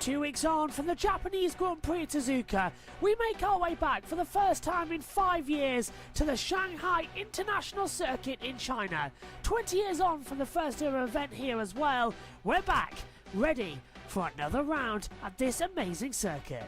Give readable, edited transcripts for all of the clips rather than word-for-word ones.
2 weeks on from the Japanese Grand Prix at Suzuka, we make our way back for the first time in 5 years to the Shanghai International Circuit in China. 20 years on from the first ever event here as well, we're back, ready for another round at this amazing circuit.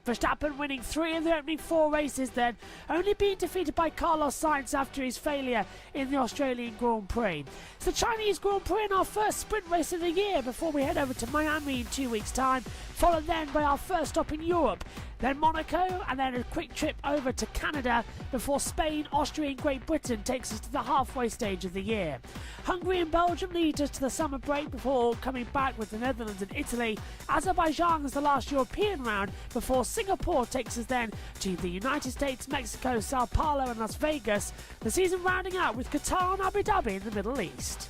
Verstappen winning 3 of the opening 4 races then, only being defeated by Carlos Sainz after his failure in the Australian Grand Prix. It's the Chinese Grand Prix in our first sprint race of the year before we head over to Miami in 2 weeks' time, followed then by our first stop in Europe, then Monaco, and then a quick trip over to Canada before Spain, Austria and Great Britain takes us to the halfway stage of the year. Hungary and Belgium lead us to the summer break before coming back with the Netherlands and Italy. Azerbaijan is the last European round before Singapore takes us then to the United States, Mexico, Sao Paulo and Las Vegas. The season rounding out with Qatar and Abu Dhabi in the Middle East.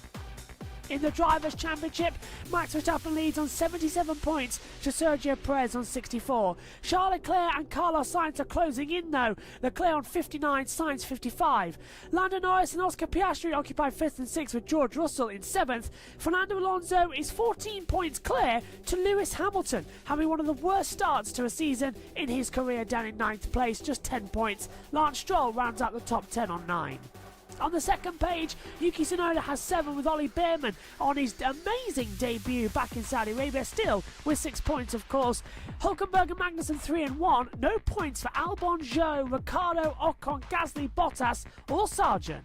In the Drivers' Championship, Max Verstappen leads on 77 points to Sergio Perez on 64. Charles Leclerc and Carlos Sainz are closing in though, Leclerc on 59, Sainz 55. Lando Norris and Oscar Piastri occupy 5th and 6th with George Russell in 7th. Fernando Alonso is 14 points clear to Lewis Hamilton, having one of the worst starts to a season in his career down in 9th place, just 10 points. Lance Stroll rounds out the top 10 on 9. On the second page, Yuki Tsunoda has 7 with Ollie Bearman on his amazing debut back in Saudi Arabia, still with 6 points of course. Hülkenberg and Magnussen 3 and 1, no points for Albon, Zhou, Ricciardo, Ocon, Gasly, Bottas or Sargent.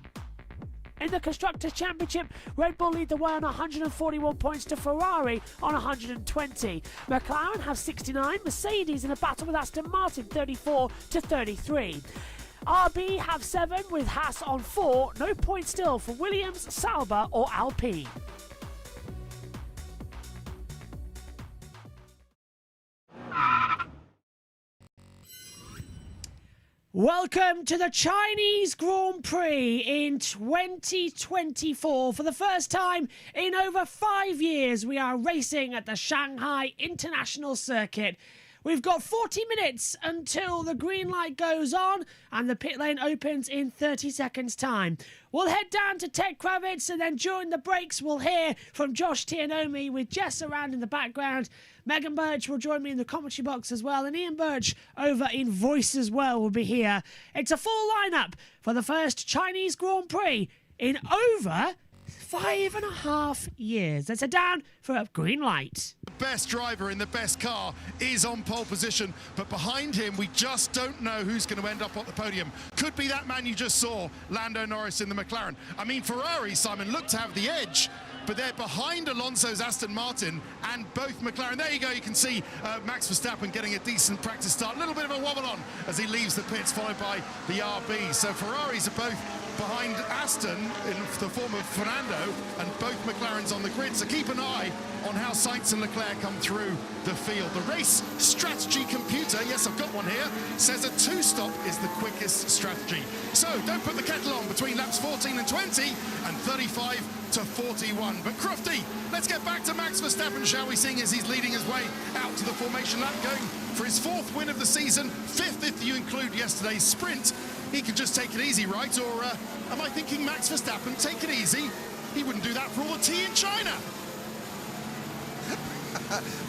In the Constructors' Championship, Red Bull lead the way on 141 points to Ferrari on 120. McLaren have 69, Mercedes in a battle with Aston Martin 34 to 33. RB have 7 with Haas on 4, no points still for Williams, Sauber or Alpine. Welcome to the Chinese Grand Prix in 2024. For the first time in over 5 years, we are racing at the Shanghai International Circuit. We've got 40 minutes until the green light goes on and the pit lane opens in 30 seconds time. We'll head down to Ted Kravitz and then during the breaks we'll hear from Josh Tianomi with Jess around in the background. Megan Birch will join me in the commentary box as well, and Ian Birch over in voice as well will be here. It's a full lineup for the first Chinese Grand Prix in over 5.5 years. Let's head down for a green light. Best driver in the best car is on pole position, but behind him we just don't know who's going to end up on the podium. Could be that man you just saw, Lando Norris in the McLaren. I mean, Ferrari, Simon, look to have the edge, but they're behind Alonso's Aston Martin and both McLaren. There you go, you can see Max Verstappen getting a decent practice start. A little bit of a wobble on as he leaves the pits, followed by the RB. So Ferraris are both behind Aston in the form of Fernando, and both McLarens on the grid. So keep an eye on how Sainz and Leclerc come through the field. The race strategy computer, yes, I've got one here, says a 2-stop is the quickest strategy. So don't put the kettle on between laps 14 and 20 and 35 to 41. But Crofty, let's get back to Max Verstappen, shall we, seeing as he's leading his way out to the formation lap, going for his 4th win of the season, 5th if you include yesterday's sprint. He could just take it easy, right? Or am I thinking Max Verstappen, take it easy? He wouldn't do that for all the tea in China.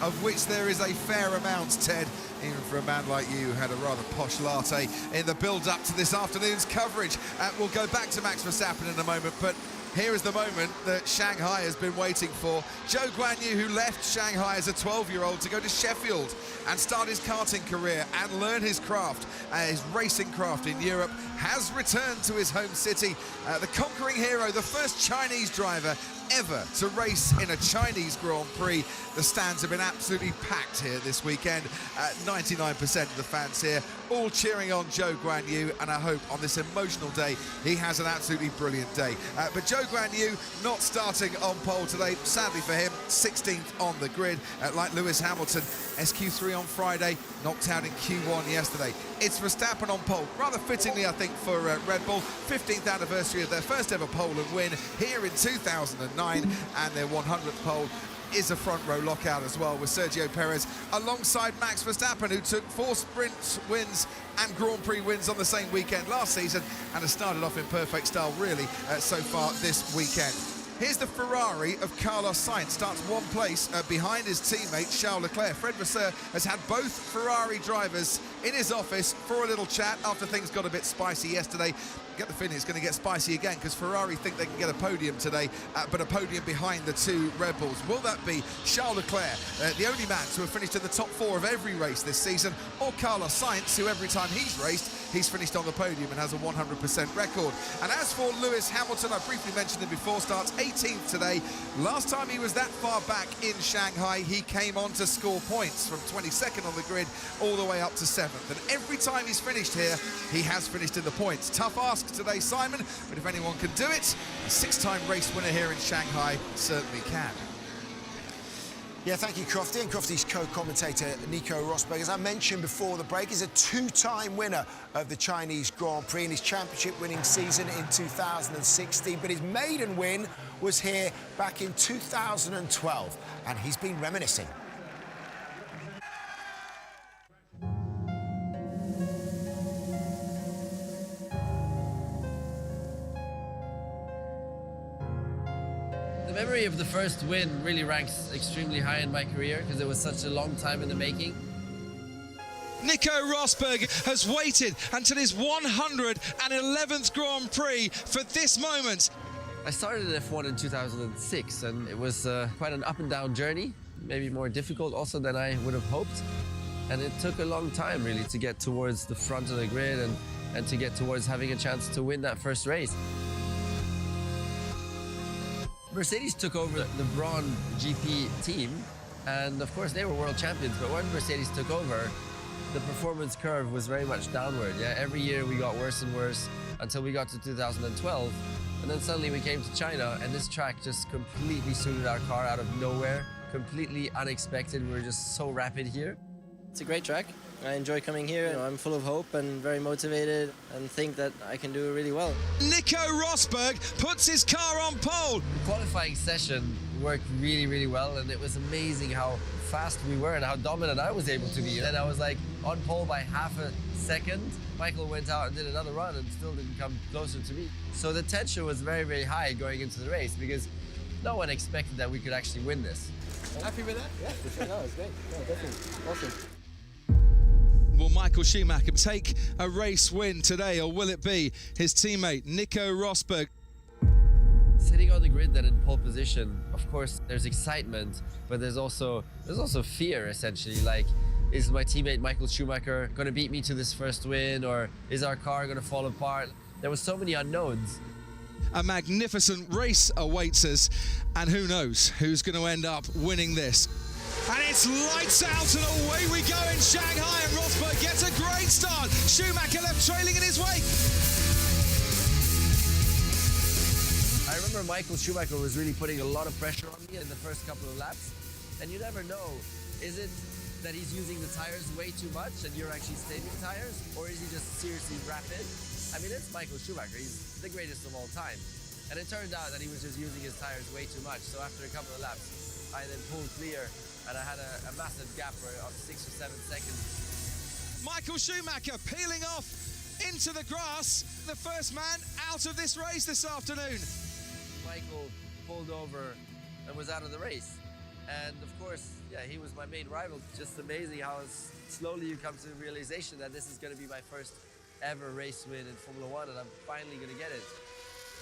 Of which there is a fair amount, Ted, even for a man like you who had a rather posh latte in the build-up to this afternoon's coverage. We'll go back to Max Verstappen in a moment, but here is the moment that Shanghai has been waiting for. Zhou Guanyu, who left Shanghai as a 12-year-old to go to Sheffield and start his karting career and learn his craft, his racing craft in Europe, has returned to his home city. The conquering hero, the first Chinese driver ever to race in a Chinese Grand Prix. The stands have been absolutely packed here this weekend. 99% of the fans here all cheering on Zhou Guanyu, and I hope on this emotional day he has an absolutely brilliant day. But Zhou Guanyu not starting on pole today, sadly for him, 16th on the grid. Like Lewis Hamilton, SQ3 on Friday, knocked out in Q1 yesterday. It's Verstappen on pole, rather fittingly I think for Red Bull. 15th anniversary of their first ever pole and win here in 2009, and their 100th pole is a front row lockout as well, with Sergio Perez alongside Max Verstappen, who took 4 sprint wins and Grand Prix wins on the same weekend last season and has started off in perfect style really so far this weekend. Here's the Ferrari of Carlos Sainz, starts 1 place behind his teammate Charles Leclerc. Fred Vasseur has had both Ferrari drivers in his office for a little chat after things got a bit spicy yesterday. Get the feeling it's going to get spicy again, because Ferrari think they can get a podium today, but a podium behind the 2 Red Bulls. Will that be Charles Leclerc, the only man to have finished in the top 4 of every race this season, or Carlos Sainz, who every time he's raced, he's finished on the podium and has a 100% record? And as for Lewis Hamilton, I briefly mentioned him before, starts 18th today. Last time he was that far back in Shanghai, he came on to score points from 22nd on the grid all the way up to 7th. And every time he's finished here, he has finished in the points. Tough ask today, Simon, but if anyone can do it, a 6-time race winner here in Shanghai certainly can. Yeah, thank you, Crofty. And Crofty's co-commentator, Nico Rosberg, as I mentioned before the break, is a 2-time winner of the Chinese Grand Prix in his championship-winning season in 2016. But his maiden win was here back in 2012, and he's been reminiscing. The memory of the first win really ranks extremely high in my career, because it was such a long time in the making. Nico Rosberg has waited until his 111th Grand Prix for this moment. I started in F1 in 2006, and it was quite an up and down journey, maybe more difficult also than I would have hoped. And it took a long time really to get towards the front of the grid and to get towards having a chance to win that first race. Mercedes took over the Braun GP team, and of course they were world champions, but when Mercedes took over, the performance curve was very much downward. Yeah, every year we got worse and worse until we got to 2012, and then suddenly we came to China, and this track just completely suited our car out of nowhere, completely unexpected. We were just so rapid here. It's a great track. I enjoy coming here. You know, I'm full of hope and very motivated, and think that I can do really well. Nico Rosberg puts his car on pole. The qualifying session worked really, really well, and it was amazing how fast we were and how dominant I was able to be. And then I was like on pole by half a second. Michael went out and did another run and still didn't come closer to me. So the tension was very, very high going into the race, because no one expected that we could actually win this. Happy with that? Yeah, for sure. No, it's great. No, definitely. Awesome. Will Michael Schumacher take a race win today, or will it be his teammate Nico Rosberg? Sitting on the grid then in pole position, of course there's excitement, but there's also fear essentially. Like, is my teammate Michael Schumacher going to beat me to this first win, or is our car going to fall apart? There were so many unknowns. A magnificent race awaits us, and who knows who's going to end up winning this. And it's lights out and away we go in Shanghai, and Rosberg gets a great start. Schumacher left trailing in his wake. I remember Michael Schumacher was really putting a lot of pressure on me in the first couple of laps, and you never know, is it that he's using the tires way too much and you're actually saving tires, or is he just seriously rapid? I mean, it's Michael Schumacher, he's the greatest of all time. And it turned out that he was just using his tires way too much, so after a couple of laps, I then pulled clear, and I had a massive gap of 6 or 7 seconds. Michael Schumacher peeling off into the grass, the first man out of this race this afternoon. Michael pulled over and was out of the race. And of course, yeah, he was my main rival. Just amazing how slowly you come to the realization that this is going to be my first ever race win in Formula One, and I'm finally going to get it.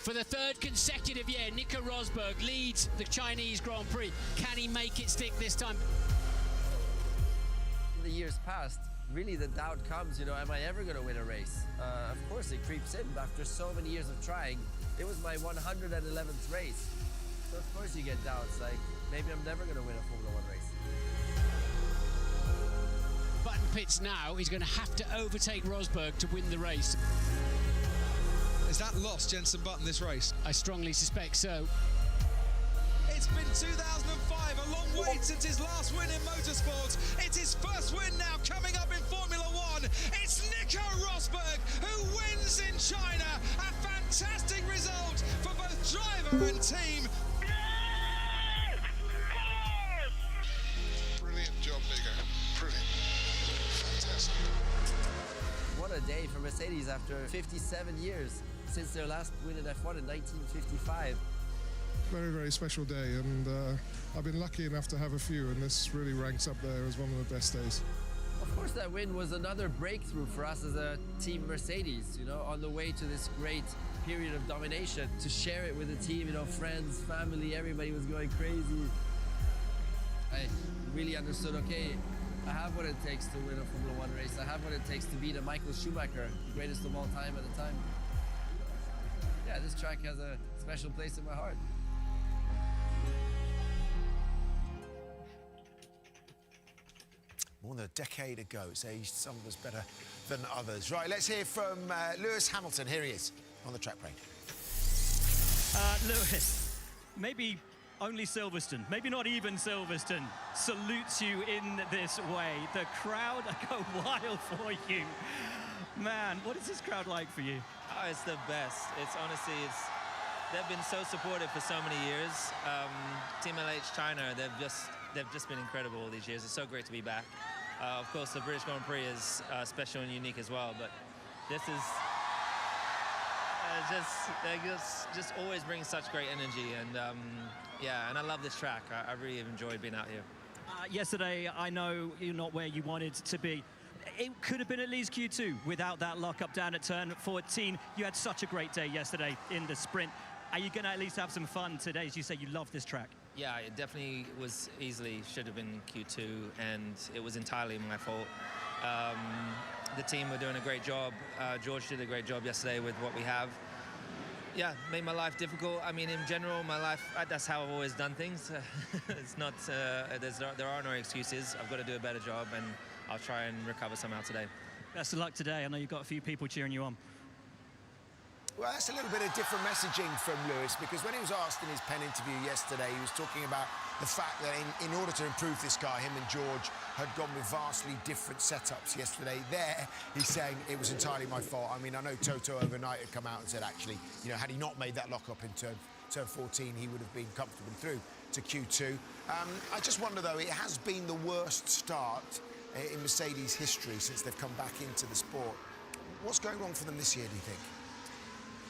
For the 3rd consecutive year, Nico Rosberg leads the Chinese Grand Prix. Can he make it stick this time? In the years past, really the doubt comes, you know, am I ever going to win a race? Of course it creeps in, but after so many years of trying, it was my 111th race. So of course you get doubts, like maybe I'm never going to win a Formula 1 race. Button pits now. He's going to have to overtake Rosberg to win the race. Is that lost Jenson Button this race? I strongly suspect so. It's been 2005, a long wait since his last win in motorsports. It's his first win now coming up in Formula 1. It's Nico Rosberg who wins in China. A fantastic result for both driver and team. Brilliant job, Nico. Brilliant. Fantastic. What a day for Mercedes after 57 years since their last win in F1 in 1955. Very, very special day, and I've been lucky enough to have a few, and this really ranks up there as one of the best days. Of course, that win was another breakthrough for us as a team Mercedes, you know, on the way to this great period of domination. To share it with the team, you know, friends, family, everybody was going crazy. I really understood, okay, I have what it takes to win a Formula 1 race. I have what it takes to beat a Michael Schumacher, the greatest of all time at the time. Yeah, this track has a special place in my heart. More than a decade ago, it's aged some of us better than others. Right, let's hear from Lewis Hamilton. Here he is on the track parade. Lewis, maybe only Silverstone, maybe not even Silverstone, salutes you in this way. The crowd go wild for you. Man, what is this crowd like for you? Oh, it's the best. It's honestly, they've been so supportive for so many years. Team LH China, they've just been incredible all these years. It's so great to be back. Of course, the British Grand Prix is special and unique as well, but this is they just always bring such great energy, and yeah, and I love this track. I really have enjoyed being out here. Yesterday, I know you're not where you wanted to be. It could have been at least Q2 without that lockup down at turn 14. You had such a great day yesterday in the sprint. Are you going to at least have some fun today? As you say, you love this track. Yeah, it definitely was easily should have been Q2, and it was entirely my fault. The team were doing a great job. George did a great job yesterday with what we have. Yeah, made my life difficult. I mean, in general, my life, that's how I've always done things. It's not, there are no excuses. I've got to do a better job, and I'll try and recover somehow today. Best of luck today. I know you've got a few people cheering you on. Well, that's a little bit of different messaging from Lewis, because when he was asked in his pen interview yesterday, he was talking about the fact that in order to improve this car, him and George had gone with vastly different setups yesterday. There, he's saying it was entirely my fault. I mean, I know Toto overnight had come out and said, actually, you know, had he not made that lock-up in turn 14, he would have been comfortable through to Q2. I just wonder, though, it has been the worst start in Mercedes history since they've come back into the sport. What's going wrong for them this year, do you think?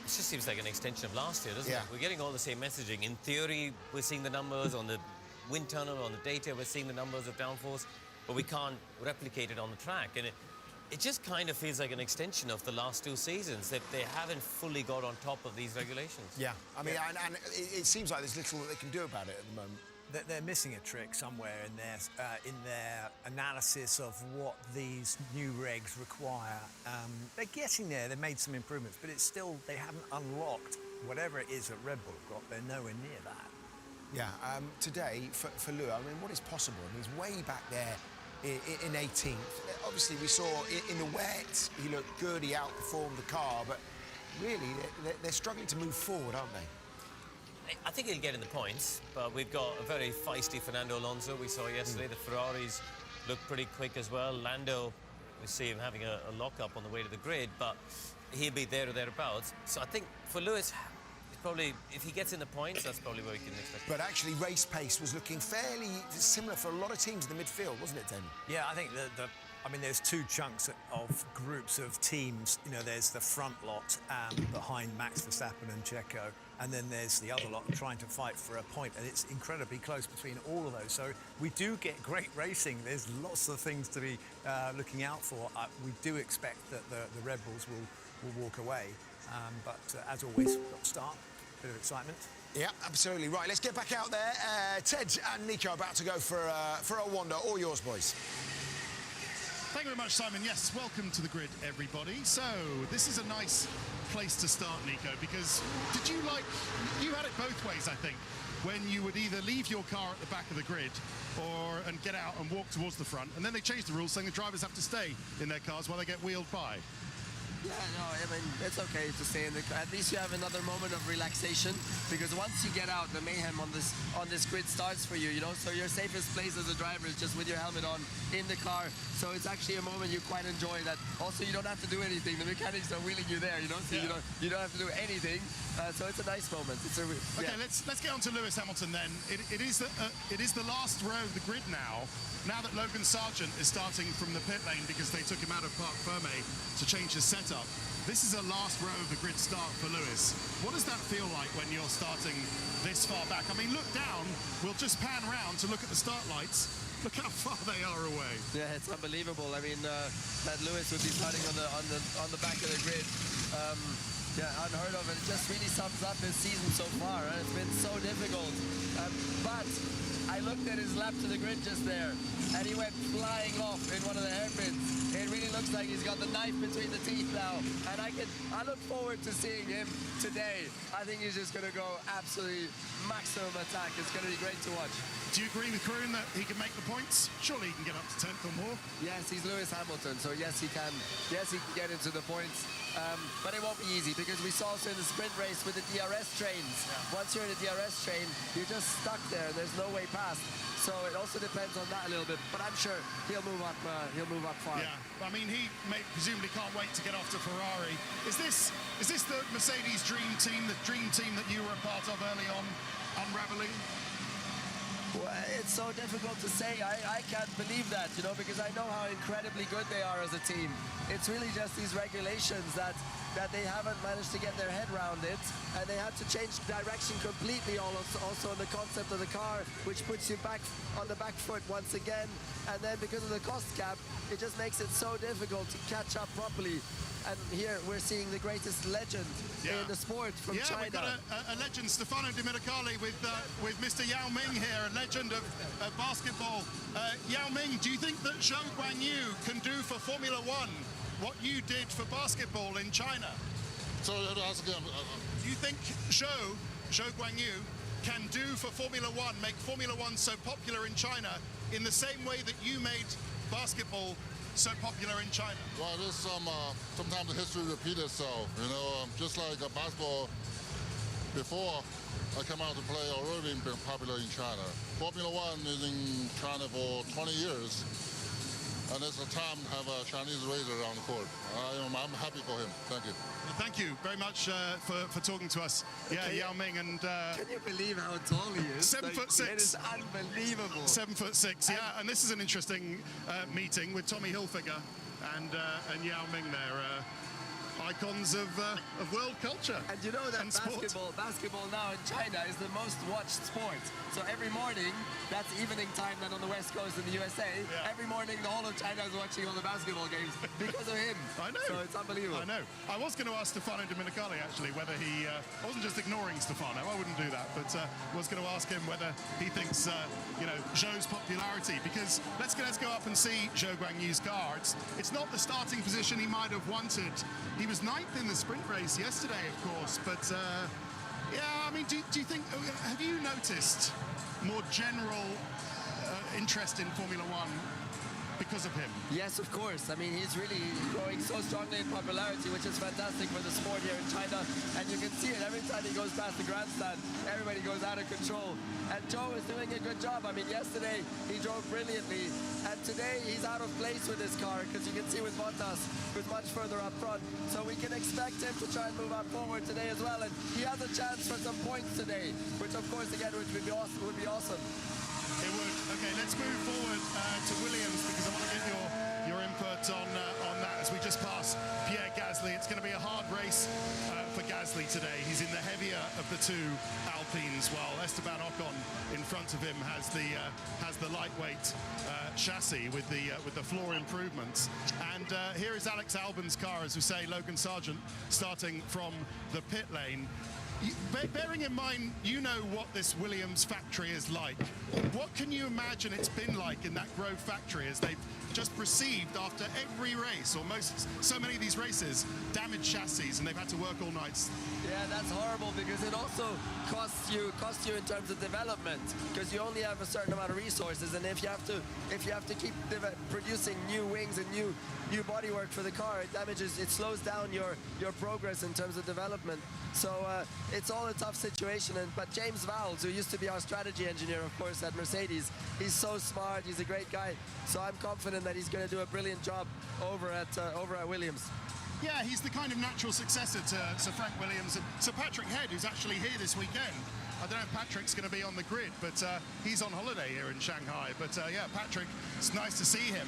It just seems like an extension of last year, doesn't Yeah. it? We're getting all the same messaging. In theory, we're seeing the numbers on the wind tunnel, on the data, we're seeing the numbers of downforce, but we can't replicate it on the track. And it just kind of feels like an extension of the last two seasons, that they haven't fully got on top of these regulations. Yeah, I mean, and it seems like there's little that they can do about it at the moment. They're missing a trick somewhere in their analysis of what these new regs require. They're getting there. They've made some improvements, but it's still, they haven't unlocked whatever it is that Red Bull have got. They're nowhere near that. Yeah, today, for Lewis, I mean, what is possible? I mean, he's way back there in 18th. Obviously, we saw in the wet, he looked good, he outperformed the car, but really, they're struggling to move forward, aren't they? I think he'll get in the points, but we've got a very feisty Fernando Alonso we saw yesterday. The Ferraris look pretty quick as well. Lando, we see him having a lock-up on the way to the grid, but he'll be there or thereabouts. So I think for Lewis, it's probably, if he gets in the points, that's probably what we can expect. But actually, race pace was looking fairly similar for a lot of teams in the midfield, wasn't it, Tim? Yeah, I think I mean, there's two chunks of groups of teams. You know, there's the front lot behind Max Verstappen and Checo, and then there's the other lot trying to fight for a point, and it's incredibly close between all of those. So we do get great racing. There's lots of things to be looking out for. We do expect that the Red Bulls will walk away, but as always, got to start. Bit of excitement. Yeah, absolutely. Right, let's get back out there. Ted and Nico are about to go for a wander. All yours, boys. Thank you very much, Simon. Yes, welcome to the grid, everybody. So, this is a nice place to start, Nico, because you had it both ways, I think. when you would either leave your car at the back of the grid and get out and walk towards the front, and then they changed the rules saying the drivers have to stay in their cars while they get wheeled by. Yeah, no, I mean, it's okay to stay in the car. At least you have another moment of relaxation, because once you get out, the mayhem on this grid starts for you, you know? So your safest place as a driver is just with your helmet on in the car. So it's actually a moment you quite enjoy that. Also, you don't have to do anything. The mechanics are wheeling you there, you know? So you don't have to do anything. So it's a nice moment. Okay, let's get on to Lewis Hamilton then. It is the last row of the grid now. Now that Logan Sargent is starting from the pit lane because they took him out of Parc Fermé to change his setup. This is the last row of the grid start for Lewis. What does that feel like when you're starting this far back? I mean, look down. We'll just pan round to look at the start lights. Look how far they are away. Yeah, it's unbelievable. I mean, that Lewis would be starting on the back of the grid. Yeah, unheard of. It just really sums up his season so far. It's been so difficult. But I looked at his lap to the grid just there, and he went flying off in one of the hairpins. It really looks like he's got the knife between the teeth now, and I look forward to seeing him today. I think he's just going to go absolutely maximum attack. It's going to be great to watch. Do you agree with Kroon that he can make the points? Surely he can get up to 10th or more. Yes, he's Lewis Hamilton, so yes, he can. Yes, he can get into the points. But it won't be easy, because we saw also in the sprint race with the DRS trains. Yeah. Once you're in a DRS train, you're just stuck there. There's no way past. So it also depends on that a little bit. But I'm sure he'll move up. He'll move up far. Yeah. I mean, he presumably can't wait to get off to Ferrari. Is this the Mercedes dream team, the dream team that you were a part of early on, unraveling? Well, it's so difficult to say. I can't believe that, you know, because I know how incredibly good they are as a team. It's really just these regulations that they haven't managed to get their head around it, and they had to change direction completely also on the concept of the car, which puts you back on the back foot once again. And then because of the cost cap, it just makes it so difficult to catch up properly. And here we're seeing the greatest legend in the sport from China. We've got a legend, Stefano Domenicali, with Mr. Yao Ming here, a legend of basketball. Yao Ming, do you think that Zhou Guanyu can do for Formula One what you did for basketball in China? So you have to ask again. Do you think Zhou Guanyu can do for Formula One, make Formula One so popular in China in the same way that you made basketball so popular in China? Well, there's sometimes the history repeats itself. You know, just like basketball, before I came out to play, already been popular in China. Formula One is in China for 20 years, and it's a time to have a Chinese racer around the court. I'm happy for him. Thank you. Well, thank you very much for talking to us. Yeah, Yao Ming, and can you believe how tall he is? 7'6". It is unbelievable. 7'6". Yeah, and this is an interesting meeting with Tommy Hilfiger and Yao Ming there. Icons of world culture. And you know that basketball now in China is the most watched sport. So every morning, that's evening time then on the West Coast in the USA, every morning the whole of China is watching all the basketball games because of him. I know. So it's unbelievable. I know. I was going to ask Stefano Domenicali actually whether he, I wasn't just ignoring Stefano, I wouldn't do that, but was going to ask him whether he thinks, Zhou's popularity, because let's go up and see Zhou Guanyu's car. It's not the starting position he might have wanted. He was 9th in the sprint race yesterday, of course, but I mean, do you think, have you noticed more general interest in Formula One because of him? Yes, of course. I mean, he's really growing so strongly in popularity, which is fantastic for the sport here in China. And you can see it every time he goes past the grandstand. Everybody goes out of control. And Zhou is doing a good job. I mean, yesterday he drove brilliantly. And today he's out of place with his car, because you can see with Bottas, who's much further up front. So we can expect him to try and move up forward today as well. And he has a chance for some points today, which of course, again, would be awesome. It would. Okay, let's move forward to Williams, because I want to get your input on that as we just pass Pierre Gasly. It's going to be a hard race for Gasly today. He's in the heavier of the two Alpines, while Esteban Ocon in front of him has the lightweight chassis with the floor improvements. And here is Alex Albon's car, as we say, Logan Sargent starting from the pit lane. Bearing in mind, you know what this Williams factory is like. What can you imagine it's been like in that Grove factory as they've just received after every race, or so many of these races, damaged chassis, and they've had to work all night. Yeah, that's horrible because it also costs you in terms of development, because you only have a certain amount of resources, and if you have to keep producing new wings and new bodywork for the car, it slows down your progress in terms of development. So it's all a tough situation. But James Vowles, who used to be our strategy engineer, of course, at Mercedes, he's so smart. He's a great guy. So I'm confident that he's going to do a brilliant job over at Williams. Yeah, he's the kind of natural successor to Sir Frank Williams and Sir Patrick Head, who's actually here this weekend. I don't know if Patrick's going to be on the grid, but he's on holiday here in Shanghai. But yeah, Patrick, it's nice to see him.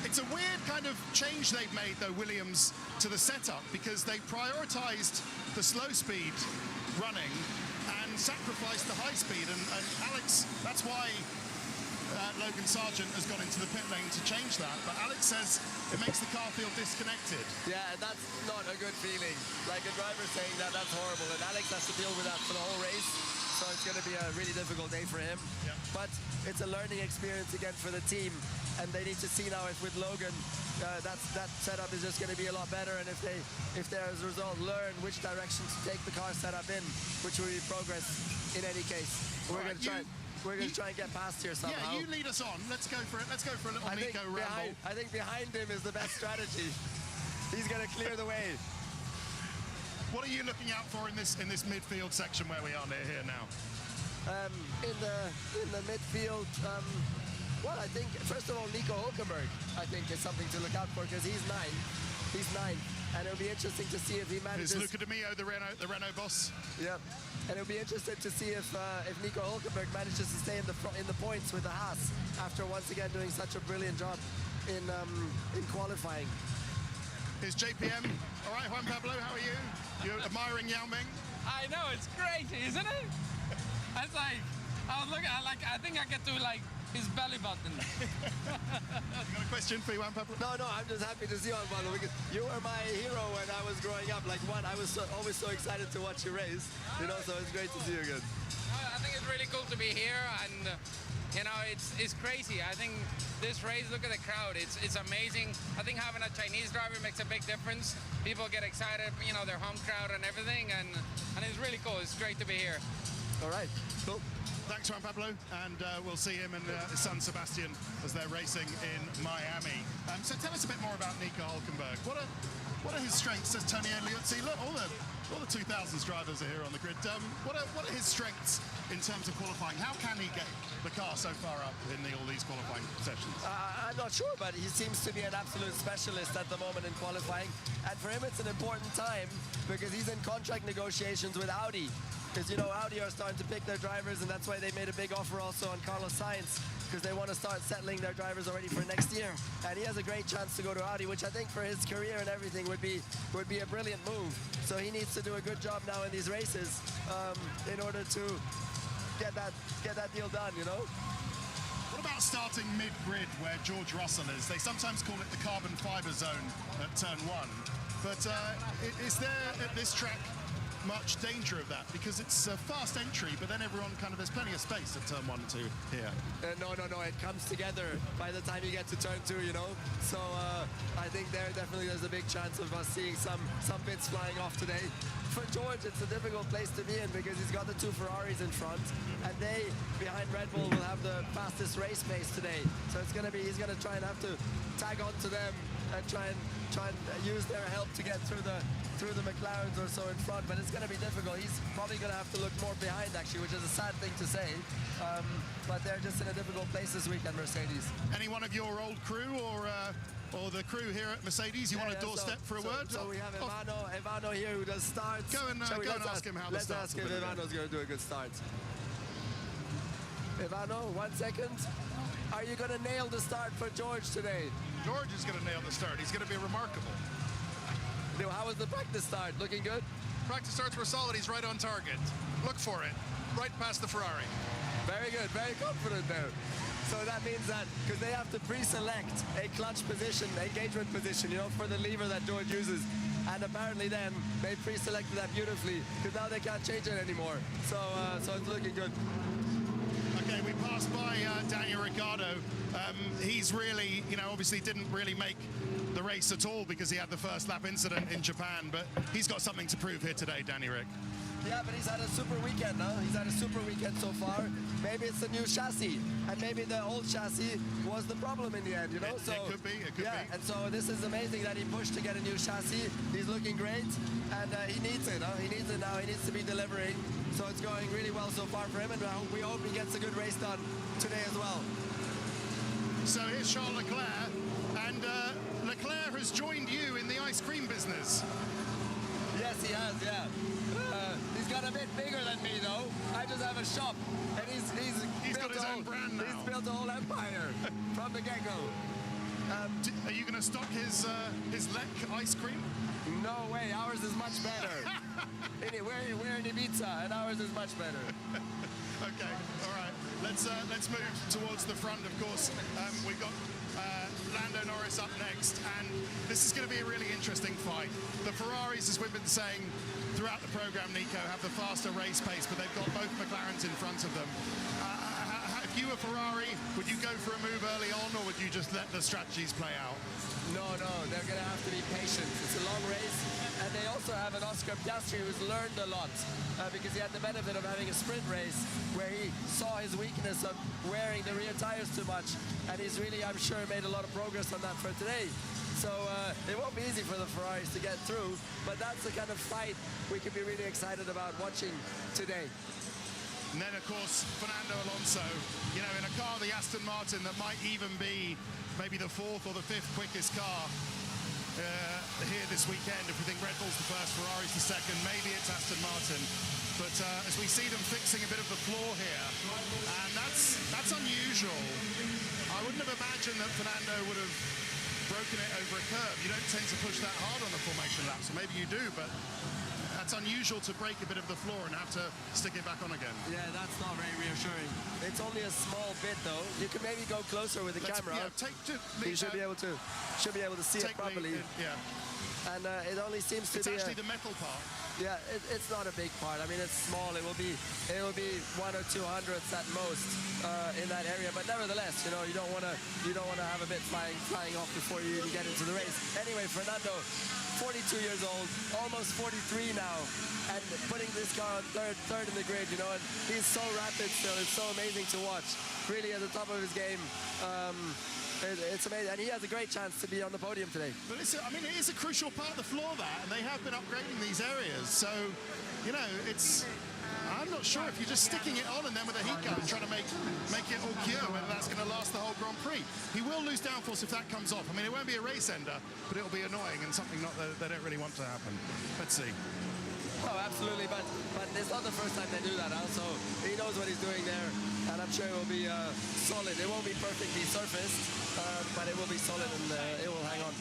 It's a weird kind of change they've made, though, Williams, to the setup, because they prioritised the slow speed running and sacrificed the high speed. And Alex, that's why Logan Sargent has gone into the pit lane to change that. But Alex says it makes the car feel disconnected. Yeah, that's not a good feeling. Like a driver saying that, that's horrible. And Alex has to deal with that for the whole race. So it's going to be a really difficult day for him. Yeah. But it's a learning experience again for the team. And they need to see now if with Logan, that setup is just going to be a lot better. And if they, as a result, learn which direction to take the car setup in, which will be progress in any case. We're going to try. We're going to try and get past here somehow. Yeah, you lead us on. Let's go for it. Let's go for a little Nico ramble. I think behind him is the best strategy. He's going to clear the way. What are you looking out for in this midfield section where we are here now? In the midfield, well, I think first of all Nico Rosberg, I think, is something to look out for, because he's ninth, and it'll be interesting to see if he manages. Is Luca De Meo the Renault boss? Yeah, and it'll be interesting to see if Nico Rosberg manages to stay in the points with the Haas after once again doing such a brilliant job in qualifying. Is JPM all right, Juan Pablo? How are you? You're admiring Yao Ming? I know, it's great, isn't it? It's like, I was looking, I think I get to like his belly button. You got a question for you, Juan Pablo? No, I'm just happy to see you, Juan Pablo, because you were my hero when I was growing up. Like, I was always so excited to watch you race, you know, so it's great to see you again. I think it's really cool to be here, and you know, it's crazy. I think this race, look at the crowd, it's amazing. I think having a Chinese driver makes a big difference. People get excited, you know, their home crowd and everything, and it's really cool. It's great to be here. All right, cool. Thanks, Juan Pablo, and we'll see him and his son Sebastian as they're racing in Miami. So tell us a bit more about Nico Hülkenberg. What are his strengths? Says Tony Eliozzi. Look, all the 2000s drivers are here on the grid. What are his strengths in terms of qualifying? How can he get the car so far up in all these qualifying sessions? I'm not sure, but he seems to be an absolute specialist at the moment in qualifying. And for him, it's an important time because he's in contract negotiations with Audi. Because, you know, Audi are starting to pick their drivers, and that's why they made a big offer also on Carlos Sainz, because they want to start settling their drivers already for next year. And he has a great chance to go to Audi, which I think for his career and everything would be a brilliant move. So he needs to do a good job now in these races in order to get that deal done, you know? What about starting mid-grid where George Russell is? They sometimes call it the carbon fiber zone at turn 1. But is there at this track much danger of that, because it's a fast entry, but then there's plenty of space at turn 1 and 2 here? No, it comes together by the time you get to turn 2, you know. So I think there's a big chance of us seeing some bits flying off today. For George, it's a difficult place to be in because he's got the 2 Ferraris in front, and they behind Red Bull will have the fastest race pace today. So he's gonna try and have to tag onto them and try and use their help to get through the McLarens or so in front, but it's going to be difficult. He's probably going to have to look more behind, actually, which is a sad thing to say, but they're just in a difficult place this weekend, Mercedes. Any one of your old crew or the crew here at Mercedes, you want to doorstep for a word? So we have Ivano here who does starts. Go and ask him how the starts. Let's ask if Ivano's going to do a good start. Ivano, 1 second. Are you going to nail the start for George today? George is going to nail the start. He's going to be remarkable. How was the practice start? Looking good? Practice starts were solid. He's right on target. Look for it. Right past the Ferrari. Very good. Very confident there. So that means that, because they have to pre-select a clutch position, engagement position, you know, for the lever that George uses. And apparently then, they pre-selected that beautifully, because now they can't change it anymore. So it's looking good. Okay, we passed passed by Daniel Ricciardo. He's really, you know, obviously didn't really make the race at all because he had the first lap incident in Japan, but he's got something to prove here today, Danny Rick. Yeah, but he's had a super weekend, huh? He's had a super weekend so far. Maybe it's the new chassis, and maybe the old chassis was the problem in the end, you know? It could be, it could be. And so this is amazing that he pushed to get a new chassis. He's looking great, and he needs it, huh? He needs it now. He needs to be delivering. So it's going really well so far for him, and we hope he gets a good race done today as well. So here's Charles Leclerc, and Leclerc has joined you in the ice cream business. Yes, he has, yeah. He's got a bit bigger than me, though. I just have a shop, and he's got his own brand now. He's built a whole empire from the get-go. Are you going to stock his Lec ice cream? No way, ours is much better. We're in Ibiza, and ours is much better. Okay, all right. Let's move towards the front. Of course, we've got Lando Norris up next, and this is going to be a really interesting fight. The Ferraris, as we've been saying throughout the program, Nico, have the faster race pace, but they've got both McLarens in front of them. If you were Ferrari, would you go for a move early on, or would you just let the strategies play out? No, they're going to have to be patient. It's a long race, and they also have an Oscar Piastri who's learned a lot because he had the benefit of having a sprint race where he saw his weakness of wearing the rear tires too much, and he's really, I'm sure, made a lot of progress on that for today. So it won't be easy for the Ferraris to get through, but that's the kind of fight we can be really excited about watching today. And then, of course, Fernando Alonso, you know, in a car, the Aston Martin, that might even be maybe the 4th or the 5th quickest car here this weekend. If we think Red Bull's the first, Ferrari's the second, maybe it's Aston Martin. But as we see them fixing a bit of the floor here, and that's unusual. I wouldn't have imagined that Fernando would have broken it over a curve. You don't tend to push that hard on the formation lap, so maybe you do, but that's unusual to break a bit of the floor and have to stick it back on again. Yeah, that's not very reassuring. It's only a small bit, though. You can maybe go closer with the camera. Yeah, you should be able to see it properly. Yeah. And it only seems to be actually the metal part. Yeah, it's not a big part. I mean, it's small. It will be 1 or 2 hundredths at most in that area. But nevertheless, you know, you don't want to have a bit flying off before you even get into the race. Anyway, Fernando, 42 years old, almost 43 now, and putting this car on third in the grid, you know, and he's so rapid still. It's so amazing to watch. Really at the top of his game. It's amazing, and he has a great chance to be on the podium today. But I mean, it is a crucial part of the floor there, and they have been upgrading these areas. So, you know, I'm not sure if you're just sticking it on and then with a heat gun trying to make it all cure, whether that's going to last the whole Grand Prix. He will lose downforce if that comes off. I mean, it won't be a race ender, but it'll be annoying and something they don't really want to happen. Let's see. Oh, absolutely, but it's not the first time they do that, huh? So he knows what he's doing there, and I'm sure it will be solid. It won't be perfectly surfaced, but it will be solid, and it will hang on.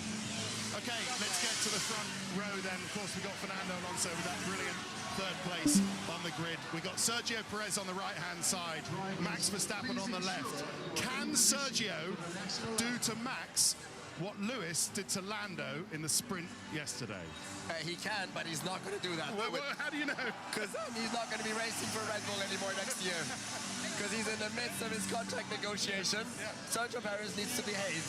Okay, let's get to the front row then. Of course, we've got Fernando Alonso with that brilliant third place on the grid. We've got Sergio Perez on the right-hand side, Max Verstappen on the left. Can Sergio do to Max what Lewis did to Lando in the sprint yesterday? He can, but he's not going to do that. Well, how do you know? Because he's not going to be racing for Red Bull anymore next year. Because he's in the midst of his contract negotiation. Sergio Perez needs to behave,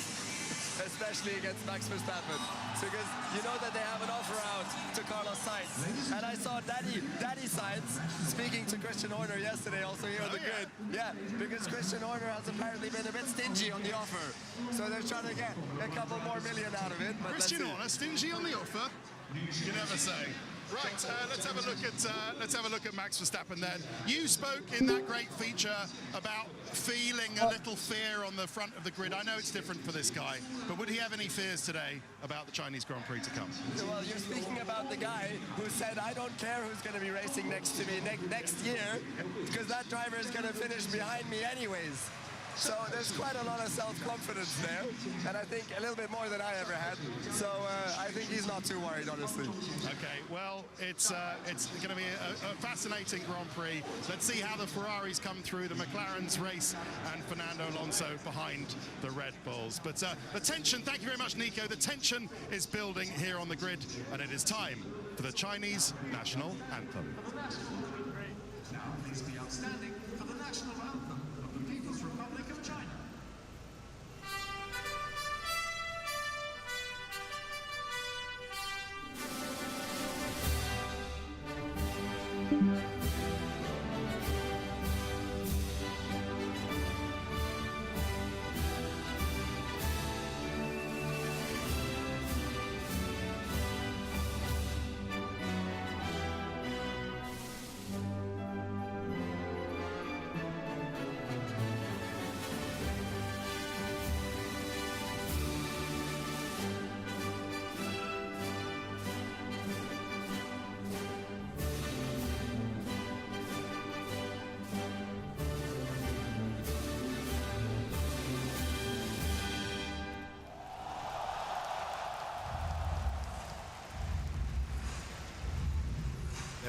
especially against Max Verstappen. Because you know that they have an offer out to Carlos Sainz. And I saw Daddy Sainz speaking to Christian Horner yesterday, also here on the grid. Yeah, because Christian Horner has apparently been a bit stingy on the offer. So they're trying to get a couple more million out of it. But Christian Horner, stingy on the offer? You never say. Right, let's have a look at Max Verstappen then. You spoke in that great feature about feeling a little fear on the front of the grid. I know it's different for this guy, but would he have any fears today about the Chinese Grand Prix to come? Well, you're speaking about the guy who said, I don't care who's going to be racing next to me next year, because that driver is going to finish behind me anyways. So there's quite a lot of self-confidence there, and I think a little bit more than I ever had. So I think he's not too worried, honestly. Okay, well, it's going to be a fascinating Grand Prix. Let's see how the Ferraris come through, the McLarens race, and Fernando Alonso behind the Red Bulls. But the tension, thank you very much, Nico, the tension is building here on the grid, and it is time for the Chinese national anthem. Now please be outstanding for the national anthem of the People's Republic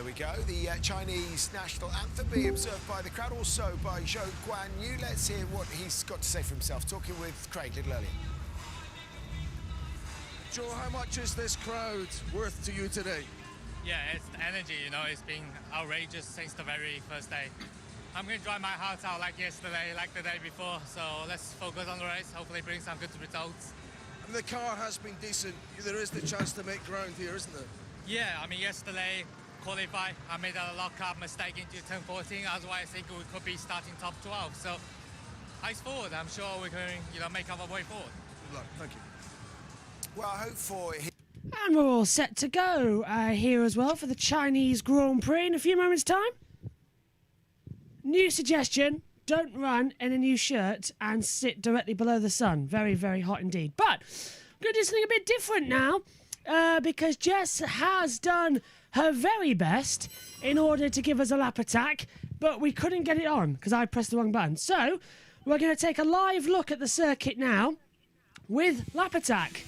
There we go. The Chinese national anthem being observed by the crowd, also by Zhou Guanyu. Let's hear what he's got to say for himself. Talking with Craig a little earlier. Joe, how much is this crowd worth to you today? Yeah, it's the energy, you know, it's been outrageous since the very first day. I'm going to drive my heart out like yesterday, like the day before, so let's focus on the race, hopefully bring some good results. The car has been decent. There is the chance to make ground here, isn't there? Yeah, I mean, yesterday, qualify, I made a lock-up mistake into turn 14, otherwise I think we could be starting top 12, so eyes forward, I'm sure we can, make our way forward. Good luck, thank you. Well, I hope for... And we're all set to go here as well for the Chinese Grand Prix in a few moments' time. New suggestion, don't run in a new shirt and sit directly below the sun. Very, very hot indeed. But I'm going to do something a bit different now because Jess has done her very best in order to give us a lap attack, but we couldn't get it on because I pressed the wrong button. So we're going to take a live look at the circuit now with lap attack.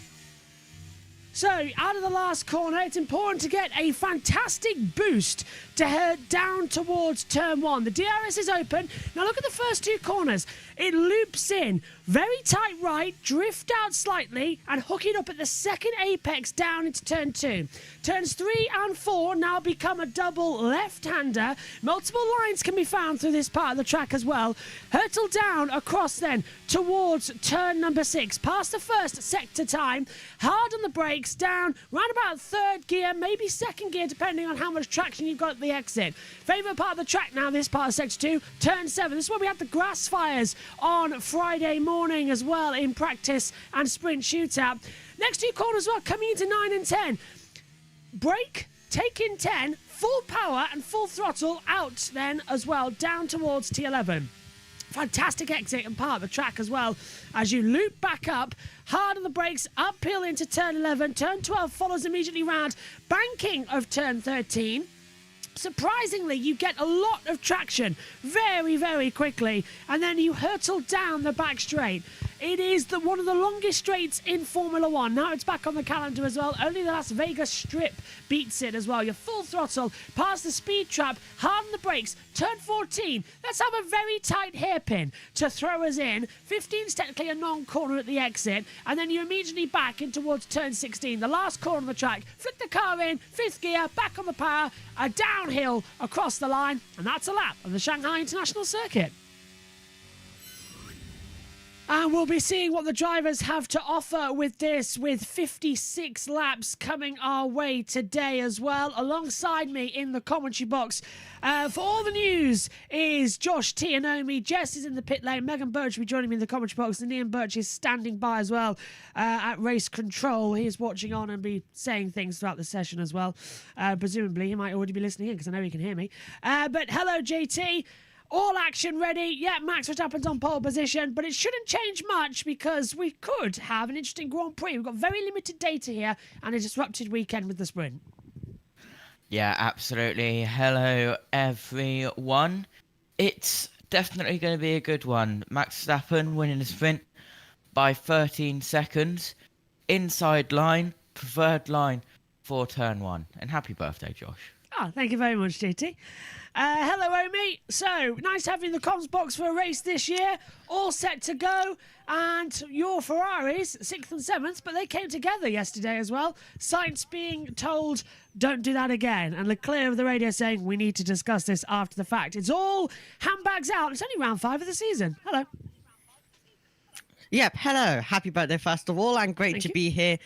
So, out of the last corner, it's important to get a fantastic boost to head down towards turn 1. The DRS is open. Now look at the first two corners. It loops in. Very tight right, drift out slightly, and hook it up at the second apex down into turn 2. Turns 3 and 4 now become a double left-hander. Multiple lines can be found through this part of the track as well. Hurtle down across then towards turn number 6. Past the first sector time. Hard on the brakes, down, round about third gear, maybe second gear, depending on how much traction you've got at the exit. Favourite part of the track now, this part of sector 2, turn 7. This is where we had the grass fires on Friday morning as well in practice and sprint shootout. Next two corners well, coming into 9 and 10. Brake, take in 10, full power and full throttle out then as well, down towards T11. Fantastic exit and part of the track as well as you loop back up, hard on the brakes, uphill into turn 11. Turn 12 follows immediately round, banking of turn 13. Surprisingly, you get a lot of traction very, very quickly, and then you hurtle down the back straight. It is one of the longest straights in Formula One. Now it's back on the calendar as well. Only the Las Vegas Strip beats it as well. You're full throttle, past the speed trap, hard on the brakes, turn 14. Let's have a very tight hairpin to throw us in. 15 is technically a non-corner at the exit, and then you're immediately back in towards turn 16, the last corner of the track. Flick the car in, 5th gear, back on the power, a downhill across the line, and that's a lap of the Shanghai International Circuit. And we'll be seeing what the drivers have to offer with this, with 56 laps coming our way today as well. Alongside me in the commentary box for all the news is Josh Tianomi. Jess is in the pit lane. Megan Birch will be joining me in the commentary box. And Ian Birch is standing by as well at race control. He is watching on and be saying things throughout the session as well. Presumably, he might already be listening in because I know he can hear me. But hello, JT. All action ready. Yeah, Max Verstappen's on pole position, but it shouldn't change much because we could have an interesting Grand Prix. We've got very limited data here and a disrupted weekend with the sprint. Yeah, absolutely. Hello, everyone. It's definitely going to be a good one. Max Verstappen winning the sprint by 13 seconds. Inside line, preferred line for turn 1. And happy birthday, Josh. Oh, thank you very much, JT. Hello, Omi. So, nice having the comms box for a race this year. All set to go. And your Ferraris, 6th and 7th, but they came together yesterday as well. Sainz being told, don't do that again. And Leclerc of the radio saying, we need to discuss this after the fact. It's all handbags out. It's only round 5 of the season. Hello. Yep, hello. Happy birthday, first of all, and great to be here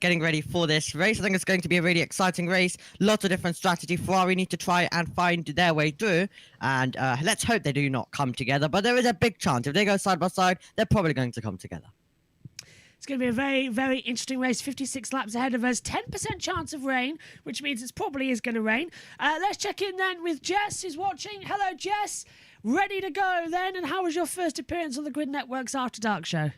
getting ready for this race. I think it's going to be a really exciting race. Lots of different strategy. Ferrari need to try and find their way through, and let's hope they do not come together. But there is a big chance. If they go side by side, they're probably going to come together. It's going to be a very, very interesting race. 56 laps ahead of us. 10% chance of rain, which means it probably is going to rain. Let's check in then with Jess, who's watching. Hello, Jess. Ready to go then, and how was your first appearance on the Grid Network's After Dark show?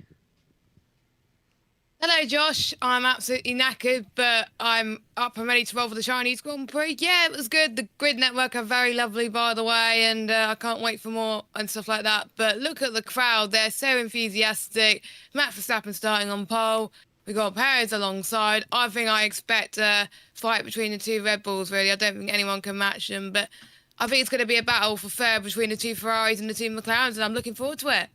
Hello, Josh. I'm absolutely knackered, but I'm up and ready to roll for the Chinese Grand Prix. Yeah, it was good. The Grid Network are very lovely, by the way, and I can't wait for more and stuff like that. But look at the crowd. They're so enthusiastic. Max Verstappen starting on pole. We got Perez alongside. I expect a fight between the two Red Bulls, really. I don't think anyone can match them, but I think it's going to be a battle for third between the two Ferraris and the two McLarens, and I'm looking forward to it.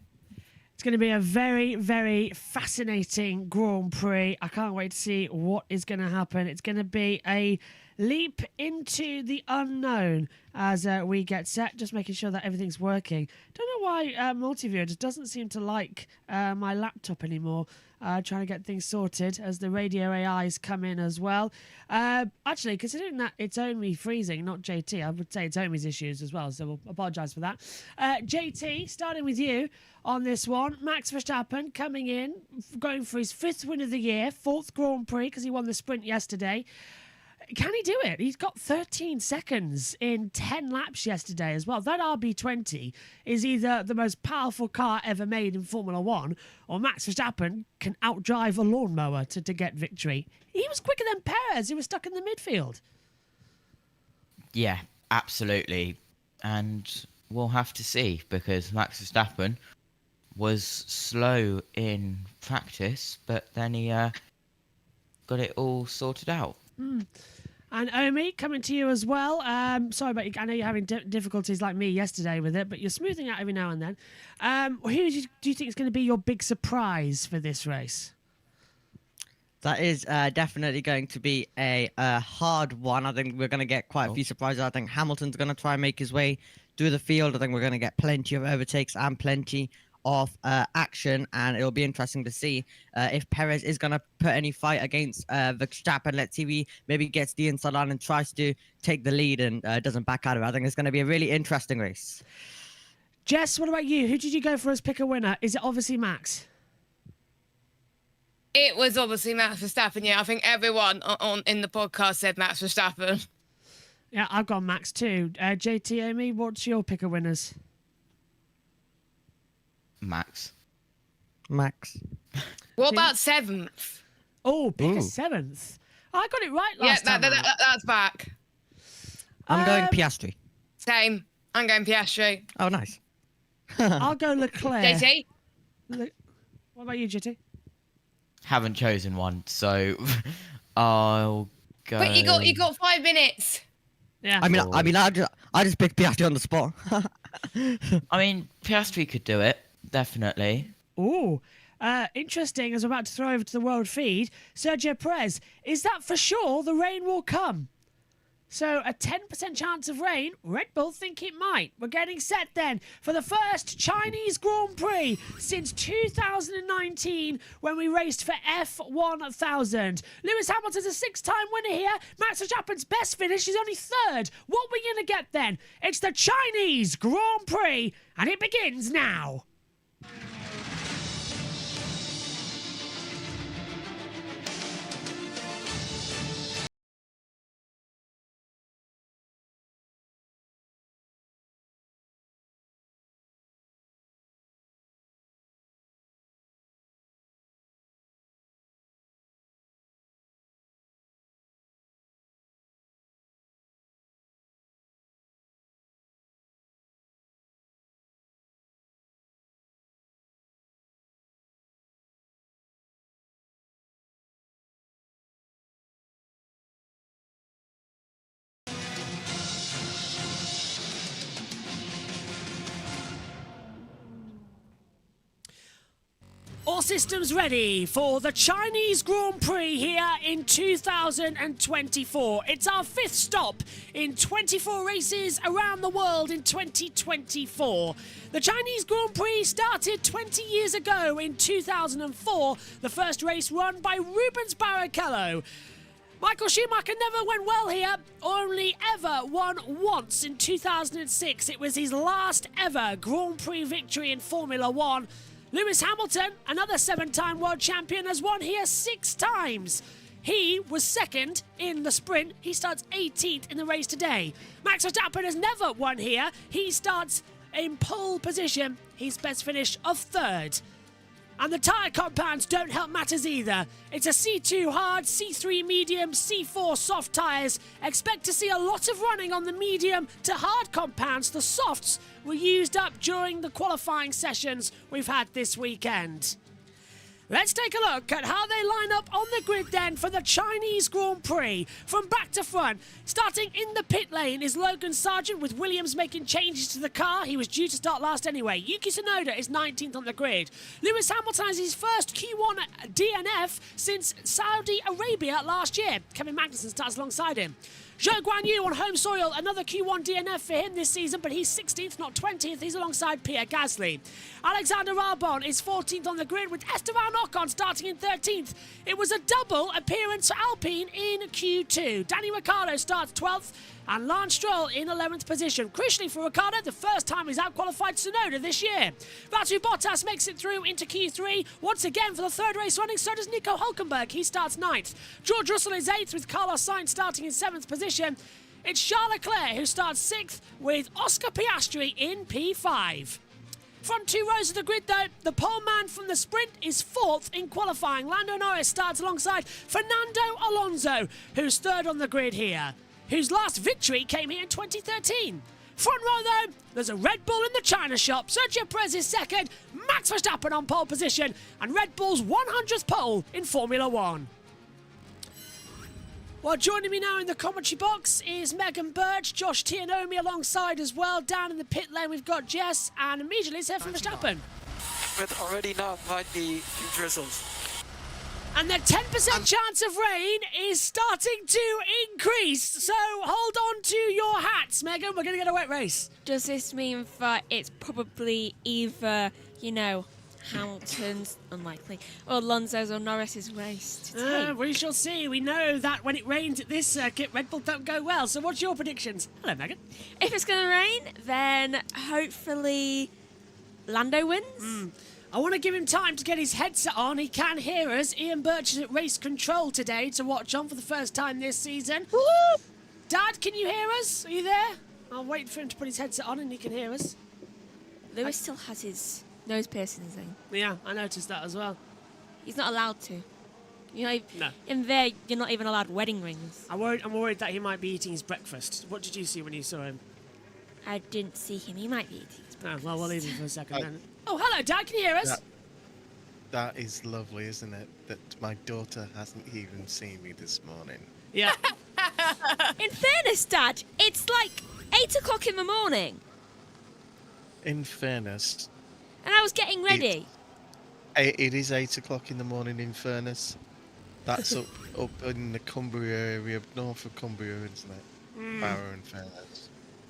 It's going to be a very, very fascinating Grand Prix. I can't wait to see what is going to happen. It's going to be a leap into the unknown as we get set, just making sure that everything's working. Don't know why Multiviewer just doesn't seem to like my laptop anymore. Trying to get things sorted as the radio AIs come in as well. Actually, considering that it's only freezing, not JT, I would say it's Omi's issues as well, so we'll apologise for that. JT, starting with you on this one. Max Verstappen coming in, going for his 5th win of the year, 4th Grand Prix because he won the sprint yesterday. Can he do it? He's got 13 seconds in 10 laps yesterday as well. That RB20 is either the most powerful car ever made in Formula 1 or Max Verstappen can outdrive a lawnmower to get victory. He was quicker than Perez, who was stuck in the midfield. Yeah, absolutely. And we'll have to see because Max Verstappen was slow in practice, but then he got it all sorted out. And Omi, coming to you as well. Sorry about you. I know you're having difficulties like me yesterday with it, but you're smoothing out every now and then. Who do you think is going to be your big surprise for this race? That is definitely going to be a hard one. I think we're going to get quite a few surprises. I think Hamilton's going to try and make his way through the field. I think we're going to get plenty of overtakes and plenty of action, and it'll be interesting to see if Perez is going to put any fight against Verstappen. Let's see if he maybe gets the inside line and tries to take the lead and doesn't back out of it. I think it's going to be a really interesting race. Jess, what about you? Who did you go for as pick a winner? Is it obviously Max? It was obviously Max Verstappen, yeah. I think everyone in the podcast said Max Verstappen. Yeah, I've gone Max too. JT, Amy, what's your pick of winners? Max. What about 7th? Oh, pick a 7th. I got it right last time. Yeah, that's back. I'm going Piastri. Same. I'm going Piastri. Oh, nice. I'll go Leclerc. JT? What about you, JT? Haven't chosen one, so I'll go. But you got 5 minutes. Yeah. I just picked Piastri on the spot. I mean, Piastri could do it, definitely. Ooh, interesting. As we're about to throw over to the world feed, Sergio Perez, is that for sure the rain will come? So a 10% chance of rain. Red Bull think it might. We're getting set then for the first Chinese Grand Prix since 2019 when we raced for F1000. Lewis Hamilton's a 6-time winner here. Max Verstappen's best finish is only 3rd. What are we going to get then? It's the Chinese Grand Prix and it begins now. All systems ready for the Chinese Grand Prix here in 2024. It's our 5th stop in 24 races around the world in 2024. The Chinese Grand Prix started 20 years ago in 2004, the first race run by Rubens Barrichello. Michael Schumacher never went well here, only ever won once in 2006. It was his last ever Grand Prix victory in Formula 1. Lewis Hamilton, another 7-time world champion, has won here 6 times. He was 2nd in the sprint. He starts 18th in the race today. Max Verstappen has never won here. He starts in pole position. His best finish of 3rd. And the tyre compounds don't help matters either. It's a C2 hard, C3 medium, C4 soft tyres. Expect to see a lot of running on the medium to hard compounds. The softs were used up during the qualifying sessions we've had this weekend. Let's take a look at how they line up on the grid then for the Chinese Grand Prix. From back to front, starting in the pit lane is Logan Sargent, with Williams making changes to the car. He was due to start last anyway. Yuki Tsunoda is 19th on the grid. Lewis Hamilton has his first Q1 DNF since Saudi Arabia last year. Kevin Magnussen starts alongside him. Zhou Guanyu on home soil, another Q1 DNF for him this season, but he's 16th, not 20th. He's alongside Pierre Gasly. Alexander Albon is 14th on the grid, with Esteban Ocon starting in 13th. It was a double appearance for Alpine in Q2. Danny Ricciardo starts 12th, and Lance Stroll in 11th position. Crucially for Ricciardo, the first time he's outqualified Tsunoda this year. Valtteri Bottas makes it through into Q3 once again for the third race running. So does Nico Hülkenberg. He starts 9th. George Russell is 8th, with Carlos Sainz starting in 7th position. It's Charles Leclerc who starts 6th, with Oscar Piastri in P5. Front two rows of the grid though, the pole man from the sprint is 4th in qualifying. Lando Norris starts alongside Fernando Alonso, who's 3rd on the grid here, whose last victory came here in 2013. Front row though, there's a Red Bull in the China shop. Sergio Perez is 2nd, Max Verstappen on pole position, and Red Bull's 100th pole in Formula 1. Well, joining me now in the commentary box is Megan Birch, Josh Tianomi alongside as well. Down in the pit lane we've got Jess, and immediately it's here from Verstappen. With already now might be drizzles. And the 10% chance of rain is starting to increase, so hold on to your hats, Megan. We're going to get a wet race. Does this mean that it's probably either, Hamilton's, unlikely, or Alonso's or Norris's race today? We shall see. We know that when it rains at this circuit, Red Bull don't go well. So what's your predictions? Hello, Megan. If it's going to rain, then hopefully Lando wins. I want to give him time to get his headset on. He can hear us. Ian Birch is at race control today to watch on for the first time this season. Woo! Dad, can you hear us? Are you there? I'll wait for him to put his headset on and he can hear us. Lewis still has his nose piercings in. Yeah, I noticed that as well. He's not allowed to. No. In there, you're not even allowed wedding rings. I'm worried that he might be eating his breakfast. What did you see when you saw him? I didn't see him. He might be eating his breakfast. Oh, well, we'll leave him for a second then. Oh, hello, Dad. Can you hear us? That is lovely, isn't it? That my daughter hasn't even seen me this morning. Yeah. In fairness, Dad, it's like 8 o'clock in the morning. In fairness. And I was getting ready. It is 8 o'clock in the morning, in fairness. That's up in the Cumbria area, north of Cumbria, isn't it? Barrow and Fairlands.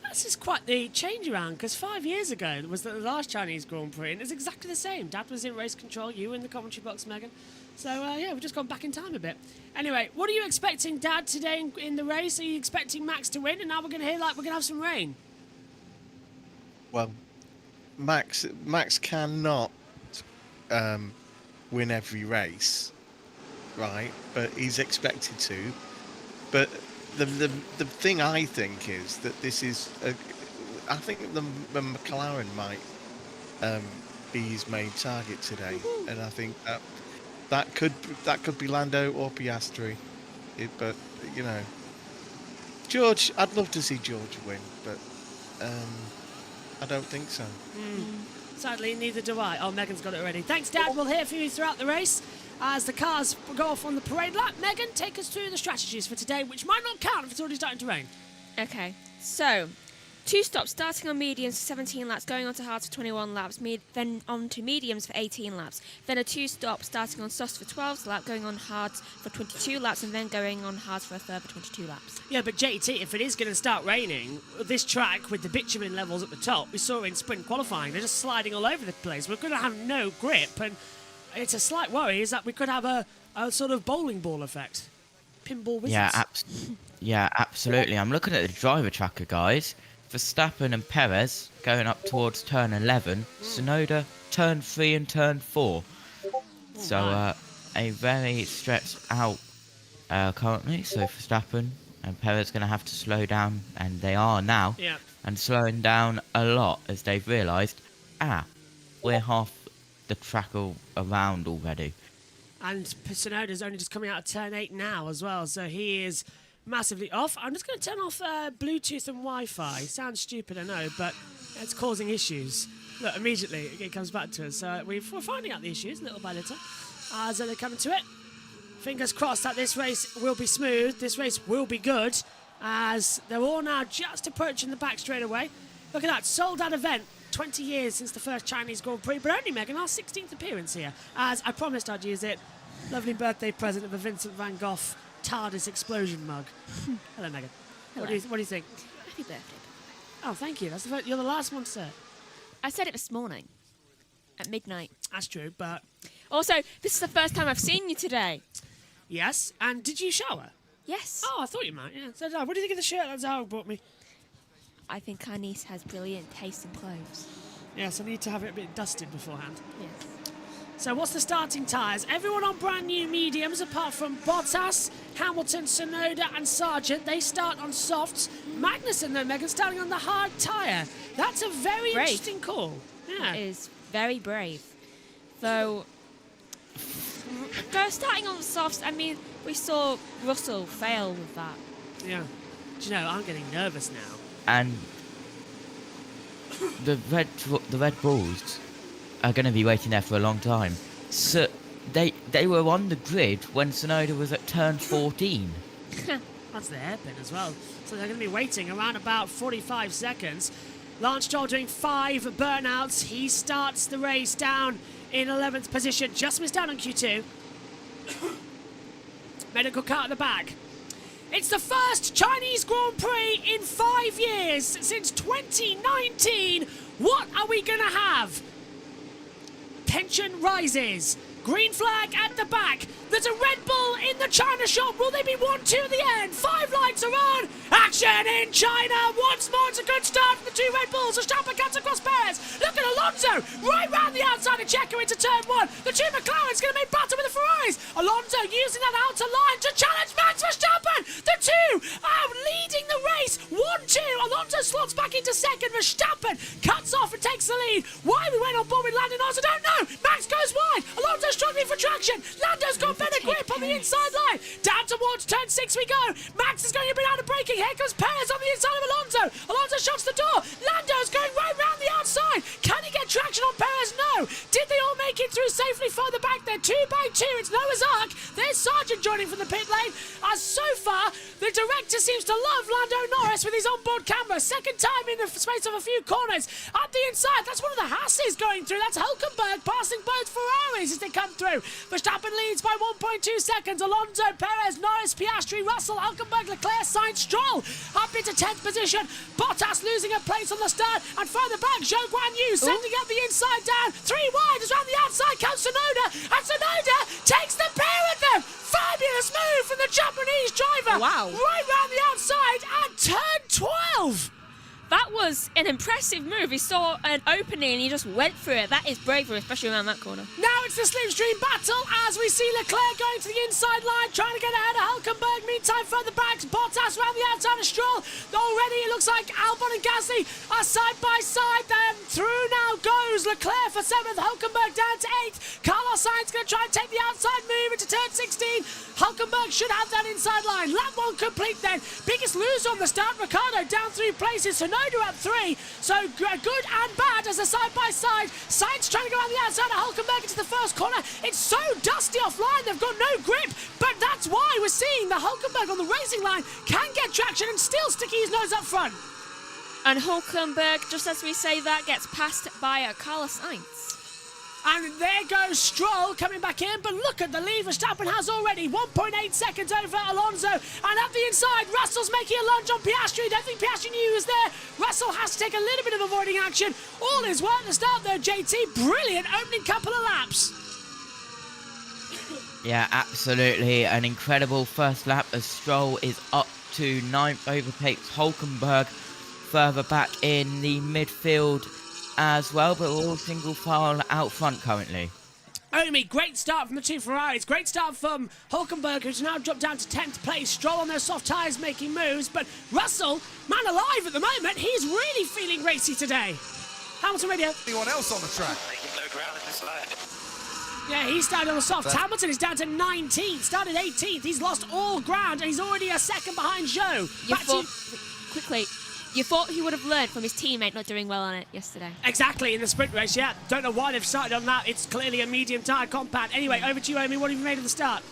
This is quite the change around, because 5 years ago was the last Chinese Grand Prix, and it's exactly the same. Dad was in race control, you in the commentary box, Megan. So, yeah, we've just gone back in time a bit. Anyway, what are you expecting, Dad, today in the race? Are you expecting Max to win? And now we're going to hear, we're going to have some rain. Well, Max cannot win every race, right? But he's expected to. But the thing I think is that this is I think the McLaren might be his main target today, and I think that could be Lando or Piastri. But George, I'd love to see George win, but I don't think so. Sadly, neither do I. Oh, Megan's got it already. Thanks, Dad. We'll hear from you throughout the race as the cars go off on the parade lap. Megan, take us through the strategies for today, which might not count if it's already starting to rain. Okay, so 2 stops starting on mediums for 17 laps, going on to hards for 21 laps, then on to mediums for 18 laps. Then a 2 stop starting on softs for 12 laps, going on hards for 22 laps, and then going on hards for a further 22 laps. Yeah, but JT, if it is going to start raining, this track with the bitumen levels at the top, we saw in sprint qualifying, they're just sliding all over the place. We're going to have no grip, and it's a slight worry is that we could have a sort of bowling ball effect. Pinball wizards. Yeah, absolutely. I'm looking at the driver tracker, guys. Verstappen and Perez going up towards turn 11. Tsunoda, turn 3 and turn 4. So a very stretched out currently. So Verstappen and Perez going to have to slow down, and they are now. Yeah. And slowing down a lot as they've realised, we're half the track around already. And Tsunoda's only just coming out of turn 8 now as well, so he is massively off. I'm just going to turn off Bluetooth and Wi-Fi. Sounds stupid, I know, but it's causing issues. Look, immediately it comes back to us. We're finding out the issues little by little. as they're coming to it. Fingers crossed that this race will be smooth, this race will be good, as they're all now just approaching the back straight away. Look at that, sold out event, 20 years since the first Chinese Grand Prix, but only, Megan, our 16th appearance here, as I promised I'd use it. Lovely birthday present of the Vincent van Gogh TARDIS explosion mug. Hello, Megan. Hello. What do you think? Happy birthday. Oh, thank you. You're the last one to say it. I said it this morning at midnight. That's true, but... Also, this is the first time I've seen you today. Yes, and did you shower? Yes. Oh, I thought you might, yeah. So, what do you think of the shirt that Zara bought me? I think our niece has brilliant taste in clothes. Yes, I need to have it a bit dusted beforehand. Yes. So what's the starting tyres? Everyone on brand new mediums apart from Bottas, Hamilton, Tsunoda and Sargent. They start on softs. Magnussen, though, Megan, starting on the hard tyre. That's a very interesting call. Yeah. It is very brave. Though, starting on the softs, I mean, we saw Russell fail with that. Yeah. Do you know, I'm getting nervous now. And the Red Bulls are going to be waiting there for a long time. So they were on the grid when Tsunoda was at turn 14. That's the hairpin as well. So they're going to be waiting around about 45 seconds. Lance Stroll doing 5 burnouts. He starts the race down in 11th position. Just missed out on Q2. Medical car at the back. It's the first Chinese Grand Prix in 5 years since 2019. What are we going to have? Tension rises. Green flag at the back. There's a Red Bull in the China shop. Will they be 1-2 at the end? 5 lights are on. Action in China. Once more, it's a good start for the 2 Red Bulls. Verstappen cuts across Perez. Look at Alonso. Right round the outside of Checo into turn 1. The 2 McLaren's going to make battle with the Ferraris. Alonso using that outer line to challenge Max Verstappen. The 2 are leading the race. 1-2. Alonso slots back into second. Verstappen cuts off and takes the lead. Why we went on board with Lando Norris, I don't know. Max goes wide. Alonso struggling for traction. Lando's got better grip on the inside line. Down towards turn 6 we go. Max is going a bit out of braking. Here comes Perez on the inside of Alonso. Alonso shuts the door. Lando's going right round the outside. Can he get traction on Perez? No. Did they all make it through safely further back there? 2 by 2. It's Noah's Ark. There's Sargent joining from the pit lane. As so far, the director seems to love Lando Norris with his onboard camera. Second time in the space of a few corners. At the inside, that's one of the Hasses going through. That's Hülkenberg passing both Ferraris as they come through. Verstappen leads by 1.2 seconds. Alonso, Perez, Norris, Piastri, Russell, Hülkenberg, Leclerc, Sainz, Stroll up into 10th position. Bottas losing a place on the start, and further back, Zhou Guan Yu sending up the inside down. 3 wide as round the outside comes Tsunoda, and Tsunoda takes the pair of them. Fabulous move from the Japanese driver. Wow. Right round the outside at turn 12. That was an impressive move. He saw an opening and he just went through it. That is bravery, especially around that corner. Now it's the slipstream battle as we see Leclerc going to the inside line, trying to get ahead of Hülkenberg. Meantime, further back, Bottas around the outside of Stroll. Already it looks like Albon and Gasly are side by side. Then through now goes Leclerc for 7th, Hülkenberg down to 8th. Carlos Sainz going to try and take the outside move into turn 16. Hülkenberg should have that inside line. Lap 1 complete then. Biggest loser on the start, Ricciardo down 3 places. Tsunoda up 3. So good and bad as a side by side. Sainz trying to go around the outside of Hülkenberg into the first corner. It's so dusty offline, they've got no grip. But that's why we're seeing the Hülkenberg on the racing line can get traction and still stick his nose up front. And Hülkenberg, just as we say that, gets passed by Carlos Sainz. And there goes Stroll coming back in, but look at the lead Verstappen has already. 1.8 seconds over Alonso. And at the inside, Russell's making a lunge on Piastri. Don't think Piastri knew he was there. Russell has to take a little bit of avoiding action. All is well at the start though, JT. Brilliant opening couple of laps. Yeah, absolutely. An incredible first lap as Stroll is up to 9th, overtakes Hülkenberg further back in the midfield as well, but we're all single file out front currently. Omi, great start from the 2 Ferraris. Great start from Hülkenberg, who's now dropped down to 10th place. Stroll on those soft tyres making moves, but Russell, man alive at the moment, he's really feeling racy today. Hamilton Radio. Anyone else on the track? Yeah, he started on the soft. Hamilton is down to 19th, started 18th. He's lost all ground, and he's already a second behind Zhou. Quickly, You thought he would have learned from his teammate not doing well on it yesterday. Exactly, in the sprint race, yeah. Don't know why they've started on that. It's clearly a medium tyre compact. Anyway, over to you, Amy. What have you made of the start?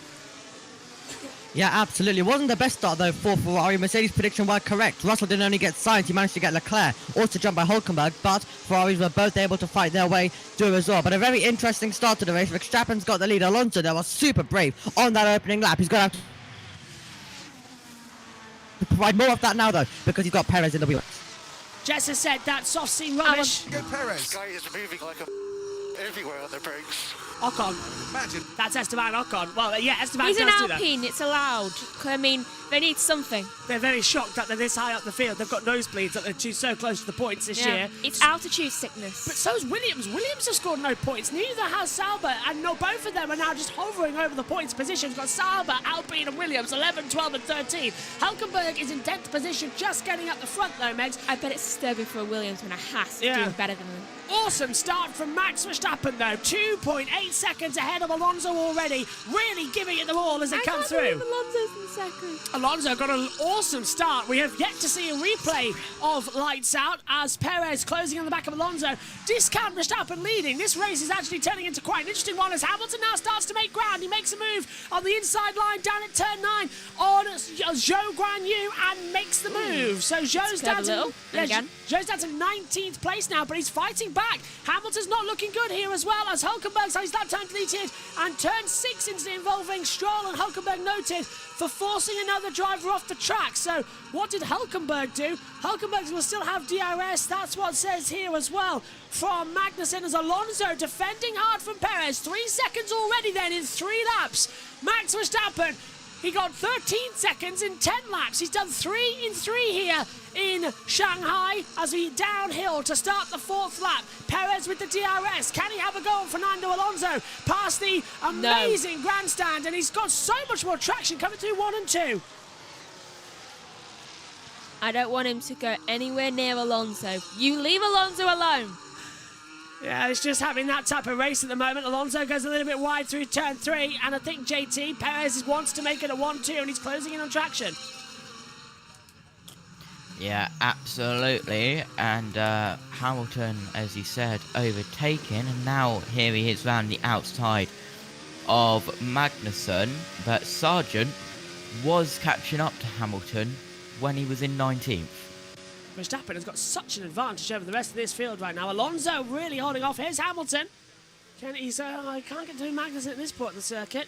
Yeah, absolutely. It wasn't the best start, though, for Ferrari. Mercedes' prediction were correct. Russell didn't only get Sainz, he managed to get Leclerc, also jumped by Hülkenberg, but Ferraris were both able to fight their way through as well. But a very interesting start to the race. Verstappen's got the lead. Alonso, there was super brave on that opening lap. He's going to have to provide more of that now, though, because he's got Perez in the wheel. Jess has said that soft seam rubbish. Go Perez. This guy is moving like a everywhere on the brakes. Ocon. Imagine. That's Esteban Ocon. Well, yeah, Esteban He's does an do that. Alpine, it's allowed. I mean, they need something. They're very shocked that they're this high up the field. They've got nosebleeds that they're so close to the points this year. It's altitude sickness. But so's Williams. Williams has scored no points. Neither has Sauber, and no, both of them are now just hovering over the points positions. We've got Sauber, Alpine, and Williams, 11, 12, and 13. Hulkenberg is in 10th position, just getting up the front though, Megs. I bet it's disturbing for a Williams when a Haas is doing better than them. Awesome start from Max Verstappen though, 2.8 seconds ahead of Alonso already, really giving it the all as they come through. Alonso's in second. Alonso got an awesome start. We have yet to see a replay of Lights Out as Perez closing on the back of Alonso. Discount Verstappen leading. This race is actually turning into quite an interesting one as Hamilton now starts to make ground. He makes a move on the inside line down at turn 9 on Zhou Guanyu and makes the move. So Zhou's down to 19th place now, but he's fighting back. Hamilton's not looking good here as well as Hulkenberg's had his lap time deleted and turn 6 incident involving Stroll and Hulkenberg noted for forcing another driver off the track. So what did Hulkenberg do? Hulkenberg will still have DRS. That's what it says here as well from Magnussen as Alonso defending hard from Perez. 3 seconds already then in 3 laps. Max Verstappen, he got 13 seconds in 10 laps. He's done 3 in 3 here in Shanghai as we downhill to start the 4th lap. Perez with the DRS. Can he have a go on Fernando Alonso past the amazing grandstand? And he's got so much more traction coming through 1 and 2. I don't want him to go anywhere near Alonso. You leave Alonso alone. Yeah, it's just having that type of race at the moment. Alonso goes a little bit wide through turn 3, and I think JT Perez wants to make it a 1-2, and he's closing in on traction. Yeah, absolutely. And Hamilton, as he said, overtaken, and now here he is round the outside of Magnussen. But Sargent was catching up to Hamilton when he was in 19th. Verstappen has got such an advantage over the rest of this field right now. Alonso really holding off. Here's Hamilton. He can't get to Magnussen at this point in the circuit.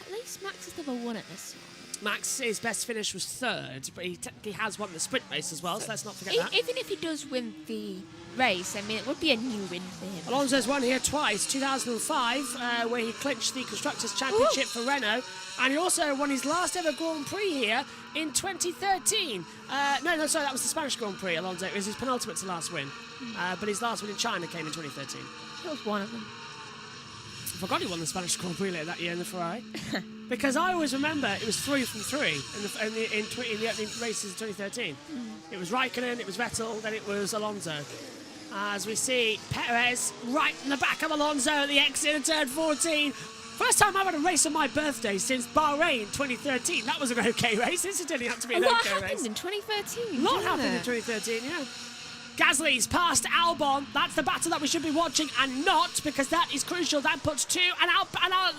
At least Max has never won at this one. Max, his best finish was 3rd, but he technically has won the sprint race as well, so let's not forget that. Even if he does win the race, I mean, it would be a new win for him. Alonso's won here twice, 2005, where he clinched the Constructors' Championship for Renault, and he also won his last ever Grand Prix here in 2013. No, sorry, that was the Spanish Grand Prix, Alonso. It was his penultimate to last win, but his last win in China came in 2013. He was one of them. I forgot he won the Spanish Grand Prix later that year in the Ferrari. Because I always remember it was 3 from 3 in the opening races of 2013. It was Raikkonen, it was Vettel, then it was Alonso. As we see Perez right in the back of Alonso at the exit of turn 14. First time I've had a race on my birthday since Bahrain 2013. That was an okay race. This is turning out to be an okay race. A lot happened in 2013. A lot happened in 2013, yeah. Gasly's past Albon. That's the battle that we should be watching, and not, because that is crucial. That puts 2, and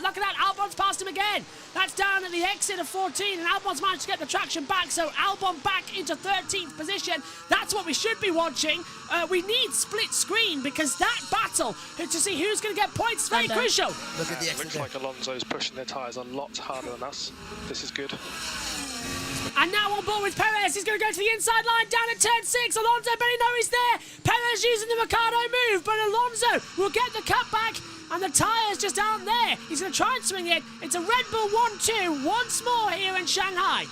look at that, Albon's passed him again. That's down at the exit of 14, and Albon's managed to get the traction back, so Albon back into 13th position. That's what we should be watching. We need split screen, because that battle to see who's going to get points is very crucial. Look at the exit. Looks like Alonso's pushing their tyres a lot harder than us. This is good. And now on board with Perez, he's going to go to the inside line, down at turn 6. Alonso, but he knows he's there. Perez using the Ricardo move, but Alonso will get the cut back, and the tyres just aren't there. He's going to try and swing it. It's a Red Bull 1-2 once more here in Shanghai.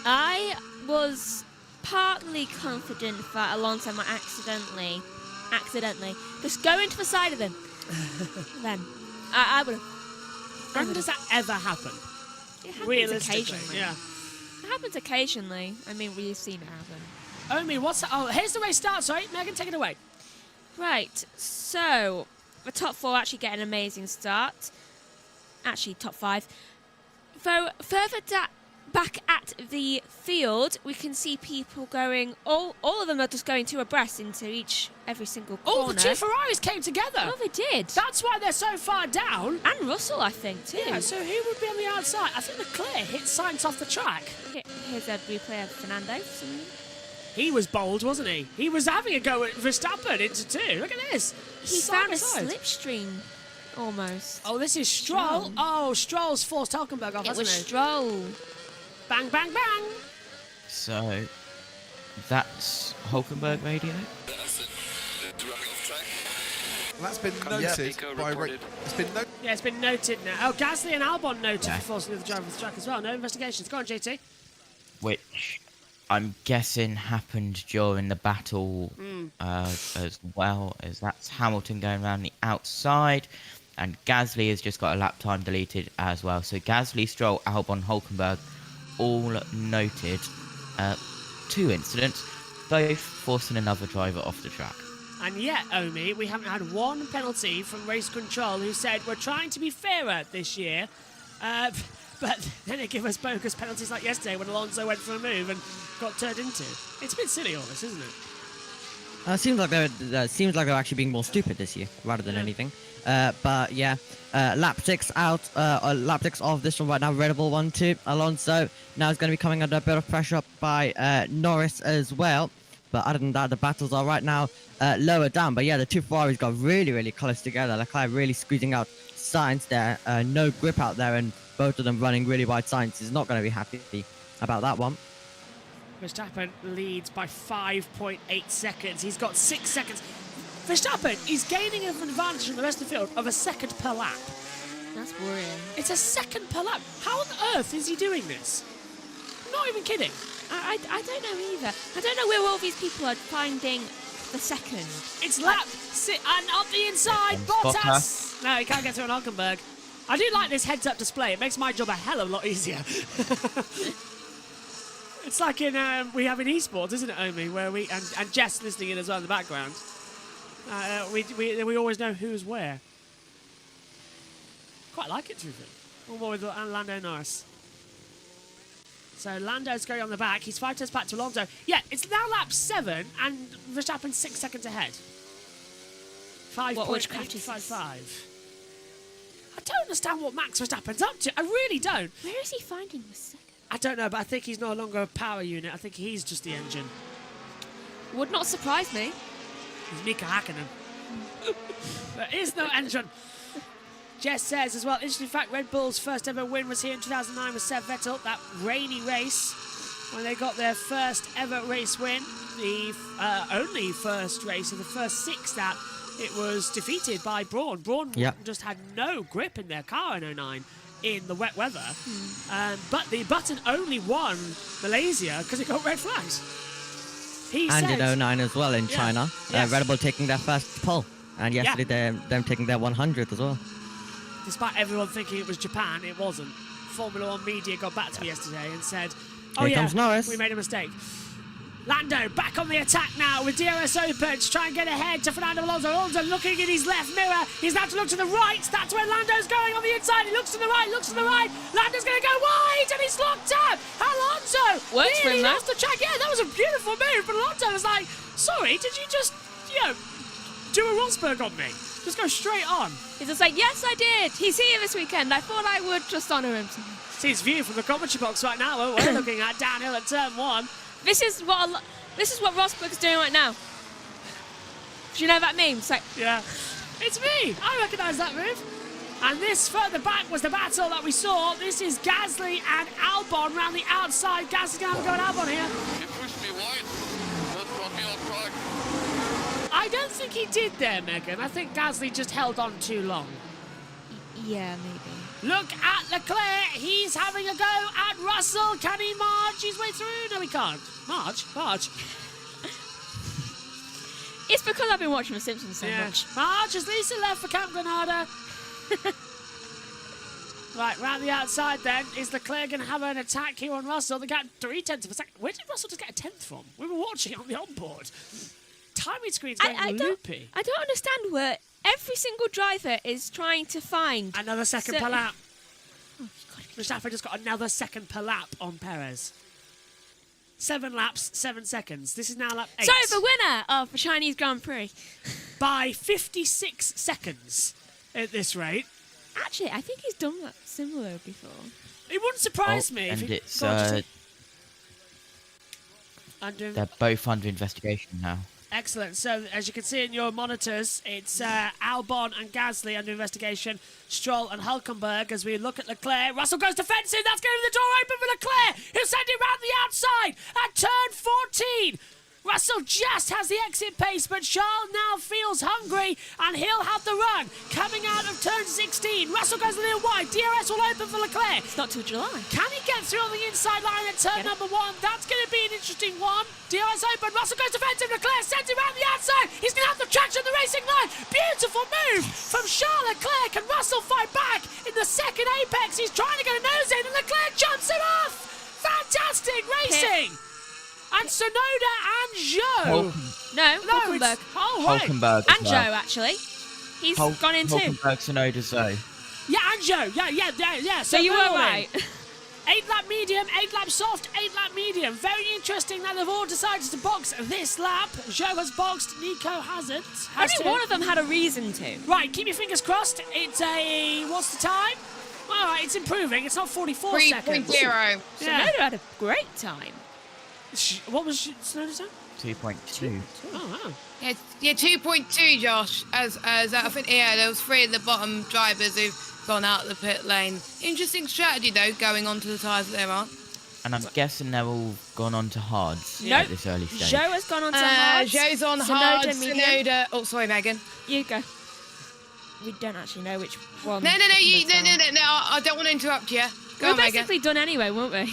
I was partly confident that Alonso might accidentally, just go into the side of him. Then I would have. When does that ever happen? It happens Realistically, occasionally. yeah. It happens occasionally. I mean, we've seen it happen. Omi, what's that? Oh, here's the race start. Sorry, Megan, take it away. Right, so the top 4 actually get an amazing start. Actually, top 5. Though further back at the field, we can see people going. All of them are just going two abreast into every single corner. Oh, the two Ferraris came together. Oh, they did. That's why they're so far down. And Russell, I think, too. Yeah, so who would be on the outside? I think Leclerc hit Sainz off the track. Here's a replay of Fernando. He was bold, wasn't he? He was having a go at Verstappen into two. Look at this. He found a slipstream, almost. Oh, this is Stroll. Oh, Stroll's forced Hülkenberg off, It hasn't was he? Stroll. Bang, bang, bang. So that's Hulkenberg radio. That's been noted by Yeah, it's been noted now. Oh, Gasly and Albon noted for forcing the driver off the track as well. No investigations. Go on, JT. Which I'm guessing happened during the battle as well, as that's Hamilton going around the outside, and Gasly has just got a lap time deleted as well. So Gasly, Stroll, Albon, Hulkenberg, all noted. 2 incidents, both forcing another driver off the track. And yet, Omi, we haven't had one penalty from race control who said we're trying to be fairer this year. But then they give us bogus penalties like yesterday when Alonso went for a move and got turned into. It's a bit silly, all this, isn't it? Seems like they're actually being more stupid this year rather than anything. But yeah, lap 6 out. Lap 6 of this one right now. Red Bull 1-2. Alonso now is going to be coming under a bit of pressure by Norris as well. But other than that, the battles are right now lower down. But yeah, the two Ferraris got really, really close together. Leclerc really squeezing out Sainz there. No grip out there, and both of them running really wide. Sainz is not going to be happy about that one. Verstappen leads by 5.8 seconds. He's got 6 seconds. Verstappen is gaining an advantage from the rest of the field of a second per lap. That's worrying. It's a second per lap. How on earth is he doing this? I'm not even kidding. I don't know either. I don't know where all these people are finding the second. It's lap and up the inside, Bottas. No, he can't get through an Hülkenberg. I do like this heads-up display. It makes my job a hell of a lot easier. It's like in we have in esports, isn't it, Omi? Where we and Jess listening in as well in the background. We always know who's where. Quite like it, to be fair. One more with Lando Norris. So Lando's going on the back. He's 5 tenths back to Alonso. Yeah, it's now lap 7, and Verstappen's 6 seconds ahead. 5.855. I don't understand what Max Verstappen's up to. I really don't. Where is he finding the second? I don't know, but I think he's no longer a power unit. I think he's just the engine. Would not surprise me. He's Mika Hakkinen. There is no engine. Jess says as well, interesting fact, Red Bull's first ever win was here in 2009 with Seb Vettel, that rainy race when they got their first ever race win. The only first race of the first 6 that it was defeated by Brawn. Brawn just had no grip in their car in 09 in the wet weather. But the Button only won Malaysia because it got red flags. And in 09 as well in China. Yes. Red Bull taking their first pole. And yesterday them taking their 100th as well. Despite everyone thinking it was Japan, it wasn't. Formula One media got back to me yesterday and said, oh Here comes Norris. We made a mistake. Lando back on the attack now with DRS open to try and get ahead to Fernando Alonso. Alonso looking in his left mirror. He's now to look to the right. That's where Lando's going on the inside. He looks to the right, looks to the right. Lando's going to go wide and he's locked up. Alonso Works really for him, off the track. Yeah, that was a beautiful move. But Alonso was like, sorry, did you just, do a Rosberg on me? Just go straight on. He's just like, yes, I did. He's here this weekend. I thought I would just honour him. See his view from the commentary box right now. We're looking at downhill at turn 1. This is what Rosberg's doing right now. Do you know that meme? It's like, yeah, it's me. I recognise that move. And this further back was the battle that we saw. This is Gasly and Albon round the outside. Gasly's going to have a go at Albon here. He pushed me wide. That brought me off track. I don't think he did there, Megan. I think Gasly just held on too long. Yeah, maybe. Look at Leclerc. He's having a go at Russell. Can he march his way through? No, he can't. March. It's because I've been watching The Simpsons so much. March has Lisa left for Camp Granada. Right, round the outside then. Is Leclerc going to have an attack here on Russell? They got 3 tenths of a second. Where did Russell just get a 10th from? We were watching on the onboard. Timing screen's going loopy. I don't understand where every single driver is trying to find. Another second per lap. Verstappen just got another second per lap on Perez. 7 laps, 7 seconds. This is now lap 8. So the winner of the Chinese Grand Prix. By 56 seconds at this rate. Actually, I think he's done that similar before. It wouldn't surprise me. And if it's Under... they're both under investigation now. Excellent. So, as you can see in your monitors, it's Albon and Gasly under investigation, Stroll and Hülkenberg. As we look at Leclerc, Russell goes defensive. That's going to be the door open for Leclerc, who sent it round the outside at turn 14. Russell just has the exit pace, but Charles now feels hungry, and he'll have the run. Coming out of turn 16, Russell goes a little wide. DRS will open for Leclerc. It's not till July. Can he get through on the inside line at turn number 1? That's going to be an interesting one. DRS open. Russell goes defensive. Leclerc sends it round the outside. He's going to have the traction on the racing line. Beautiful move from Charles Leclerc. Can Russell fight back in the second apex? He's trying to get a nose in, and Leclerc jumps him off. Fantastic racing. And Tsunoda and Zhou. Hülkenberg. Oh, right. Hulkenberg And Zhou, actually. He's gone in too. Hulkenberg, Tsunoda, Zhou. Yeah, and Zhou. Yeah. So you were right. 8-lap medium, 8-lap soft, 8-lap medium. Very interesting that they've all decided to box this lap. Zhou has boxed, Nico hasn't. Only one of them had a reason to. Right, keep your fingers crossed. It's what's the time? All right, it's improving. It's not 44 seconds. 3.0. Yeah. Tsunoda had a great time. What was Tsunoda's time? 2.2. Oh, wow. Yeah, 2.2, Josh. As I think, there was 3 at the bottom drivers who've gone out the pit lane. Interesting strategy, though, going on to the tyres that there aren't. And I'm guessing they're all gone on to hards at this early stage. Zhou has gone on to hards. Zhou's on Tsunoda, hards. medium. Tsunoda. Oh, sorry, Megan. You go. We don't actually know which one. No. I don't want to interrupt you. Go We're on, Megan. basically done anyway, weren't we?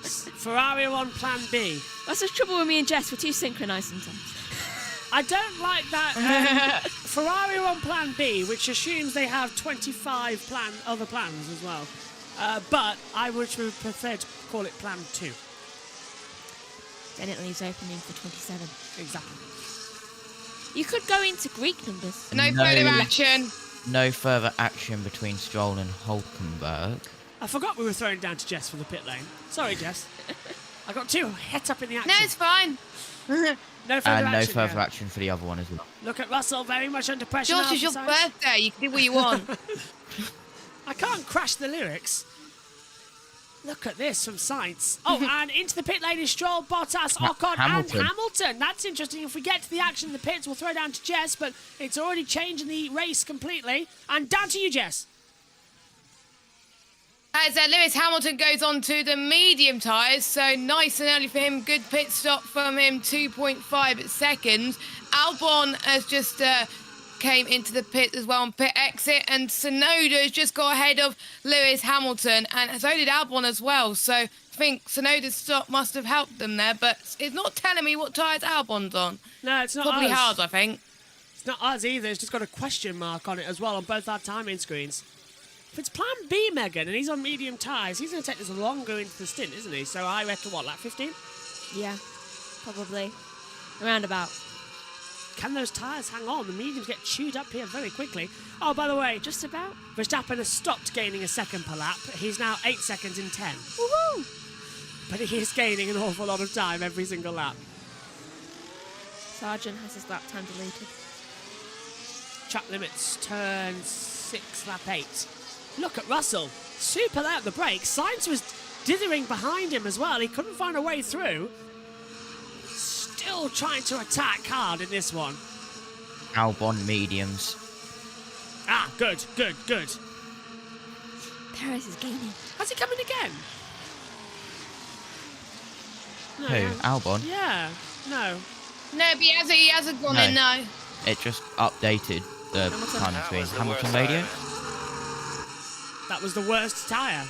Ferrari are on plan B. That's the trouble with me and Jess. We're too synchronised sometimes. I don't like that. Ferrari are on plan B, which assumes they have 25 other plans as well. But I would prefer to call it plan 2. Then it leaves opening for 27. Exactly. You could go into Greek numbers. No further action. No further action between Stroll and Hulkenberg. I forgot we were throwing down to Jess for the pit lane. Sorry, Jess. I got too het up in the action. No, it's fine. No further action for the other one as well. Look at Russell, very much under pressure. Josh, it's your birthday. You can do what you want. I can't crash the lyrics. Look at this from Sainz. Oh, and into the pit lane is Stroll, Bottas, Ocon, Hamilton. and Hamilton. That's interesting. If we get to the action in the pits, we'll throw down to Jess, but it's already changing the race completely. And down to you, Jess. As Lewis Hamilton goes on to the medium tyres, so nice and early for him. Good pit stop from him, 2.5 seconds. Albon has just came into the pit as well on pit exit, and Tsunoda has just got ahead of Lewis Hamilton, and so did Albon as well. So I think Tsunoda's stop must have helped them there, but it's not telling me what tyres Albon's on. No, it's not Probably us. hard, I think. It's not us either. It's just got a question mark on it as well on both our timing screens. If it's plan B, Megan, and he's on medium tyres, he's going to take us longer into the stint, isn't he? So I reckon, what, like 15? Yeah, probably. Around about. Can those tyres hang on? The mediums get chewed up here very quickly. Oh, by the way, just about. Verstappen has stopped gaining a second per lap. He's now 8 seconds in 10. Woohoo! But he is gaining an awful lot of time every single lap. Sargent has his lap time deleted. Track limits, turn 6, lap 8. Look at Russell. Super loud the brakes. Sainz was dithering behind him as well. He couldn't find a way through. Still trying to attack hard in this one. Albon mediums. Ah, good. Perez is gaining. Has he come in again? No, Who? Albon? Yeah, no. No, but he hasn't gone in, no. It just updated the time screen. Hamilton radio. That was the worst tyre.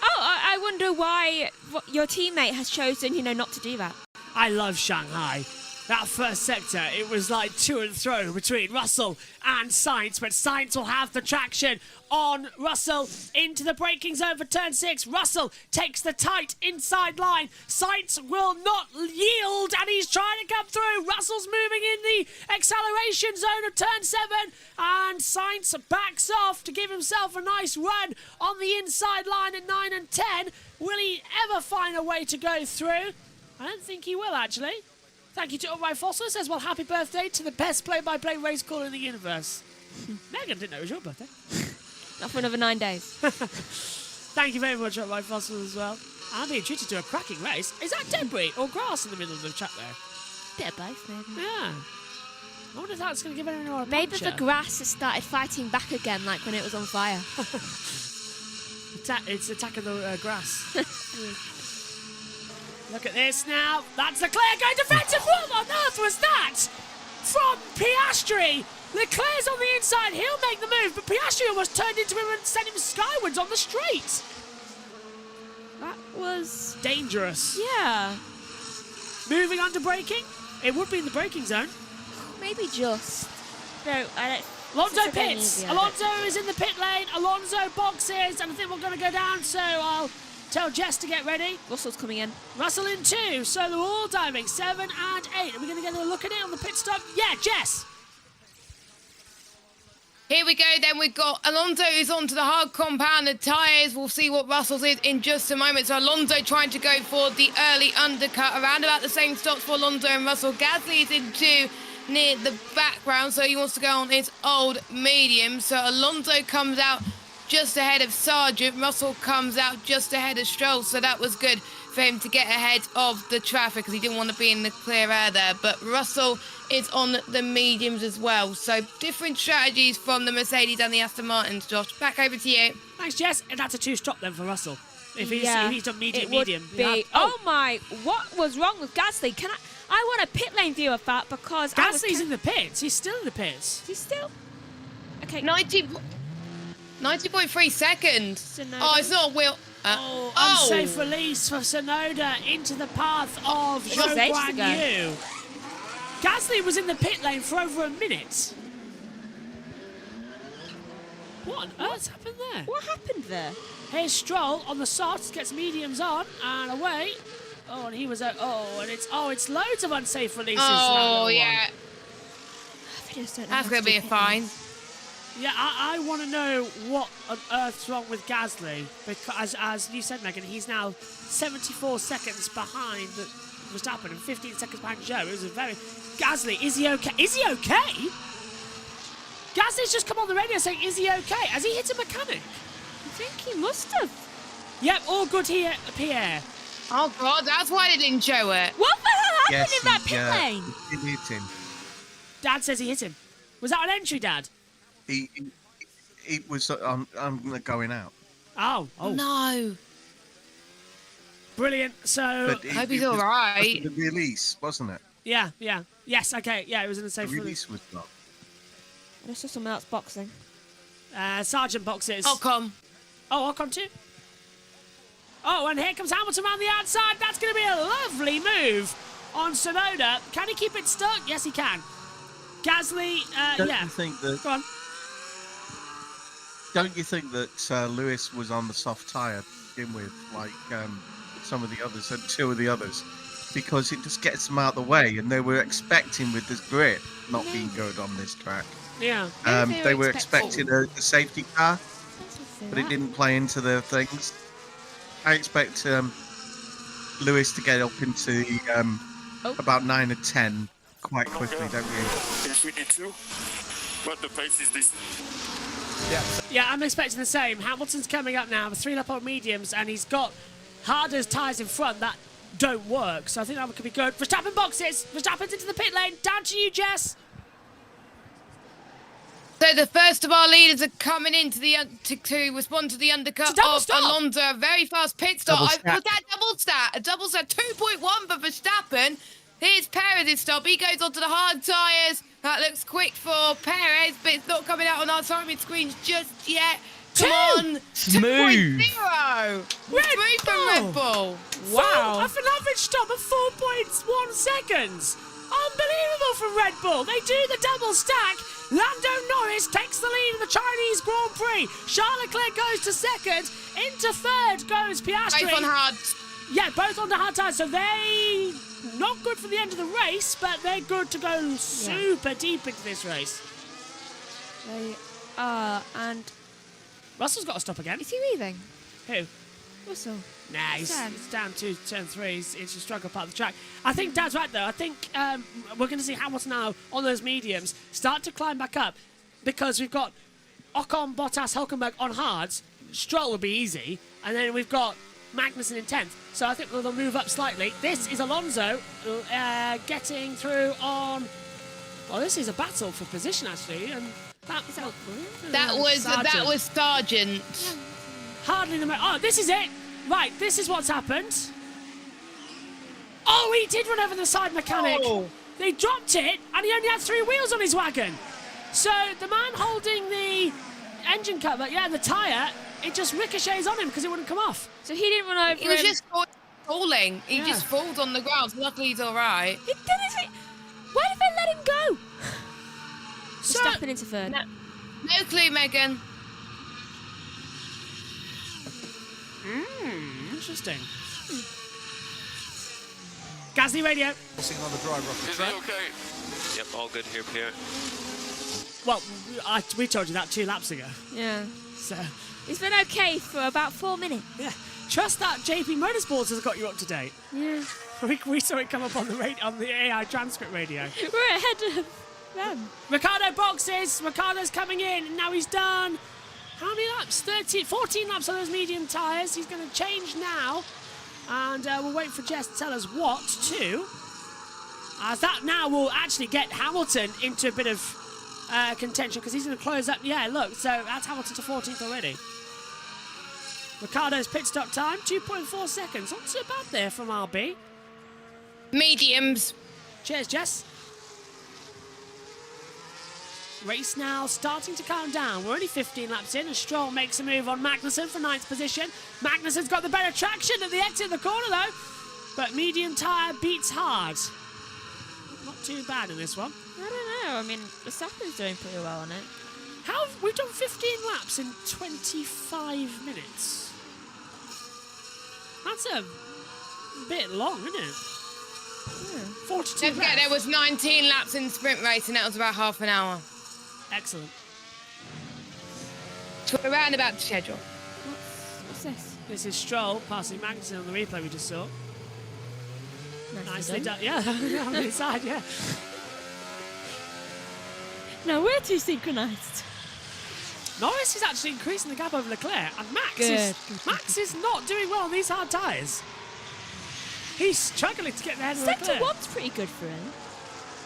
Oh, I wonder why your teammate has chosen, not to do that. I love Shanghai. That first sector, it was like to and fro between Russell and Sainz, but Sainz will have the traction on Russell into the braking zone for turn 6. Russell takes the tight inside line. Sainz will not yield, and he's trying to come through. Russell's moving in the acceleration zone of turn 7, and Sainz backs off to give himself a nice run on the inside line at 9 and 10. Will he ever find a way to go through? I don't think he will, actually. Thank you to Ulrich Foster. Says, well, happy birthday to the best play-by-play race caller in the universe. Megan didn't know it was your birthday. Not for another 9 days. Thank you very much, Ulrich Foster, as well. I'm being treated to a cracking race. Is that debris or grass in the middle of the track there? Bit of both, maybe. Yeah. I wonder if that's going to give anyone a Maybe puncture. the grass has started fighting back again, like when it was on fire. It's attacking the grass. Look at this now. That's Leclerc going defensive. What on earth was that? From Piastri. Leclerc's on the inside. He'll make the move, but Piastri almost turned into him and sent him skywards on the straight. That was dangerous. Yeah. Moving under braking. It would be in the braking zone. Maybe just. No, I don't. Alonso pits. Alonso is in the pit lane. Alonso boxes, and I think we're going to go down, so I'll tell Jess to get ready. Russell's coming in. Russell in 2, so they're all diving. 7 and 8. Are we going to get a look at it on the pit stop? Yeah, Jess. Here we go then, we've got Alonso who's onto the hard compounded tyres. We'll see what Russell's in just a moment. So Alonso trying to go for the early undercut. Around about the same stops for Alonso and Russell. Gasly is in 2 near the background, so he wants to go on his old medium. So Alonso comes out just ahead of Sargent. Russell comes out just ahead of Stroll, so that was good for him to get ahead of the traffic because he didn't want to be in the clear air there. But Russell is on the mediums as well. So different strategies from the Mercedes and the Aston Martins. Josh, back over to you. Thanks, Jess. And that's a 2-stop then for Russell. If he's done medium. Oh my, what was wrong with Gasly? I want a pit lane view of that because Gasly's in the pits. He's still in the pits. He's still? Okay. 90.3 seconds. Sonoda. Oh, it's not Will. Unsafe release for Sonoda into the path of Zhou Guan Yu. Gasly was in the pit lane for over a minute. What on earth's happened there? What happened there? Here's Stroll on the softs, gets mediums on and away. Oh, and he was it's loads of unsafe releases. Oh yeah. That's gonna be a fine. Yeah, I want to know what on earth's wrong with Gasly, because as you said, Megan, he's now 74 seconds behind Verstappen and 15 seconds behind Zhou. It was a very... Gasly, is he okay? Is he okay? Gasly's just come on the radio saying, is he okay? Has he hit a mechanic? I think he must have. Yep, all good here, Pierre. Oh, God, that's why they didn't show it. What the hell happened in that pit lane? He hit him. Dad says he hit him. Was that an entry, Dad? He was going out. Oh. No. Brilliant. So... But I hope he's all right. The release, wasn't it? Yeah. Yes, okay. Yeah, it was in the safe release. Was not. I saw someone else boxing. Sergeant boxes. Ocon. Oh, Ocon too? Oh, and here comes Hamilton around the outside. That's going to be a lovely move on Sonoda. Can he keep it stuck? Yes, he can. Gasly, Don't you think that... Go on. Don't you think that Lewis was on the soft tyre to begin with, like some of the others and 2 of the others? Because it just gets them out of the way, and they were expecting with this grip not being good on this track. Yeah. They were expecting a safety car, but it didn't play into their things. I expect Lewis to get up into about 9 or 10 quite quickly, don't you? Yes, we need to, but the pace is decent. Yeah, I'm expecting the same. Hamilton's coming up now with 3 lap on mediums, and he's got harder tyres in front that don't work, so I think that could be good. Verstappen boxes. Verstappen's into the pit lane. Down to you, Jess. So the first of our leaders are coming into the to respond to the undercut of Alonso. A very fast pit stop. Was that double stat? A double stat. 2.1 for Verstappen. Here's Perez's stop. He goes onto the hard tyres. That looks quick for Perez, but it's not coming out on our timing screens just yet. Come on. Smooth. 2.0. Smooth from Red Bull. Wow. Off an average stop of 4.1 seconds. Unbelievable from Red Bull. They do the double stack. Lando Norris takes the lead in the Chinese Grand Prix. Charles Leclerc goes to second. Into third goes Piastri. Both on hard. Yeah, both on the hard tires. So they not good for the end of the race, but they're good to go super deep into this race. They are, and Russell's got to stop again. Is he leaving? Who? Russell. Nah, he's down to turn 3. It's a struggle part of the track. I think Dad's right, though. I think we're going to see Hamilton now on those mediums start to climb back up because we've got Ocon, Bottas, Hülkenberg on hards. Stroll will be easy. And then we've got Magnussen in 10th. So I think they'll move up slightly. This is Alonso getting through on... Well, this is a battle for position, actually. And that was Sargent. Hardly the... Oh, this is it. Right, this is what's happened. Oh, he did run over the side mechanic. Oh. They dropped it, and he only had 3 wheels on his wagon. So the man holding the engine cover, the tyre, it just ricochets on him because it wouldn't come off. So he didn't run over He was just falling. He just falls on the ground. Luckily, he's all right. Why did they let him go? Stepping into third. No clue, Megan. Interesting. Gasly radio. Sitting on the driver off the Is track. he okay? Yep, all good here, Pierre. Well, we told you that 2 laps ago. Yeah. So he's been okay for about 4 minutes. Yeah. Trust that JBMotorsports has got you up to date. Yeah. We saw it come up on the AI transcript radio. We're ahead of them. Ricardo boxes. Ricardo's coming in. Now he's done. How many laps? 14 laps on those medium tyres. He's going to change now. And we'll wait for Jess to tell us what to. As that now will actually get Hamilton into a bit of contention because he's going to close up. Yeah, look. So that's Hamilton to 14th already. Ricardo's pit stop time, 2.4 seconds. Not too bad there from RB. Mediums. Cheers, Jess. Race now starting to count down. We're only 15 laps in, and Stroll makes a move on Magnussen for 9th position. Magnussen's got the better traction at the exit of the corner, though. But medium tyre beats hard. Not too bad in this one. I don't know. I mean, Verstappen's doing pretty well on it. We've done 15 laps in 25 minutes. That's a bit long, isn't it? Yeah. 42 Don't forget, there was 19 laps in the sprint race, and that was about half an hour. Excellent. So we're around about the schedule. What's this? This is Stroll passing Magnussen on the replay we just saw. Nicely done. Yeah, on the side, yeah. No, we're too synchronised. Norris is actually increasing the gap over Leclerc, and Max is not doing well on these hard tyres. He's struggling to get the head of Leclerc. Sector 1's pretty good for him.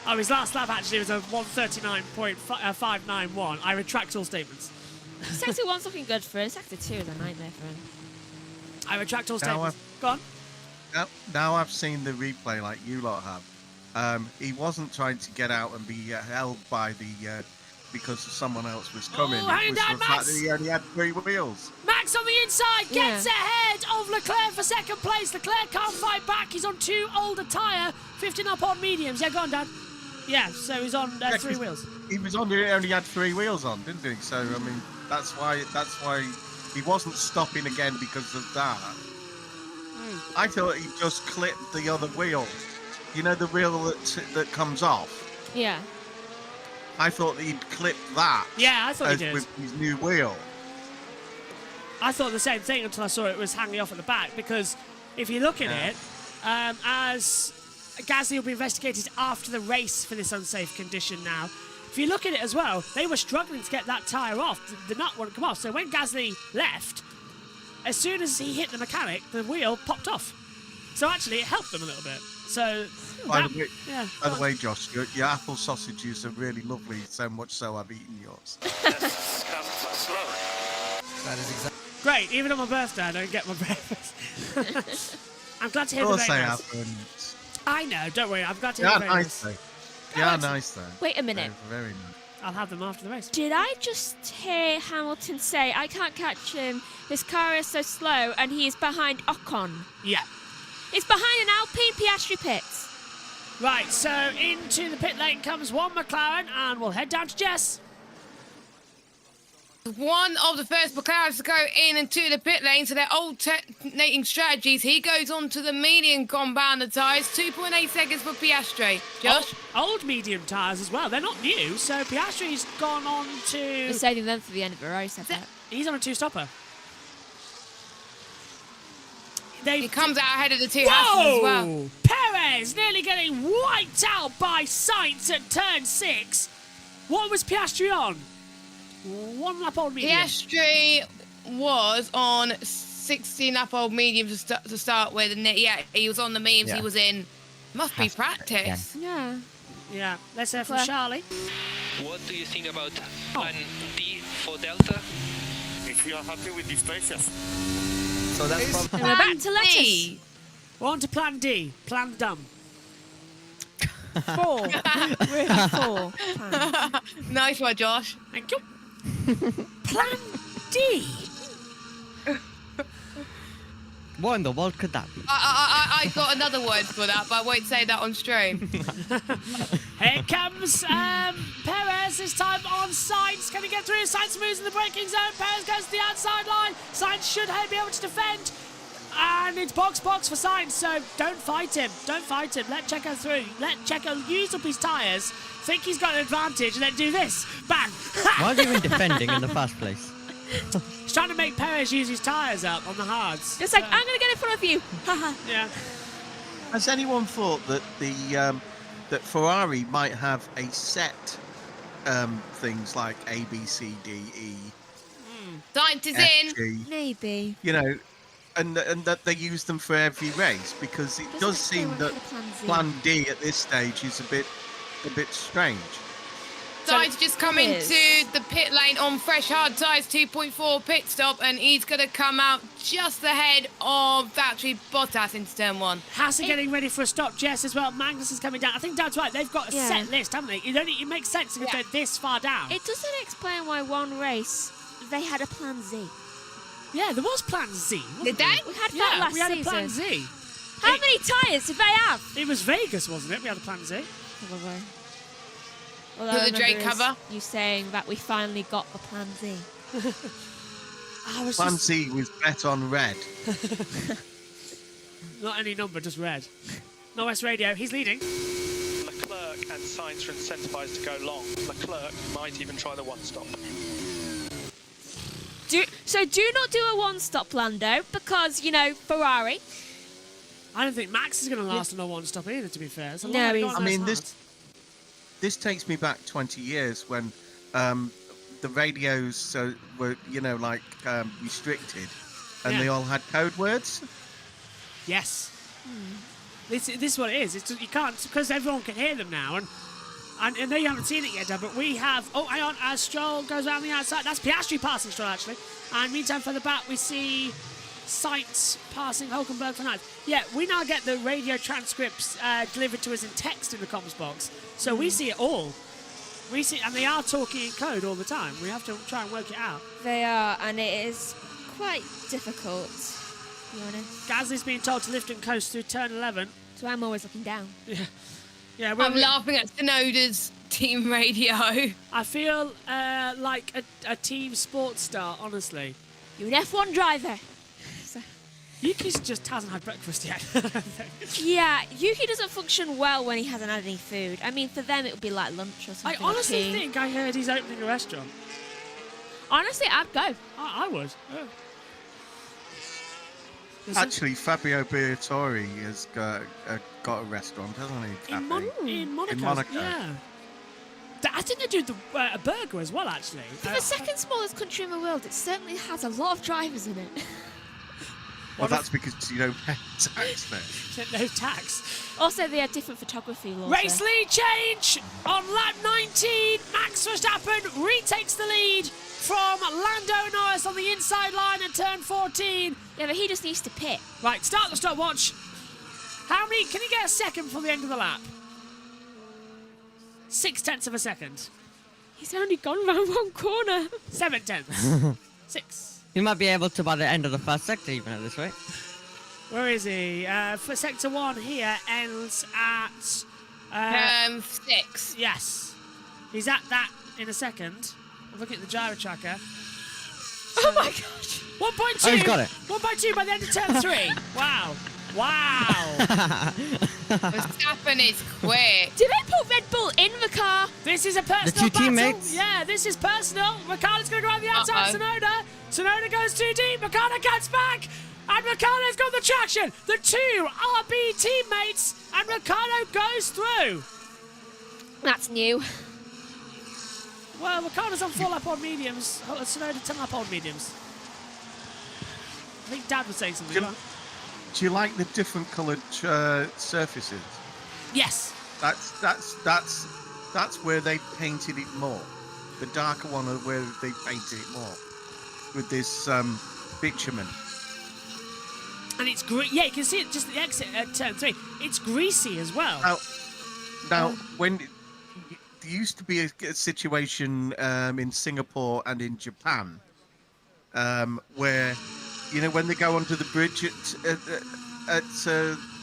Oh, his last lap actually was a 1:39.591. I retract all statements. Sector 1's looking good for him. Sector 2 is a nightmare for him. I retract all statements. Go on. Now I've seen the replay like you lot have. He wasn't trying to get out and be held by the because someone else was coming. Oh, hang it was on, the fact Max! that he only had 3 wheels. Max on the inside gets ahead of Leclerc for second place. Leclerc can't fight back. He's on 2 older tyre, 15 up on mediums. Yeah, go on, Dad. Yeah, so he's on 3 wheels. He was only had 3 wheels on, didn't he? So I mean, that's why he wasn't stopping again because of that. I thought he just clipped the other wheel. You know the wheel that comes off. Yeah. I thought he'd clipped that. Yeah, I thought he did. With his new wheel. I thought the same thing until I saw it was hanging off at the back, because if you look at it, as Gasly will be investigated after the race for this unsafe condition now. If you look at it as well, they were struggling to get that tyre off. The nut wouldn't come off. So when Gasly left, as soon as he hit the mechanic, the wheel popped off. So actually, it helped them a little bit. So, by the way, Josh, your apple sausages are really lovely. So much so, I've eaten yours. That is exactly. Great. Even on my birthday, I don't get my breakfast. I'm glad to hear the nice. I know. Don't worry. I'm glad to hear the nice though. Yeah, nice though. Wait a minute. Very nice. I'll have them after the race. Did I just hear Hamilton say, I can't catch him, his car is so slow, and he is behind Ocon? Yeah. It's behind an Alpine Piastri pits. Right, so into the pit lane comes one McLaren, and we'll head down to Jess. One of the first McLarens to go in into the pit lane, so their alternating strategies. He goes on to the medium compound tyres, 2.8 seconds for Piastri. Josh? Old medium tyres as well. They're not new, so Piastri's gone on to... We're saving them for the end of the race, I bet. He's on a two-stopper. He comes out ahead of the two Hassans as well. Perez nearly getting wiped out by Sainz at turn 6. What was Piastri on? 1 lap old medium. Piastri was on 16 lap old medium to start with, and yeah, he was on the mediums. Yeah. He was in. Must be practice. Yeah. Yeah. Let's hear from Charlie. What do you think about plan D for Delta? If you are happy with this place, yes. So that's And we're back to lettuce. We're on to plan D. Plan dumb. 4. We're at 4. Nice one, Josh. Thank you. Plan D. What in the world could that be? I got another word for that, but I won't say that on stream. Here comes Perez, this time on Sainz. Can he get through? Sainz moves in the braking zone. Perez goes to the outside line. Sainz should be able to defend. And it's box for Sainz, so don't fight him. Don't fight him. Let Checo through. Let Checo use up his tyres, think he's got an advantage, and then do this. Bang! Why is he even defending in the first place? He's trying to make Perez use his tyres up on the hards. It's like, I'm going to get in front of you. Yeah. Has anyone thought that that Ferrari might have a set things like A, B, C, D, E, Sainz is F, in. G, Maybe. you know, and that they use them for every race, because it does seem that Plan D at this stage is a bit strange. Sainz just come into the pit lane on fresh hard tyres, 2.4 pit stop, and he's going to come out just ahead of Valtteri Bottas into turn 1. Hassan getting ready for a stop, Jess, as well. Magnus is coming down. I think Dad's right. They've got a set list, haven't they? It makes sense if they're this far down. It doesn't explain why one race they had a plan Z. Yeah, there was plan Z. Did they? We had that last we had season. a plan Z. How many tyres did they have? It was Vegas, wasn't it? We had a plan Z. Probably. All For I the Drake remember is cover? You saying that we finally got the plan Z. Plan C was bet on red. Not any number, just red. No S Radio, he's leading. Leclerc and Sainz are incentivised to go long. Leclerc might even try the one-stop. Do not do a one-stop, Lando, because, Ferrari. I don't think Max is going to last on a one-stop either, to be fair. It's a No, lot he's going on I mean, those this takes me back 20 years when the radios were, restricted, and they all had code words. Yes. This is what it is. It's just, you can't, because everyone can hear them now, and I know you haven't seen it yet, Dad, but we have... Oh, hang on, as Stroll goes around the outside. That's Piastri passing Stroll, actually. And meantime, further back, we see Sainz passing Hulkenberg for 9th. Yeah, we now get the radio transcripts delivered to us in text in the comms box, so we see it all. We see, and they are talking in code all the time. We have to try and work it out. They are, and it is quite difficult, to be honest. Gasly's being told to lift and coast through turn 11. So I'm always looking down. Yeah, I'm laughing at Tsunoda's team radio. I feel like a team sports star, honestly. You're an F1 driver. Yuki just hasn't had breakfast yet. Yeah, Yuki doesn't function well when he hasn't had any food. I mean, for them, it would be like lunch or something. I honestly tea. think I heard he's opening a restaurant. Honestly, I'd go. I would. Yeah. Actually, Fabio Briatore has got a restaurant, hasn't he? In Monaco. In Monaco. Yeah. I think they do a burger as well, actually. For the second smallest country in the world, it certainly has a lot of drivers in it. Well, that's because you don't pay tax there. No tax. Also, they have different photography laws. Race lead change on lap 19. Max Verstappen retakes the lead from Lando Norris on the inside line at turn 14. Yeah, but he just needs to pit. Right, start the stopwatch. How many? Can he get a second before the end of the lap? 0.6 of a second. He's only gone round one corner. 0.7. 6. He might be able to by the end of the first sector, even at this rate. Where is he? For sector 1 here ends at 6. Yes. He's at that in a second. I'm looking at the gyro tracker. Oh my gosh. 1.2. Oh, he's got it. 1.2 by the end of turn 3. Wow. Verstappen is quick. Did they put Red Bull in the car? This is a personal The two battle. teammates. Yeah, this is personal. Ricciardo's going to go around the outside of Tsunoda. Tsunoda goes too deep. Ricciardo cuts back. And Ricciardo's got the traction. The 2 RB teammates. And Ricciardo goes through. That's new. Well, Ricciardo's on full lap on mediums. Tsunoda 10 lap on mediums. I think Dad was saying something. Do you like the different coloured surfaces? Yes. That's where they painted it more. The darker one is where they painted it more with this bitumen. And it's yeah, you can see it just at the exit at turn 3. It's greasy as well. Now, when there used to be a situation in Singapore and in Japan where, you know, when they go onto the bridge at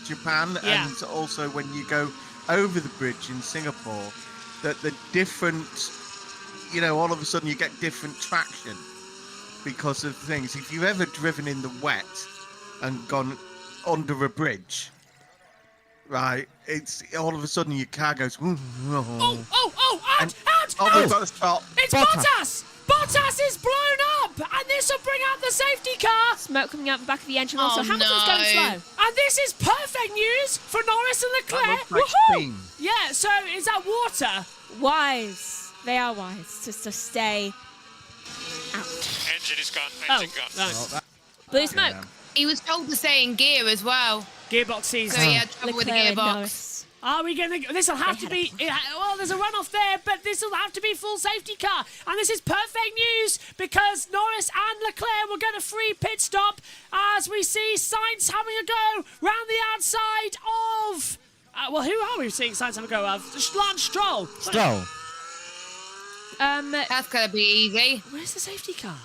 Japan, and also when you go over the bridge in Singapore, that the different, you know, all of a sudden you get different traction because of things. If you've ever driven in the wet and gone under a bridge, right, it's all of a sudden your car goes. Out! Oh, we've got to stop. It's Bottas! Bottas is blown up! And this will bring out the safety car! Smoke coming out the back of the engine. Also, Hamilton's going slow. And this is perfect news for Norris and Leclerc. That looks like steam. Yeah, so is that water? Wise. They are wise to stay out. Engine is gone. Engine gone. Nice. Blue smoke. Yeah. He was told to stay in gear as well. Gearbox season. So he had trouble with the Leclerc and gearbox. Norris. Are we going to... This will have to be... Well, there's a runoff there, but this will have to be full safety car. And this is perfect news because Norris and Leclerc will get a free pit stop as we see Sainz having a go round the outside of... well, who are we seeing Sainz having a go of? Lance Stroll. Stroll. That's going to be easy. Where's the safety car?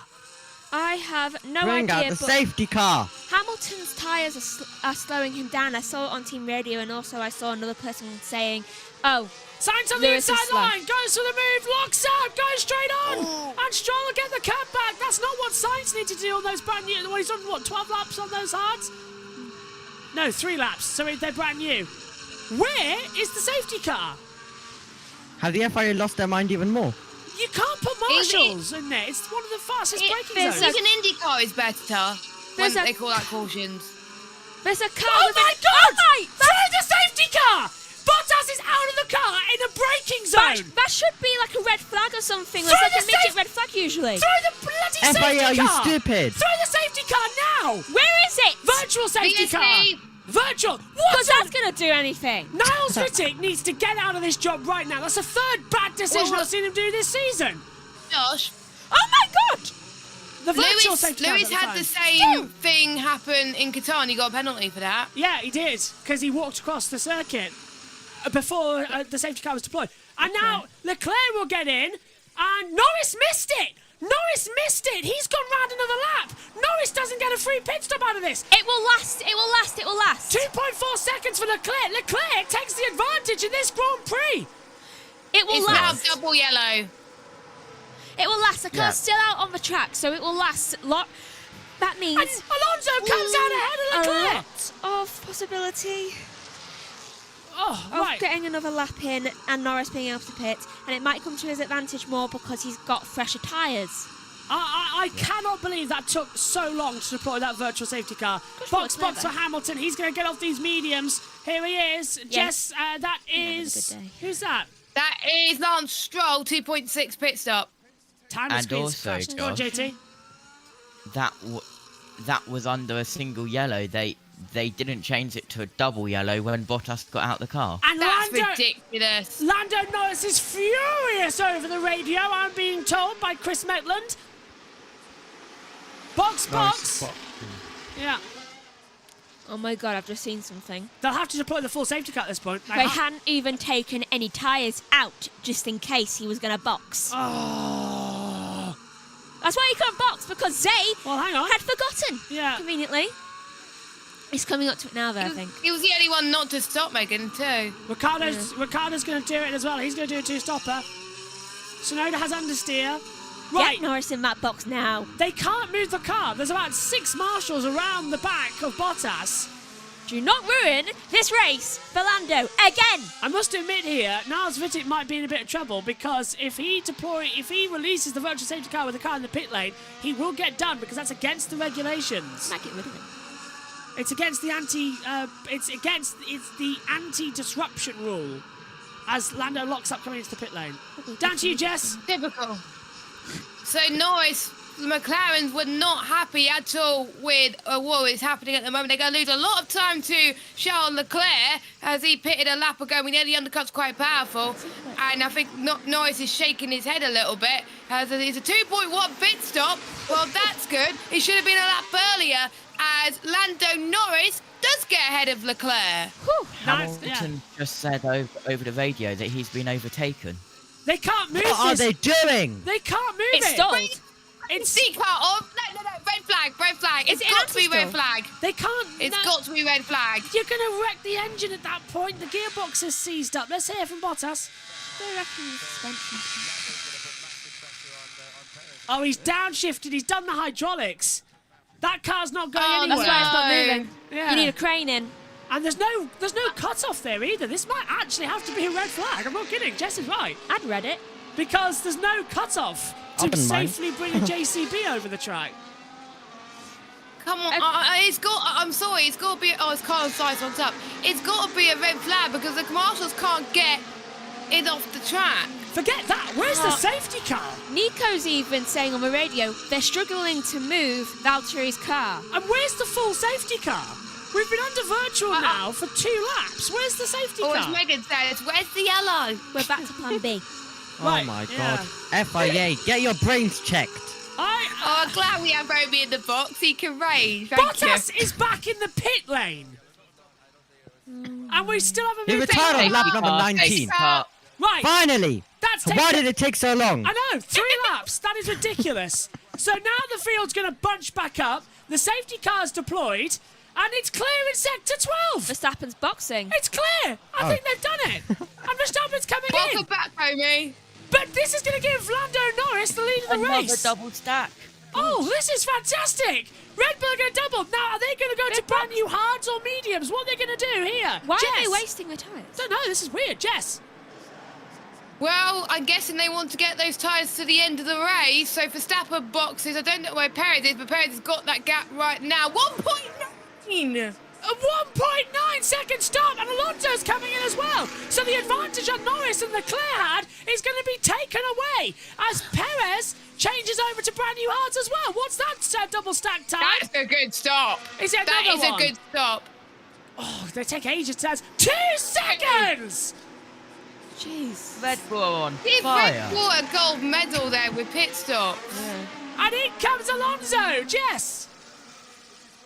I have no Bring idea. out the but safety car. Hamilton's tyres are slowing him down. I saw it on team radio, and also I saw another person saying, "Oh, Sainz on the Lewis is inside slow." line, goes for the move, locks out, goes straight on, and Stroll will get the cut back. That's not what Sainz needs to do on those brand new. Well, he's on what, 12 laps on those hards? No, 3 laps. So they're brand new. Where is the safety car? Have the FIA lost their mind even more? You can't put marshals in there. It's one of the fastest braking zones. Even IndyCar is better when they call that cautions. There's a car. Oh with my an... God! Oh my! Through the safety car! Bottas is out of the car in a braking zone. That should be like a red flag or something. Throw There's like the a midget red flag usually. Throw the bloody safety car! FIA, are you stupid? Throw the safety car now! Where is it? Virtual safety BSC. car! Virtual! Because that's going to do anything. Niles Rittick needs to get out of this job right now. That's the 3rd bad decision I've seen him do this season. Josh. Oh my God! The virtual safety car Lewis at had the the time. same thing happen in Qatar and he got a penalty for that. Yeah, he did, because he walked across the circuit before the safety car was deployed. And now Leclerc will get in, and Norris missed it! Norris missed it! He's gone round another lap! Norris doesn't get a free pit stop out of this! It will last, it will last, it will last. 2.4 seconds for Leclerc! Leclerc takes the advantage in this Grand Prix! It will It's last. now double yellow. It will last. The car's still out on the track, so it will last. That means And Alonso comes out ahead of a Leclerc! lot of possibility Oh, of right. getting another lap in and Norris being able to pit, and it might come to his advantage more because he's got fresher tyres. I cannot believe that took so long to deploy that virtual safety car. Box for Hamilton. He's going to get off these mediums. Here he is. Yes. Jess, that is... Have a good day. Who's that? That is Lance Stroll, 2.6 pit stop. Time And screen's also, crashed. Go on, Josh, JT. that was under a single yellow. They didn't change it to a double yellow when Bottas got out the car. And That's Lando, ridiculous. Lando Norris is furious over the radio, I'm being told by Chris Metland. Box. Yeah. Oh my God, I've just seen something. They'll have to deploy the full safety car at this point. They hadn't even taken any tyres out just in case he was going to box. Oh. That's why he couldn't box, because Zay Well, hang on. had forgotten. Yeah. Conveniently. He's coming up to it now, though, I think. He was the only one not to stop, Megan, too. Ricardo's going to do it as well. He's going to do a two-stopper. Tsunoda has understeer. Right. Get Norris in that box now. They can't move the car. There's about 6 marshals around the back of Bottas. Do not ruin this race for Lando again. I must admit here, Niles Vittek might be in a bit of trouble because if he releases the virtual safety car with the car in the pit lane, he will get done because that's against the regulations. Might get rid of it. It's against the anti-disruption rule as Lando locks up coming into the pit lane. Down to you, Jess. Typical. So Norris, the McLarens were not happy at all with what is happening at the moment. They're going to lose a lot of time to Charles Leclerc as he pitted a lap ago. We know the undercut's quite powerful. And I think Norris is shaking his head a little bit. As it's a 2.1 pit stop. Well, that's good. It should have been a lap earlier as Lando Norris does get ahead of Leclerc. Hamilton just said over the radio that he's been overtaken. They can't move What are they doing? They can't move It's it. stalled. It's seat car off. No. Red flag. It's got to be red flag. They can't. It's got to be red flag. You're going to wreck the engine at that point. The gearbox is seized up. Let's hear from Bottas. Oh, he's downshifted. He's done the hydraulics. That car's not going anywhere. That's why it's not moving. Yeah. You need a crane in. And there's no cut-off there either. This might actually have to be a red flag. I'm not kidding. Jess is right. I'd read it. Because there's no cut-off to safely bring a JCB over the track. Come on, it's got. I'm sorry, it's got to be. Oh, it's car size on top. It's got to be a red flag because the marshals can't get it off the track. Forget that. Where's the safety car? Nico's even saying on the radio they're struggling to move Valtteri's car. And where's the full safety car? We've been under virtual now for 2 laps. Where's the safety car? As Megan says, where's the yellow? We're back to plan B. Right, oh my God. FIA, get your brains checked. I'm glad we have Romy in the box. He can raise. Bottas is back in the pit lane. And we still haven't He moved retired on it. lap number 19. Right. Finally. Why did it take so long? I know, 3 laps. That is ridiculous. So now the field's going to bunch back up. The safety car's deployed. And it's clear in sector 12. Verstappen's boxing. It's clear. I think they've done it. And Verstappen's coming in. Welcome back, Romy. But this is going to give Lando Norris the lead of the race. Another double stack. Oh, this is fantastic. Red Bull are going to double. Now, are they going to go to brand new hards or mediums? What are they going to do here? Why Jess? are they wasting the tyres? Don't know. This is weird. Jess. Well, I'm guessing they want to get those tyres to the end of the race. So Verstappen boxes. I don't know where Perez is, but Perez has got that gap right now. 1.9. A 1.9 second stop, and Alonso's coming in as well. So the advantage on Norris and Leclerc had is going to be taken away as Perez changes over to brand new hards as well. What's that double stack time? That's a good stop. Is it That another is one? a good stop. Oh, they take ages to 2 seconds! Jeez. Red Bull on Give fire. Red Bull a gold medal there with pit stops. And in comes Alonso. Jess.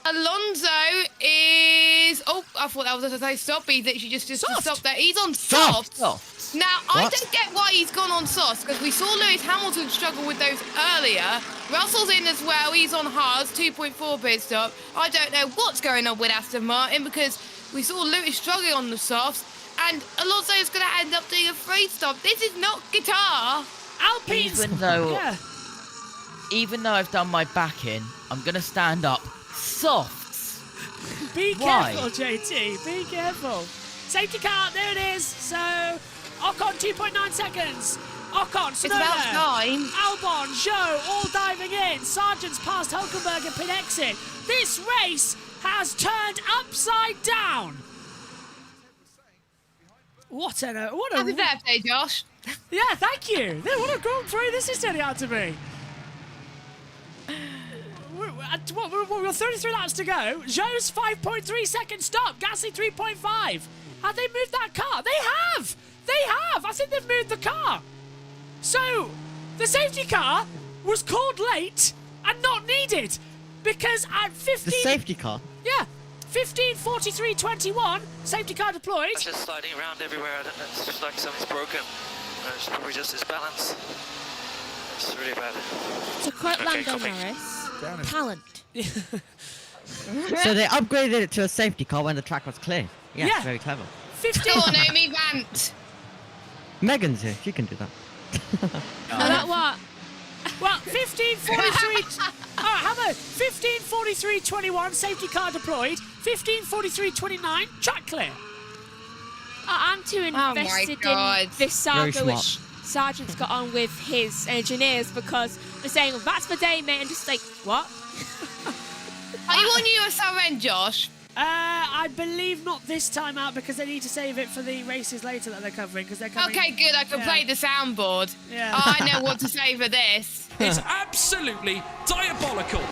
Alonso is. Oh, I thought that was a stop. He's literally just stop there. He's on soft. Now, I don't get why he's gone on soft because we saw Lewis Hamilton struggle with those earlier. Russell's in as well. He's on hards, 2.4 pit stop. I don't know what's going on with Aston Martin because we saw Lewis struggling on the softs. And Alonso's going to end up doing a free stop. This is not guitar. Alpine's. Even though I've done my back in, I'm going to stand up. Softs. Be Why? careful, JT. Be careful. Safety car. There it is. So Ocon 2.9 seconds. Ocon, Tsunoda, It's about time. Albon, Zhou, all diving in. Sargent's past Hulkenberg and pit exit. This race has turned upside down. What a Happy birthday, Josh. Yeah, thank you. What a Grand Prix this is turning out to be. We're 33 laps to go. Zhou's 5.3 second stop. Gasly 3.5. Have they moved that car? They have. They have. I think they've moved the car. So the safety car was called late and not needed because at 15. The safety car? Yeah. 15:43:21. Safety car deployed. It's just sliding around everywhere. I don't know. It's just like something's broken. It's probably just his balance. It's really bad. To quote Okay, Lando copy. Norris, talent. So they upgraded it to a safety car when the track was clear. Yeah, Yeah. very clever. 15. Go on, Amy, rant. Megan's here. She can do that. About what? Well, 15:43. All right, how about 15:43:21? Safety car deployed. 15:43:29. Track clear. I'm too invested in this saga Very which Sargent's got on with his engineers because they're saying, well, that's the day, mate, and just like, what? Are you on USRN, Josh? I believe not this time out because they need to save it for the races later that they're covering because they're coming. Okay, good. I can play the soundboard. Yeah. Oh, I know what to say for this. It's absolutely diabolical.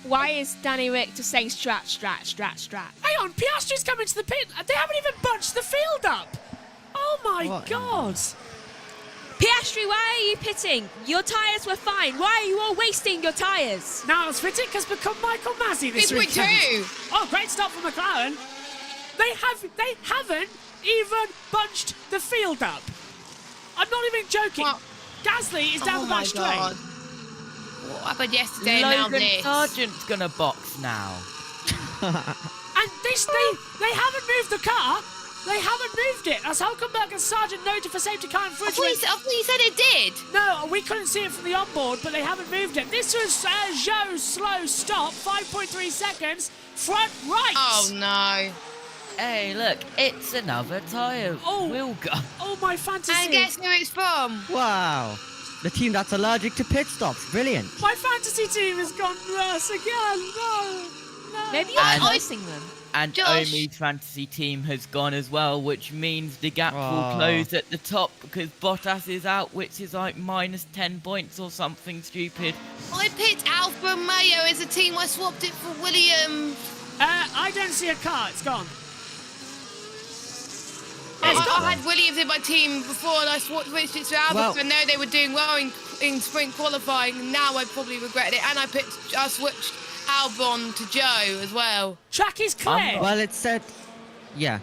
Why is Danny Rick just saying strat? Hang on, Piastri's coming to the pit. They haven't even bunched the field up. Oh my God. Piastri, why are you pitting? Your tyres were fine. Why are you all wasting your tyres? Now it's fitting because become Michael Massey this weekend. 3.2. Oh, great start from McLaren. They haven't even bunched the field up. I'm not even joking. What? Gasly is down the back straight. What happened yesterday and now Logan this? Sargent's gonna box now. And they haven't moved the car. They haven't moved it. As Hulkenberg and Sargent noted for safety car infringement. I thought you said it did. No, we couldn't see it from the onboard, but they haven't moved it. This was Zhou's slow stop, 5.3 seconds, front right. Oh no. Hey, look, it's another tyre. Wheel go. Oh, my fantasy. And guess who it's from? Wow. The team that's allergic to pit stops. Brilliant. My fantasy team has gone worse again. No. Maybe you're icing them. And Josh. Omi's fantasy team has gone as well, which means the gap will Oh. close at the top because Bottas is out, which is like minus 10 points or something stupid. I picked Alfa Romeo as a team. I swapped it for Williams. I don't see a car. It's gone. I had Williams in my team before and I switched it to Alfa Well- because I know they were doing well in sprint qualifying. Now I probably regret it. And I switched Albon to Joe as well. Track is clear. Well, it said... Yeah.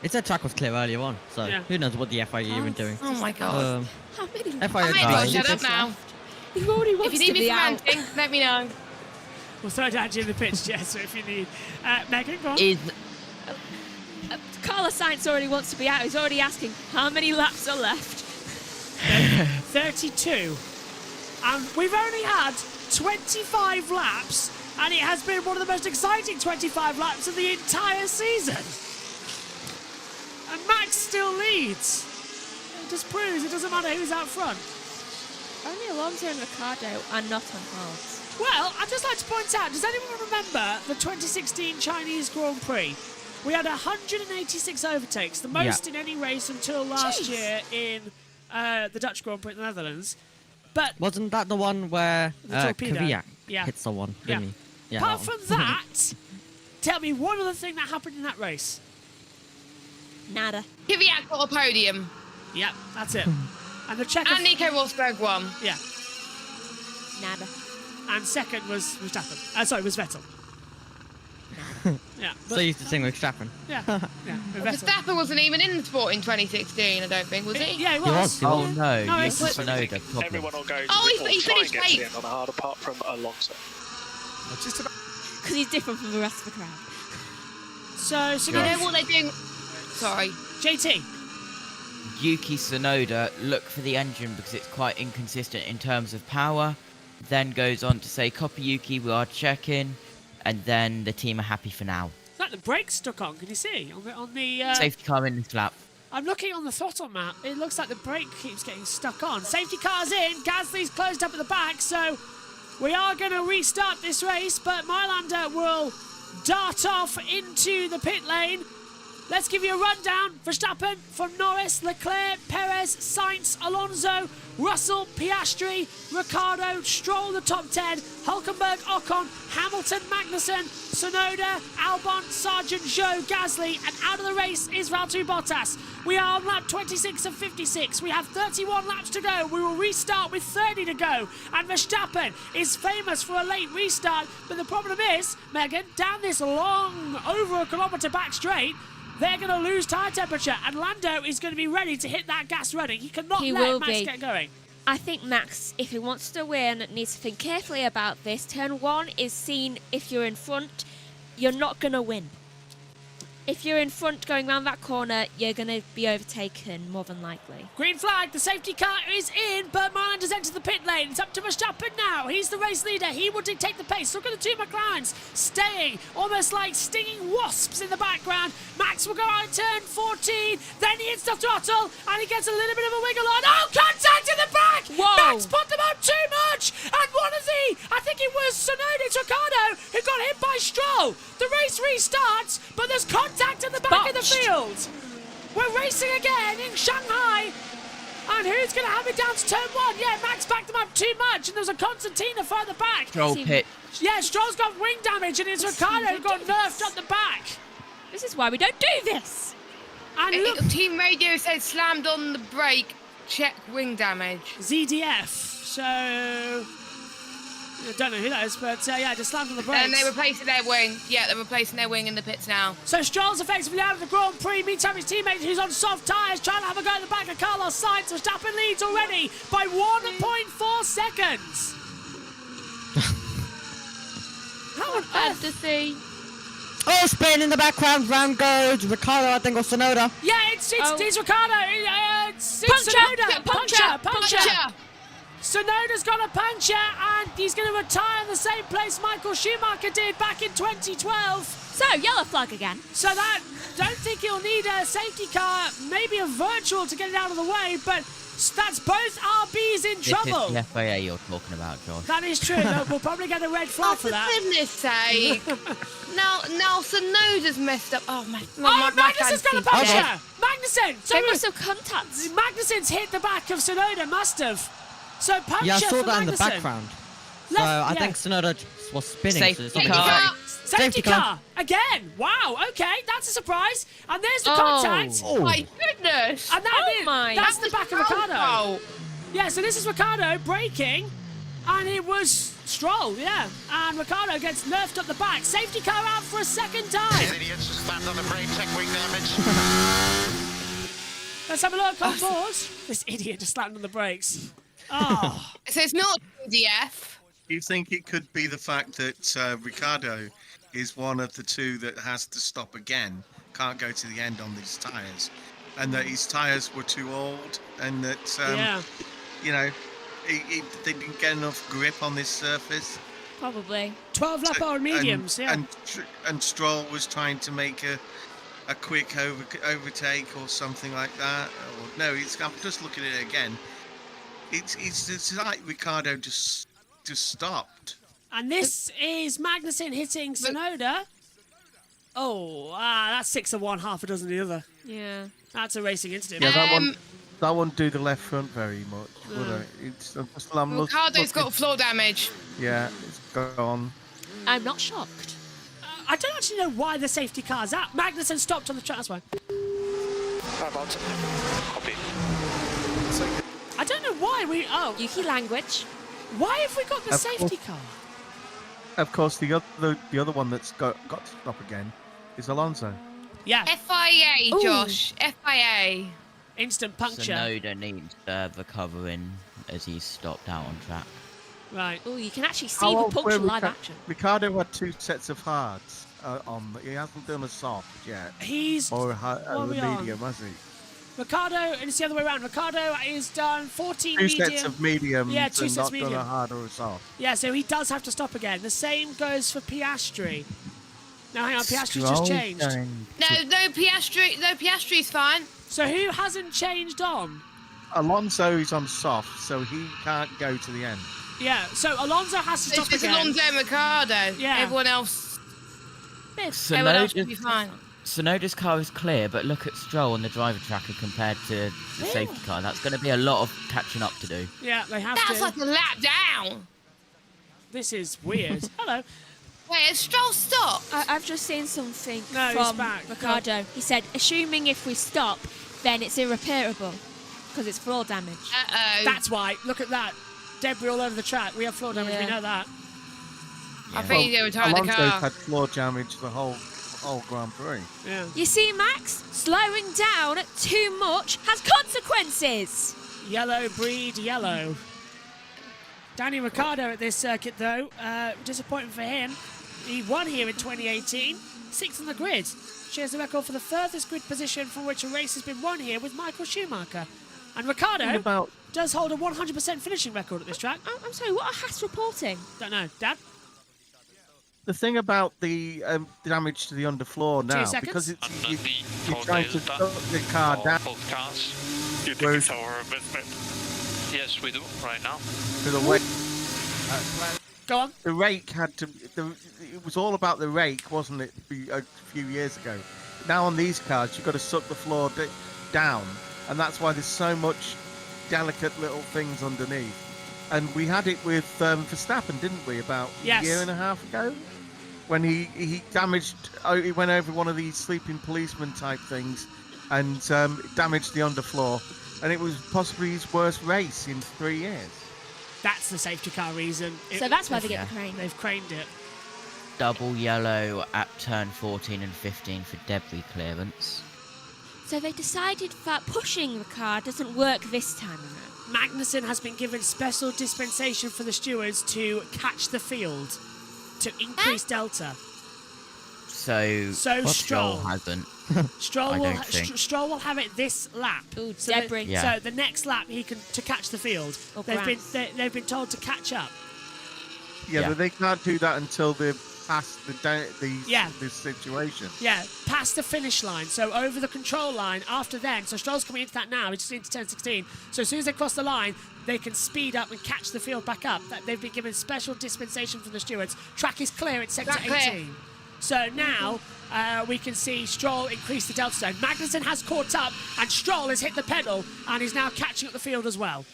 It said track was clear earlier on, so Yeah. who knows what the FIA even doing. Oh my God. How many? FIA Maybe I'll guys, shut up now. He already If wants you to need me be for out. ranting, let me know. We'll throw it out in the pitch, Jess, if you need. Megan, go on. Is Carlos Sainz already wants to be out. He's already asking how many laps are left. 32. And we've only had 25 laps, and it has been one of the most exciting 25 laps of the entire season. And Max still leads. It just proves it doesn't matter who's out front. Only Alonso and Ricciardo are not on hards. Well, I'd just like to point out, does anyone remember the 2016 Chinese Grand Prix? We had 186 overtakes, the most in any race until last year in the Dutch Grand Prix in the Netherlands. But Wasn't that the one where The torpedo. Kvyat Yeah. hit someone, Yeah. didn't he? Yeah, apart that from one. that, tell me one other thing that happened in that race. Nada. Kvyat got a podium. Yeah, that's it. And the checker. And Nico Rosberg won. Yeah. Nada. And second was Verstappen. Was Vettel. Yeah. So used to sing with Stappen. Yeah. Yeah. with Vettel. Verstappen wasn't even in the sport in 2016, I don't think, was he? Yeah, he was. Oh no, No, you it's- Tsunoda problem. Everyone will go Oh, he or finished try and get to the eighth. end on a hard, apart from Alonso. Just about. Because he's different from the rest of the crowd. So You know what they're doing? Sorry. JT. Yuki Tsunoda, look for the engine because it's quite inconsistent in terms of power. Then goes on to say, copy Yuki, we are checking. And then the team are happy for now. Is that the brakes stuck on? Can you see on the? Safety car in this lap. I'm looking on the throttle map. It looks like the brake keeps getting stuck on. Safety car's in. Gasly's closed up at the back, so we are going to restart this race. But Mylander will dart off into the pit lane. Let's give you a rundown. Verstappen from Norris, Leclerc, Perez, Sainz, Alonso, Russell, Piastri, Ricciardo, Stroll the top 10, Hulkenberg, Ocon, Hamilton, Magnussen, Tsunoda, Albon, Sargent, Zhou, Gasly, and out of the race is Valtteri Bottas. We are on lap 26 of 56. We have 31 laps to go. We will restart with 30 to go. And Verstappen is famous for a late restart, but the problem is, Megan, down this long, over a kilometre back straight, they're going to lose tyre temperature, and Lando is going to be ready to hit that gas running. He cannot let Max get going. I think Max, if he wants to win, needs to think carefully about this. Turn 1 is seen if you're in front, you're not going to win. If you're in front going round that corner, you're going to be overtaken, more than likely. Green flag, the safety car is in, but Marland has entered the pit lane. It's up to Verstappen now. He's the race leader. He will dictate the pace. Look at the two McLarens staying, almost like stinging wasps in the background. Max will go out in turn 14, then he hits the throttle, and he gets a little bit of a wiggle on. Oh, contact in the back! Whoa! Max put them out too much! And one of I think it was Tsunoda's Ricciardo who got hit by Stroll. The race restarts, but there's contact in the back of the field. We're racing again in Shanghai. And who's going to have it down to turn 1? Yeah, Max backed them up too much, and there's a Constantina further back. Stroll pit. Yeah, Stroll's got wing damage, and it's Ricciardo who got nerfed up the back. This is why we don't do this. And look, Team Radio said slammed on the brake, check wing damage. ZDF, so... I don't know who that is, but yeah, just slammed on the brakes. And they're replacing their wing. Yeah, they're replacing their wing in the pits now. So Stroll's effectively out of the Grand Prix. Meantime, his teammate, who's on soft tyres, trying to have a go at the back of Carlos Sainz. Verstappen leads already by 1.4 seconds. How on earth to see? Oh, spin in the background. Round goes Ricciardo, I think, or Tsunoda. Yeah, it's Ricciardo. It's Tsunoda. Puncher. Tsunoda's got a puncher, and he's going to retire in the same place Michael Schumacher did back in 2012. So, yellow flag again. So that, don't think he'll need a safety car, maybe a virtual to get it out of the way, but that's both RBs in trouble. This is the FIA you're talking about, Josh. That is true. We'll probably get a red flag for that. For goodness sake. now Tsunoda's messed up. Oh, Magnussen's got a puncher. Magnussen. They must have contact. Magnussen's hit the back of Tsunoda, must have. So puncher yeah, I saw that in the Magnussen. background. So I think Tsunoda was spinning. Safety car. Safety car again. Wow. Okay, that's a surprise. And there's the contact. Oh my goodness. And that's the back of Ricciardo. Yeah. So this is Ricciardo braking, and it was Stroll. Yeah. And Ricciardo gets nerfed up the back. Safety car out for a second time. Idiots just slammed on the brake, check wing damage. Let's have a look on board. This idiot just slammed on the brakes. Oh. So it's not DF. Do you think it could be the fact that Ricciardo is one of the two that has to stop again, can't go to the end on these tyres, and that his tyres were too old, and that, you know, they didn't get enough grip on this surface? Probably. 12 lap hour mediums, And Stroll was trying to make a quick overtake or something like that. Or, no, I'm just looking at it again. It's like Ricciardo just stopped. And this is Magnussen hitting Tsunoda. Oh, that's 6 of one, half a dozen of the other. Yeah. That's a racing incident. Yeah, that won't do the left front very much, would it? Ricciardo's got floor damage. Yeah, it's gone. I'm not shocked. I don't actually know why the safety car's out. Magnussen stopped on the track, that's why. How about copy? I don't know why we... Oh. Yuki language. Why have we got the safety car? Of course, the other one that's got to stop again is Alonso. Yeah. FIA, Josh. FIA. Instant puncture. Tsunoda needs recovering as he's stopped out on track. Right. Oh, you can actually see the puncture live action. Ricciardo had 2 sets of hards on. He hasn't done a soft yet. Or a medium, has he? Ricciardo, and it's the other way around. Ricciardo is done 14 medium. 2 sets of mediums yeah, 2 and sets not medium. done a hard or a soft. Yeah, so he does have to stop again. The same goes for Piastri. Now, hang on, Piastri's just changed. No, Piastri's fine. So who hasn't changed on? Alonso is on soft, so he can't go to the end. Yeah, so Alonso has to stop again. It's Alonso and Ricciardo. Yeah. Everyone else will be fine. Tsunoda's car is clear, but look at Stroll on the driver tracker compared to the safety car. That's going to be a lot of catching up to do. Yeah, they have That's like a lap down. This is weird. Hello. Wait, has Stroll stopped? I've just seen something he's from back. Ricciardo. He said, assuming if we stop, then it's irreparable because it's floor damage. Uh-oh. That's why. Look at that. Debris all over the track. We have floor damage. We know that. I think he's going to retire the car. Alonso's had floor damage the whole Grand Prix. Yeah. You see, Max, slowing down too much has consequences. Yellow breed yellow. Danny Ricciardo at this circuit, though, disappointing for him. He won here in 2018, 6th on the grid. Shares the record for the furthest grid position from which a race has been won here with Michael Schumacher. And Ricciardo does hold a 100% finishing record at this track. I'm sorry, what are Haas reporting? Don't know. Dad? The thing about the damage to the underfloor now, because it's you're trying to stop the car down. Both cars. You think it's our best bet? Yes, we do right now. To the way. Go on. The rake had to. It was all about the rake, wasn't it? A few years ago. Now on these cars, you've got to suck the floor down, and that's why there's so much delicate little things underneath. And we had it with Verstappen, didn't we? About a year and a half ago, when he damaged. He went over one of these sleeping policeman type things, and damaged the underfloor, and it was possibly his worst race in 3 years. That's the safety car reason. So that's why they get the crane. They've craned it. Double yellow at turn 14 and 15 for debris clearance. So they decided that pushing the car doesn't work this time around. Magnussen has been given special dispensation for the stewards to catch the field to increase delta. So Stroll hasn't. Stroll will have it this lap. Ooh, so debris. So the next lap he can to catch the field. They've been told to catch up. Yeah, but they can't do that until they've passed this situation. Yeah, past the finish line. So over the control line. After then, so Stroll's coming into that now. He's just into turn 16. So as soon as they cross the line, they can speed up and catch the field back up. They've been given special dispensation from the stewards. Track is clear at sector 18. So now we can see Stroll increase the delta zone. Magnussen has caught up, and Stroll has hit the pedal, and is now catching up the field as well.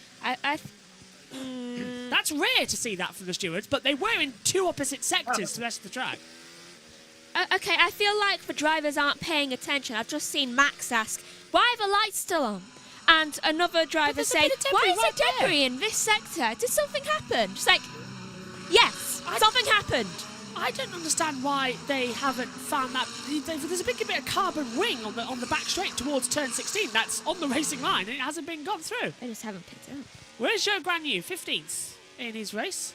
That's rare to see that from the stewards, but they were in two opposite sectors to the rest of the track. Okay, I feel like the drivers aren't paying attention. I've just seen Max ask, why are the lights still on? And another driver say, why is there debris in this sector? Did something happen? Just like, yes, something happened. I don't understand why they haven't found that. There's a big bit of carbon wing on the back straight towards turn 16. That's on the racing line, and it hasn't been gone through. They just haven't picked it up. Where's Joe Granu? 15th in his race.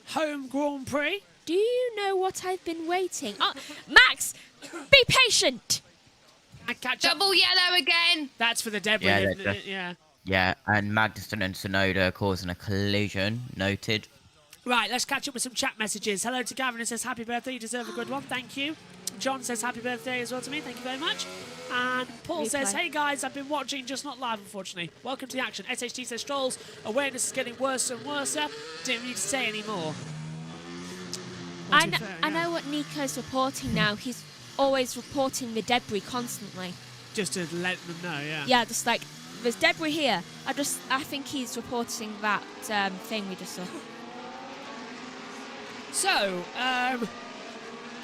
Home Grand Prix. Do you know what I've been waiting? Max, be patient. Double yellow again. That's for the debris, isn't it? Yeah. Yeah, and Magnussen and Tsunoda causing a collision. Noted. Right, let's catch up with some chat messages. Hello to Gavin, who says, happy birthday, you deserve a good one, thank you. John says, happy birthday as well to me, thank you very much. And Paul says, hey guys, I've been watching, just not live, unfortunately. Welcome to the action. SHT says, Stroll's awareness is getting worse and worse. Didn't need to say any more. I know what Nico's reporting now. He's always reporting the debris constantly. Just to let them know, yeah. Yeah, just like, there's debris here. I think he's reporting that thing we just saw. So,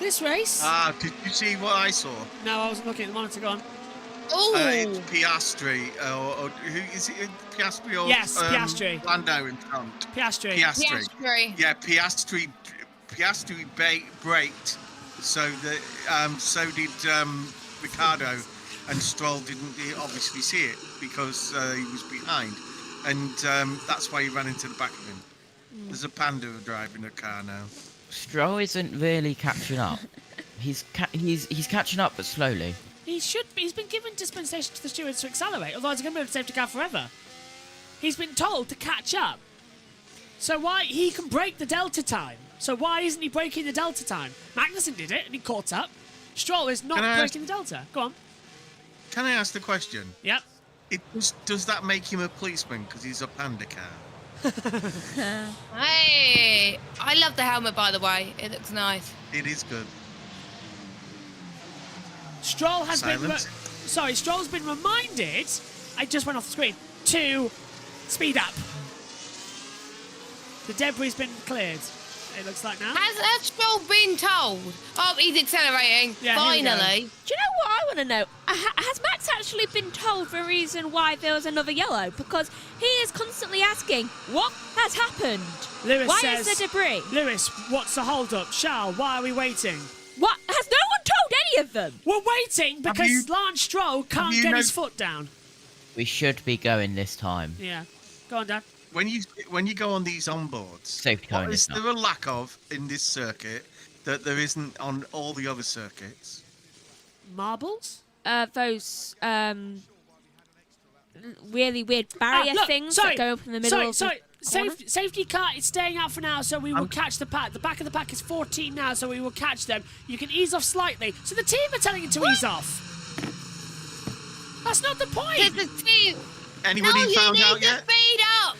this race... did you see what I saw? No, I wasn't looking at the monitor, go on. It's Piastri, or who is it? Piastri or... Yes, Piastri. Lando in front. Piastri. Yeah, Piastri braked, so did Ricciardo, and Stroll didn't obviously see it because he was behind, and that's why he ran into the back of him. There's a panda driving a car now. Stroll isn't really catching up. He's catching up, but slowly. He's been given dispensation to the stewards to accelerate, otherwise he's going to be in the safety car forever. He's been told to catch up. So why he can break the delta time? So why isn't he breaking the delta time? Magnussen did it and he caught up. Stroll is not breaking the delta. Go on. Can I ask the question? Yep. Does that make him a policeman because he's a panda car? Hey, I love the helmet, by the way. It looks nice. It is good. Stroll has Stroll's been reminded, I just went off the screen, to speed up. The debris has been cleared, it looks like now. Has Stroll been told? Oh, he's accelerating. Yeah, finally. Do you know what I want to know? Has Max actually been told the reason why there was another yellow? Because he is constantly asking, what has happened? Why is there debris? Lewis, what's the hold-up? Charles, why are we waiting? What? Has no one told any of them? We're waiting because Lance Stroll can't get his foot down. We should be going this time. Yeah. Go on, Dan. When you go on these onboards, Safety car what is is there a lack of in this circuit that there isn't on all the other circuits? Marbles? Those really weird barrier things that go up in the middle of the corner. Safety car is staying out for now, so we will catch the pack. The back of the pack is 14 now, so we will catch them. You can ease off slightly. So the team are telling you to ease off. That's not the point. The team. Anybody found out yet? Speed up.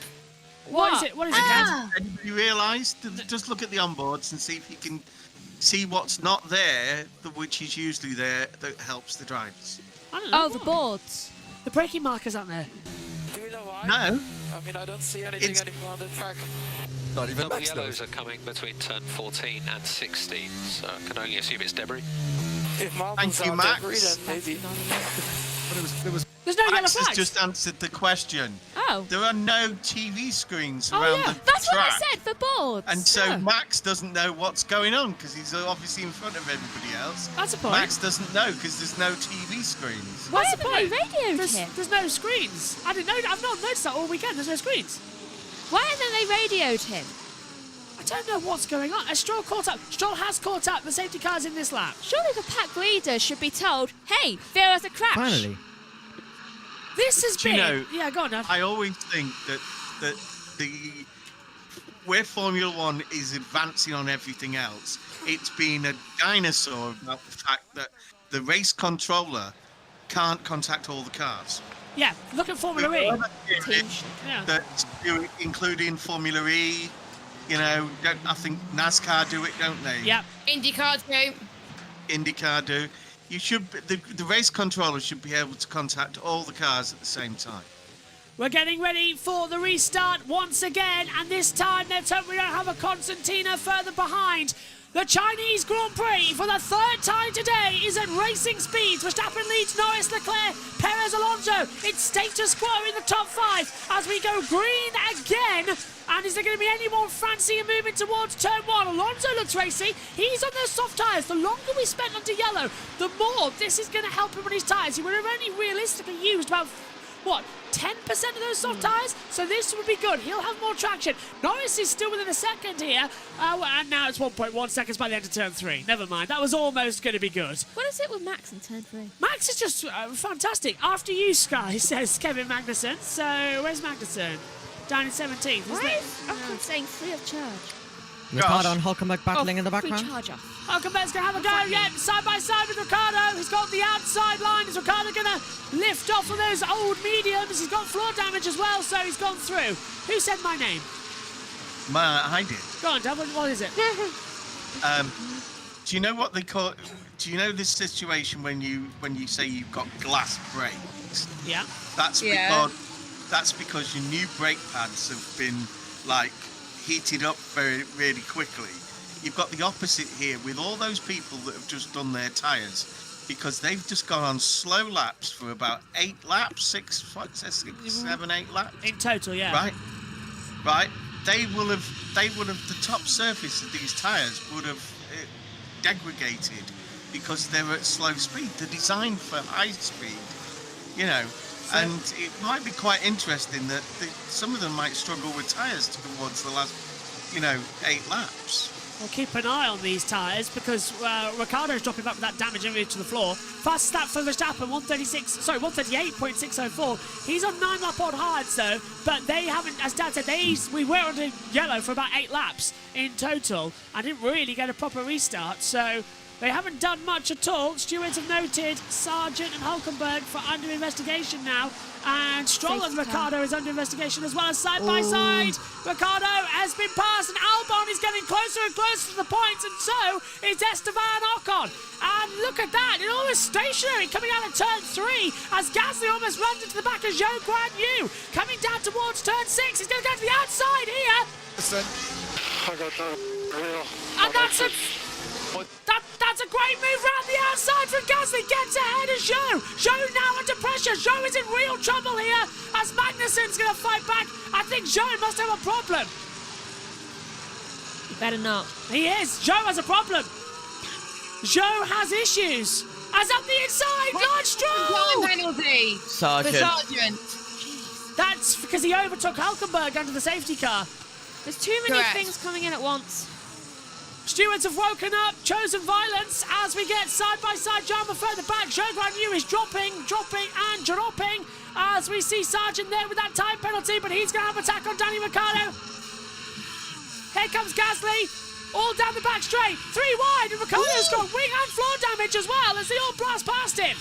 What is it? What is it, Dad? Anybody realised? Just look at the onboards and see if you can see what's not there, which is usually there, that helps the drivers. I don't know. Oh, the boards. The braking markers aren't there. Do you know why? No. I mean, I don't see anything anymore on the track. Not even The Max yellows knows. are coming between turn 14 and 16, so I can only assume it's debris. If Thank you, Max. debris, then maybe. There's no yellow Max has flags. just answered the question. Oh. There are no TV screens Oh, around yeah. the That's track. what I said for boards. And so Max doesn't know what's going on because he's obviously in front of everybody else. That's a point. Max doesn't know because there's no TV screens. Why What's the haven't they point? radioed There's, him? there's no screens. I didn't know. I've not noticed that all weekend. There's no screens. Why haven't they radioed him? I don't know what's going on. Stroll caught up. Stroll has caught up. The safety car's in this lap. Surely the pack leader should be told, hey, there was a crash. Finally. This has Do you been. know, Yeah, go on, Nav. I always think that where Formula One is advancing on everything else, it's been a dinosaur about the fact that the race controller can't contact all the cars. Yeah, look at Formula E. Yeah. That including Formula E, you know, I think NASCAR do it, don't they? Yep. IndyCar too. IndyCar do. You should. The race controller should be able to contact all the cars at the same time. We're getting ready for the restart once again, and this time let's hope we don't have a Constantina further behind. The Chinese Grand Prix for the third time today is at racing speeds. Verstappen leads Norris, Leclerc, Perez, Alonso. It's status quo in the top five as we go green again. And is there going to be any more fancy movement towards turn one? Alonso looks racy. He's on those soft tyres. The longer we spent under yellow, the more this is going to help him on his tyres. He would have only realistically used about, 10% of those soft tyres? So this would be good. He'll have more traction. Norris is still within a second here. And now it's 1.1 seconds by the end of turn 3. Never mind. That was almost going to be good. What is it with Max in turn 3? Max is just fantastic. After you, Sky, says Kevin Magnussen. So where's Magnussen? Down in 17th. Why is Ocon saying free of charge? Ricardo and Hulkenberg battling in the Free background. charge off. Hulkenberg's going to have a go, yeah, side by side with Ricardo. He's got the outside line. Is Ricardo going to lift off of those old mediums? He's got floor damage as well, so he's gone through. Who said my name? I did. Go on, Dad, what is it? Do you know what they call? Do you know this situation when you say you've got glass brakes? Yeah. That's because your new brake pads have been heated up really quickly. You've got the opposite here with all those people that have just done their tyres because they've just gone on slow laps for about 8 laps, 6, 7, 8 laps in total. Yeah. Right. They will have the top surface of these tyres would have degraded because they're at slow speed. They're designed for high speed, you know. And it might be quite interesting that some of them might struggle with tyres towards the last, 8 laps. We'll keep an eye on these tyres because Ricciardo's dropping back with that damage over to the floor. Fast lap for Verstappen, 138.604. He's on 9 lap on hards though, but they haven't, as Dad said, we were under yellow for about 8 laps in total. I didn't really get a proper restart, so they haven't done much at all. Stewards have noted Sargent and Hulkenberg for under investigation now. And Stroll and Ricciardo is under investigation as well as side by side. Ricciardo has been passed and Albon is getting closer and closer to the points, and so is Esteban Ocon. And look at that, it almost stationary coming out of turn 3 as Gasly almost runs into the back of Zhou Guan Yu. Coming down towards turn 6, he's going to go to the outside here. And that's a great move round the outside from Gasly. Gets ahead of Zhou. Zhou now under pressure. Zhou is in real trouble here as Magnussen's going to fight back. I think Zhou must have a problem. You better not. He is. Zhou has a problem. Zhou has issues. As up the inside. Lance Stroll. Time penalty. Sargent. For Sargent. That's because he overtook Hulkenberg under the safety car. There's too many things coming in at once. Stewards have woken up, chosen violence as we get side-by-side drama further back. Zhou Guanyu is dropping, as we see Sargent there with that time penalty, but he's going to have attack on Danny Ricciardo. Here comes Gasly, all down the back straight, 3 wide, and Ricciardo's got wing and floor damage as well as they all blast past him.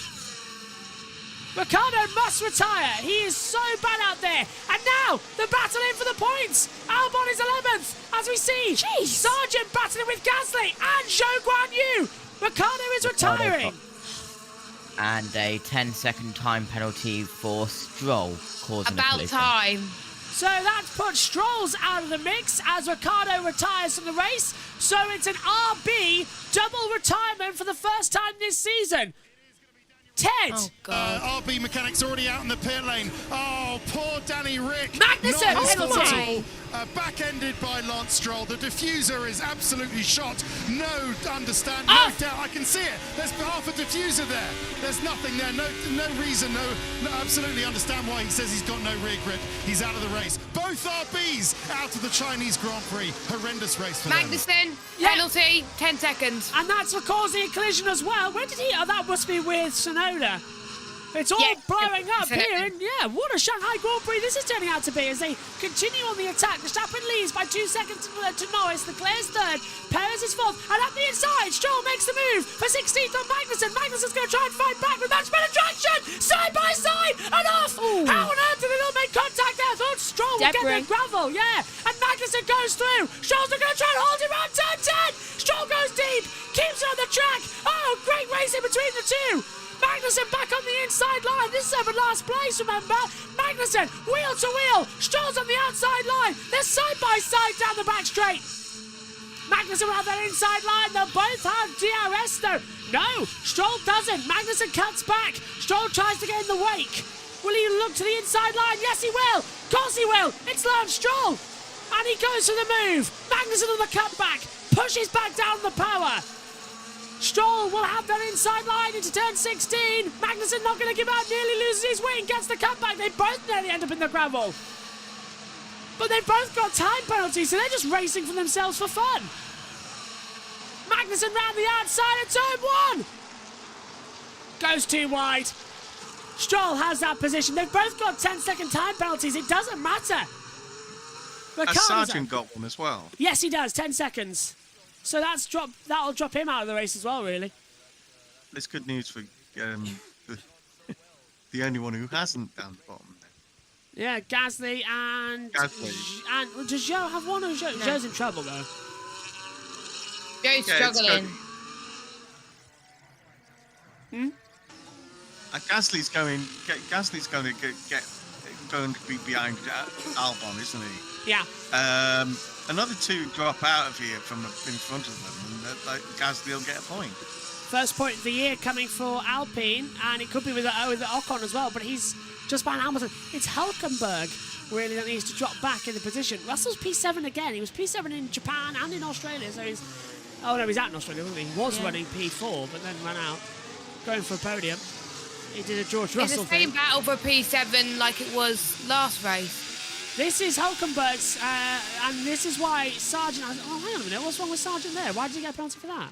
Ricciardo must retire. He is so bad out there. And now, the battle in for the points. Albon is 11th, as we see. Sargent battling with Gasly and Zhou Guanyu. Ricciardo is retiring. And a 10-second time penalty for Stroll, causing a collision. About time. So that's put Stroll's out of the mix as Ricciardo retires from the race. So it's an RB double retirement for the first time this season. Ted! Oh, God. RB mechanics already out in the pit lane. Oh, poor Danny Rick. Magnussen, Not penalty. Back-ended by Lance Stroll. The diffuser is absolutely shot. No understand, no doubt. I can see it. There's half a diffuser there. There's nothing there. No reason. No, absolutely understand why he says he's got no rear grip. He's out of the race. Both RBs out of the Chinese Grand Prix. Horrendous race for them. Magnussen, penalty, 10 seconds. And that's for causing a collision as well. Where did he... Oh, that must be with Tsunoda. It's all blowing up here, and what a Shanghai Grand Prix this is turning out to be as they continue on the attack. Verstappen leads by 2 seconds to Norris. Leclerc's third, Perez is fourth, and at the inside, Stroll makes the move for 16th on Magnussen. Magnussen's going to try and fight back with much better traction, side by side, and off. Ooh. How on earth did they not make contact there? I thought Stroll would get the gravel, and Magnussen goes through. Stroll's going to try and hold him around turn 10. Stroll goes deep, keeps it on the track. Oh, great racing between the two. Magnussen back on the inside line. This is over last place, remember? Magnussen, wheel to wheel. Stroll's on the outside line. They're side by side down the back straight. Magnussen will have that inside line. They'll both have DRS though. No, Stroll doesn't. Magnussen cuts back. Stroll tries to get in the wake. Will he look to the inside line? Yes, he will. Of course he will. It's Lance Stroll. And he goes for the move. Magnussen on the cutback. Pushes back down the power. Stroll will have that inside line into turn 16. Magnussen not going to give out, nearly loses his wing, gets the cutback. They both nearly end up in the gravel. But they've both got time penalties, so they're just racing for themselves for fun. Magnussen round the outside at turn 1. Goes too wide. Stroll has that position. They've both got 10-second time penalties. It doesn't matter. Has Sargent got one as well? Yes, he does. 10 seconds. So that'll drop him out of the race as well, really. It's good news for the only one who hasn't down the bottom. Yeah, Gasly and does Zhou have one? Or Zhou's in trouble though. Zhou's struggling. Gasly's going to be behind Albon, isn't he? Yeah. Another 2 drop out of here from in front of them, and Gasly will get a point. First point of the year coming for Alpine, and it could be with Ocon as well, but he's just behind Hamilton. It's Hulkenberg really that needs to drop back in the position. Russell's P7 again. He was P7 in Japan and in Australia, so he's... Oh no, he's out in Australia, wasn't he? He was running P4, but then ran out, going for a podium. He did a George Russell thing. It's the same battle for P7 like it was last race. This is Hulkenberg's, and this is why Sargent... Oh, hang on a minute. What's wrong with Sargent there? Why did he get a penalty for that?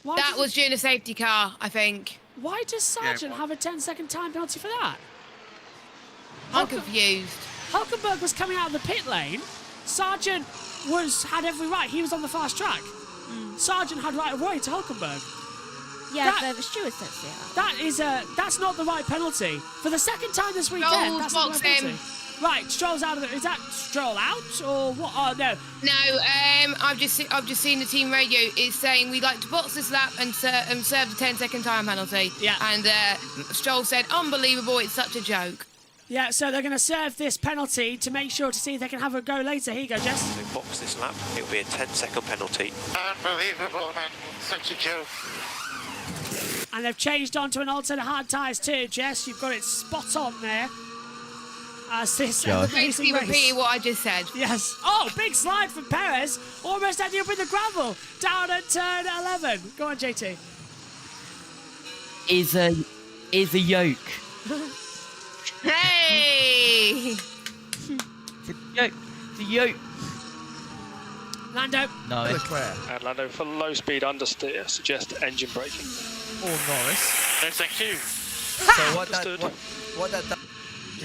That was during a safety car, I think. Why does Sargent have a 10-second time penalty for that? I'm confused. Hulkenberg was coming out of the pit lane. Sargent had every right. He was on the fast track. Sargent had right of way to Hulkenberg. Yeah, the stewards don't see that. That's not the right penalty. For the second time this weekend, that's not the right penalty. Right, Stroll's out of it. Is that Stroll out or what? Oh no. No, I've just seen the team radio is saying we'd like to box this lap and serve the 10-second time penalty. Yeah. And Stroll said, "Unbelievable! It's such a joke." Yeah, so they're going to serve this penalty to make sure to see if they can have a go later. Here you go, Jess. If they box this lap, it'll be a 10-second penalty. Unbelievable, man! Such a joke. And they've changed onto an alternate hard tyres too, Jess. You've got it spot on there. As this basically repeating what I just said. Yes. Oh, big slide from Perez. Almost ending up in the gravel. Down at turn 11. Go on, JT. is a yoke. Hey! The yoke. Lando. No. And Lando for low speed understeer, suggest engine braking. Or Norris. No, thank you. So what that does.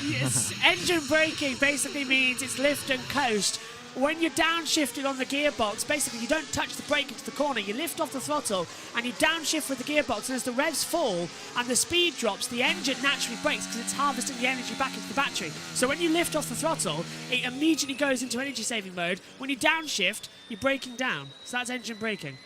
Yes, engine braking basically means it's lift and coast. When you're downshifted on the gearbox, basically you don't touch the brake into the corner, you lift off the throttle and you downshift with the gearbox, and as the revs fall and the speed drops, the engine naturally brakes because it's harvesting the energy back into the battery. So when you lift off the throttle, it immediately goes into energy saving mode. When you downshift, you're braking down. So that's engine braking.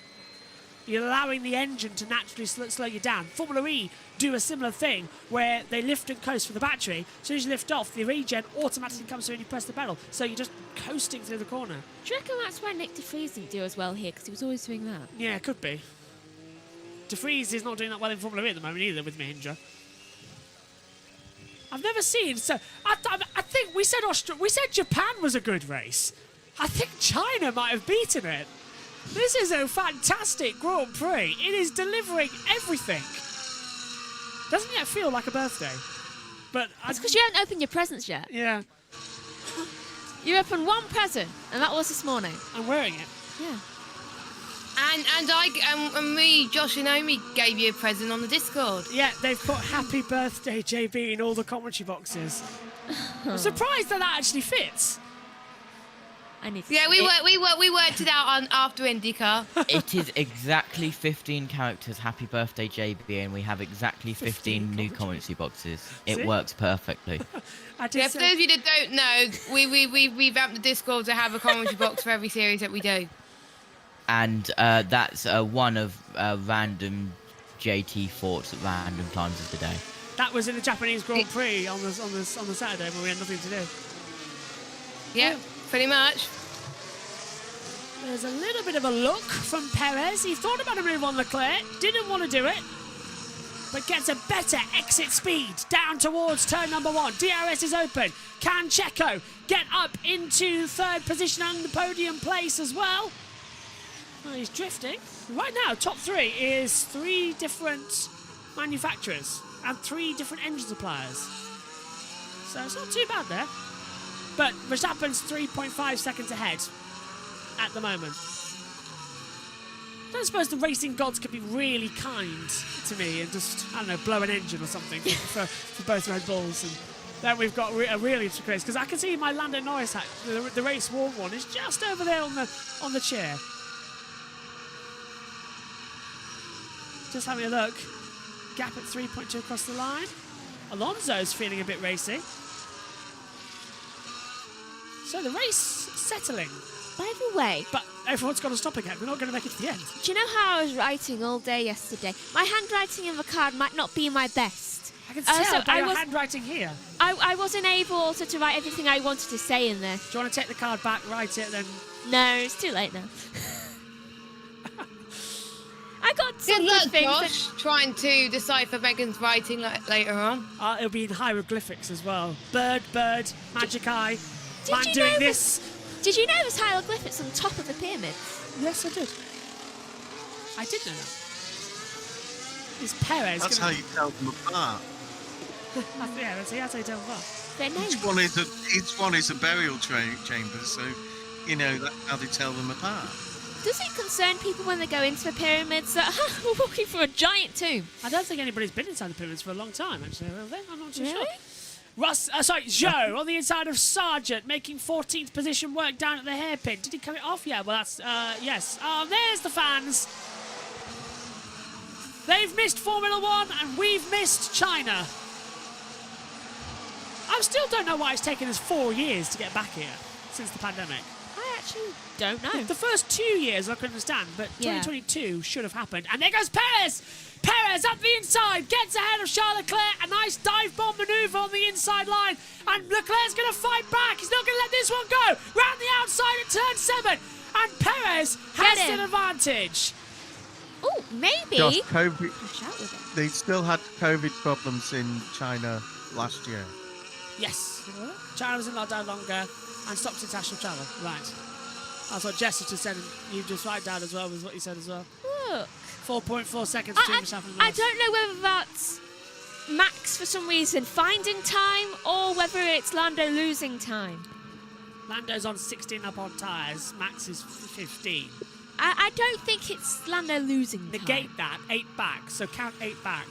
You're allowing the engine to naturally slow you down. Formula E do a similar thing where they lift and coast for the battery. As soon as you lift off, the regen automatically comes through and you press the pedal. So you're just coasting through the corner. Do you reckon that's why Nick de Vries didn't do as well here? Because he was always doing that. Yeah, it could be. De Vries is not doing that well in Formula E at the moment either with Mahindra. I've never seen... So I think we said Japan was a good race. I think China might have beaten it. This is a fantastic Grand Prix. It is delivering everything. Doesn't yet feel like a birthday. But it's because you haven't opened your presents yet. Yeah. You opened one present, and that was this morning. I'm wearing it. Yeah. And me, Josh and Naomi gave you a present on the Discord. Yeah, they've put happy birthday JB in all the commentary boxes. I'm surprised that actually fits. I need to we worked it out on after IndyCar. It is exactly 15 characters, happy birthday JB, and we have exactly 15 new commentary boxes. It works perfectly. For those of you that don't know, we revamped the Discord to have a commentary box for every series that we do. And that's one of random JT thoughts at random times of the day. That was in the Japanese Grand Prix on the Saturday when we had nothing to do. Yeah, pretty much. There's a little bit of a look from Perez. He thought about a move on Leclerc, didn't want to do it, but gets a better exit speed down towards turn number 1. DRS is open. Can Checo get up into third position and the podium place as well? Well, he's drifting. Right now, top 3 is 3 different manufacturers and 3 different engine suppliers. So it's not too bad there. But Verstappen's 3.5 seconds ahead at the moment. I don't suppose the racing gods could be really kind to me and just, I don't know, blow an engine or something for both Red Bulls. And then we've got a really interesting race, because I can see my Lando Norris hat, the race worn one, is just over there on the chair. Just having a look. Gap at 3.2 across the line. Alonso's feeling a bit racy. So the race settling. By the way... But everyone's got to stop again. We're not going to make it to the end. Do you know how I was writing all day yesterday? My handwriting in the card might not be my best. I can tell by your handwriting here. I wasn't able to write everything I wanted to say in there. Do you want to take the card back, write it, then... No, it's too late now. I got some good luck, things. Josh, trying to decipher Megan's writing later on. It'll be in hieroglyphics as well. Bird, magic eye, man doing this. Did you know there's hieroglyphics on top of the pyramid? Yes, I did. I did know that. Is Perez? That's how you tell them apart. Yeah, that's how you tell them apart. Their names. Each one is a burial chamber, so you know that's how they tell them apart. Does it concern people when they go into the pyramids that we're walking through a giant tomb? I don't think anybody's been inside the pyramids for a long time, actually. I'm not too Really? sure. Joe on the inside of Sargent, making 14th position work down at the hairpin. Did he cut it off? Yeah, well, that's, yes. There's the fans. They've missed Formula 1 and we've missed China. I still don't know why it's taken us 4 years to get back here since the pandemic. I actually don't know. The first 2 years I can understand, but 2022 should have happened. And there goes Perez! Perez up the inside, gets ahead of Charles Leclerc. A nice dive bomb manoeuvre on the inside line. And Leclerc's going to fight back. He's not going to let this one go. Round the outside at turn 7. And Perez has an advantage. Oh, maybe. Just COVID. They still had COVID problems in China last year. Yes. China was in lockdown longer and stopped international travel. Right. That's what Jess just said, and you just write down as well, was what you said as well. Look. 4.4 seconds between Verstappen and I Norris. don't know whether that's Max for some reason finding time or whether it's Lando losing time. Lando's on 16 up on tyres. Max is 15. I don't think it's Lando losing time. Negate that. 8 back. So count 8 back.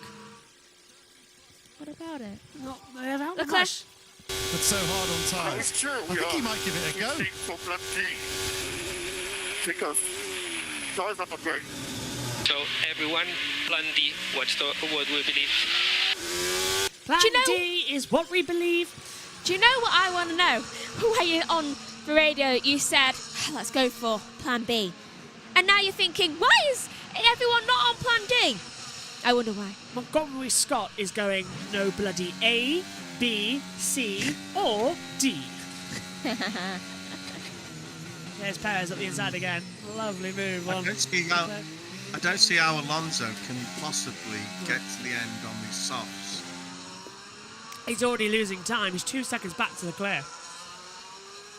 What about it? Not much. But so hard on tyres. It's true. I think he might give it a go. For Plan D. Because tyres are not great. So everyone, Plan D, what we believe? Plan D is what we believe. Do you know what I want to know? Where you on the radio, you said, let's go for Plan B. And now you're thinking, why is everyone not on Plan D? I wonder why. Montgomery Scott is going no bloody A, B, C, or D. There's Perez at the inside again. Lovely move on. I don't see how Alonso can possibly get to the end on these softs. He's already losing time. He's 2 seconds back to the clear.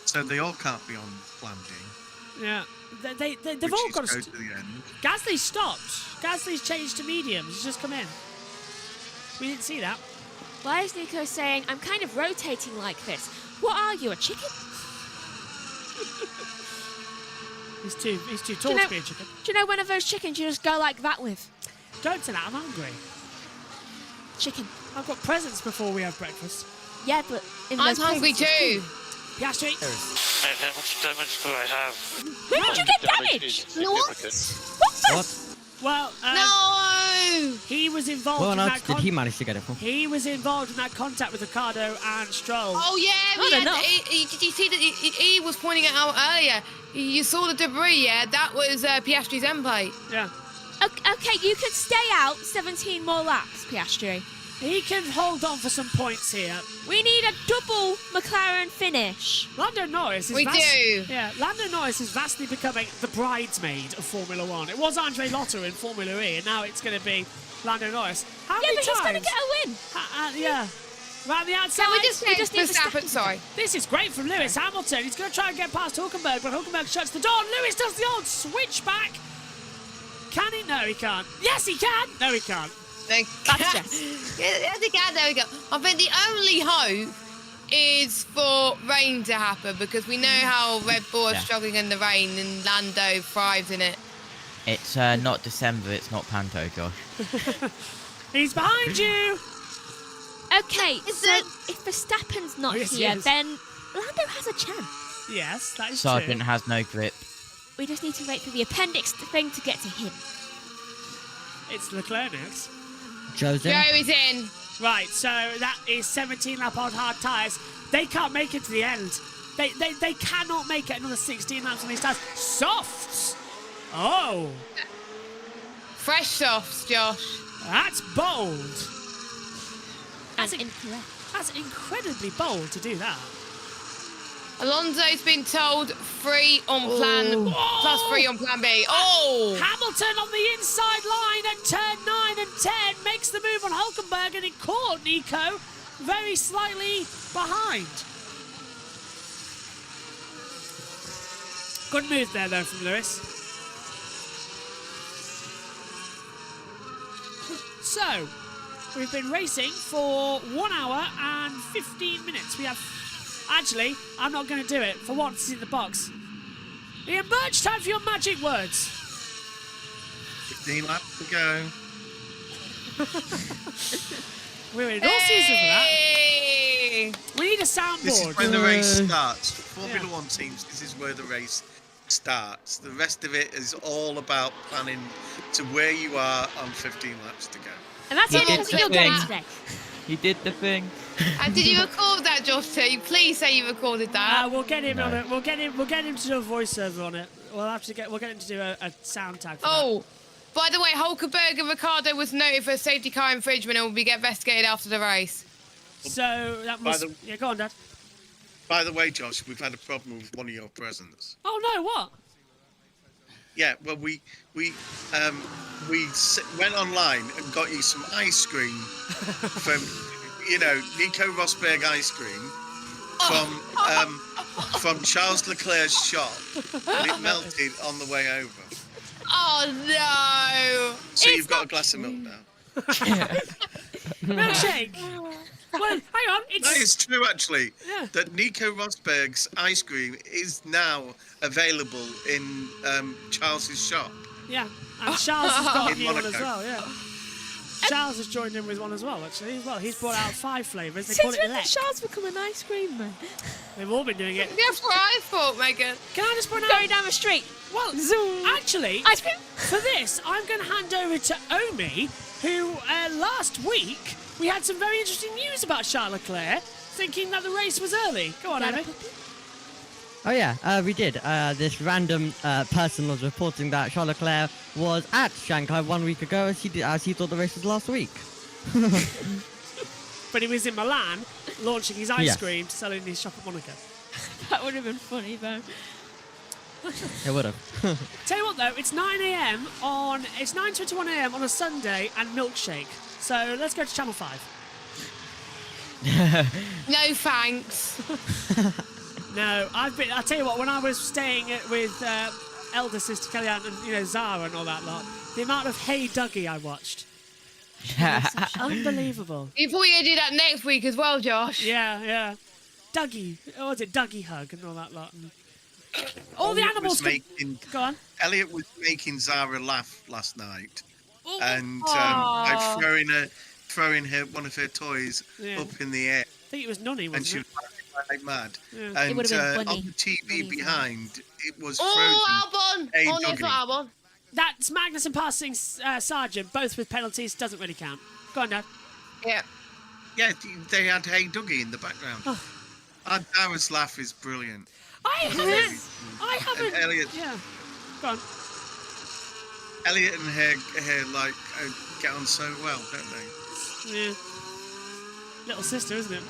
So they all can't be on Plan D. Yeah. They've which all is got go to... to the end. Gasly stopped. Gasly's changed to mediums. He's just come in. We didn't see that. Why is Nico saying, I'm kind of rotating like this? What are you, a chicken? He's too tall to be a chicken. Do you know one of those chickens you just go like that with? Don't say that, I'm hungry. Chicken. I've got presents before we have breakfast. Yeah, but... I'm hungry too. Piastri. And how much damage do I have? Where did you get damaged? What? Well, no! He was involved Where in on that earth did he manage to get it from? He was involved in that contact with Ricciardo and Stroll. Oh yeah, did you see that he was pointing it out earlier? You saw the debris, yeah? That was Piastri's end plate. Yeah. Okay, you could stay out 17 more laps, Piastri. He can hold on for some points here. We need a double McLaren finish. Lando Norris is Yeah, Lando Norris is vastly becoming the bridesmaid of Formula One. It was Andre Lotter in Formula E, and now it's going to be Lando Norris. How many but times? he's going to get a win. Yeah. Right on the outside. Can we just need Verstappen, sorry. This is great from Lewis Hamilton. He's going to try and get past Hülkenberg, but Hülkenberg shuts the door. Lewis does the old switchback. Can he? No, he can't. Yes, he can. No, he can't. Yes, he can. There we go. I think the only hope is for rain to happen because we know how Red Bull are struggling in the rain and Lando thrives in it. It's not December, it's not Panto, Josh. He's behind you. Okay, so if Verstappen's not here, then Lando has a chance. Yes, that is Sargent true. has no grip. We just need to wait for the appendix thing to get to him. It's Leclerc next. Joe's in. Joe is in. Right, so that is 17 lap on hard tyres. They can't make it to the end. They cannot make it another 16 laps on these tyres. Softs! Oh! Fresh softs, Josh. That's bold. That's incorrect. That's incredibly bold to do that. Alonso's been told 3 on plan, plus 3 on plan B. Oh! Hamilton on the inside line at turn 9 and 10 makes the move on Hülkenberg and it caught Nico very slightly behind. Good move there though from Lewis. So, we've been racing for 1 hour and 15 minutes. We have... Actually, I'm not going to do it. For once, it's in the box. Ian Birch, time for your magic words. 15 laps to go. We're in all season for that. We need a soundboard. This is when the race starts. For Formula One teams, this is where the race starts. The rest of it is all about planning to where you are on 15 laps to go. And that's the only thing you're getting today. He did the thing. And did you record that, Josh? Too? Please say you recorded that. We'll get him on it. We'll get him to do a voiceover on it. We'll get him to do a sound tag. For that. By the way, Hülkenberg and Ricciardo was noted for a safety car infringement and will be investigated after the race. So that must. Yeah, go on, Dad. By the way, Josh, we've had a problem with one of your presents. Oh no! What? Yeah, well, we went online and got you some ice cream from, Nico Rosberg ice cream from Charles Leclerc's shop, and it melted on the way over. Oh no! So you've got a glass of milk now. Milkshake. Well, hang on. That is true, actually. Yeah. That Nico Rosberg's ice cream is now available in Charles's shop. Yeah, and Charles has got In a new one as Monaco. well. Yeah. Charles has joined in with one as well, actually. He's brought out 5 flavours. They call Since it when did elect. Charles become an ice cream man? They've all been doing it. That's what I thought, Megan. Can I just point out? Going down the street. Well, Zoom. actually, Ice cream. for this, I'm going to hand over to Omi, who last week we had some very interesting news about Charles Leclerc, thinking that the race was early. Go on, Omi. Oh yeah, we did. This random person was reporting that Charles Leclerc was at Shanghai 1 week ago as he thought the race was last week. But he was in Milan launching his ice Yes. cream to sell in his shop at Monaco. That would have been funny though. It would have. Tell you what though, it's 9 a.m. it's 9:21 a.m. on a Sunday and milkshake. So let's go to Channel 5. No thanks. No, I'll tell you what, when I was staying with elder sister Kellyanne and Zara and all that lot, the amount of Hey Dougie I watched. Unbelievable. You thought you were going to do that next week as well, Josh? Yeah. Dougie. What was it? Dougie Hug and all that lot. And all the animals. Go on. Elliot was making Zara laugh last night, and Aw. by throwing her one of her toys Yeah. up in the air, I think it was Nunny, and wasn't she it? was like mad. Yeah. And It would've been on Bunny. the TV behind, it was Oh, frozen. Albon! Hey, Oh, no, it's Dougie. not Albon. That's Magnussen passing Sargent, both with penalties, doesn't really count. Go on, Dad. Yeah. Yeah, they had Hey Dougie in the background. Oh. Dara's laugh is brilliant. I haven't. And Elliot, Yeah. Go on. Elliot and her get on so well, don't they? Yeah. Little sister, isn't it?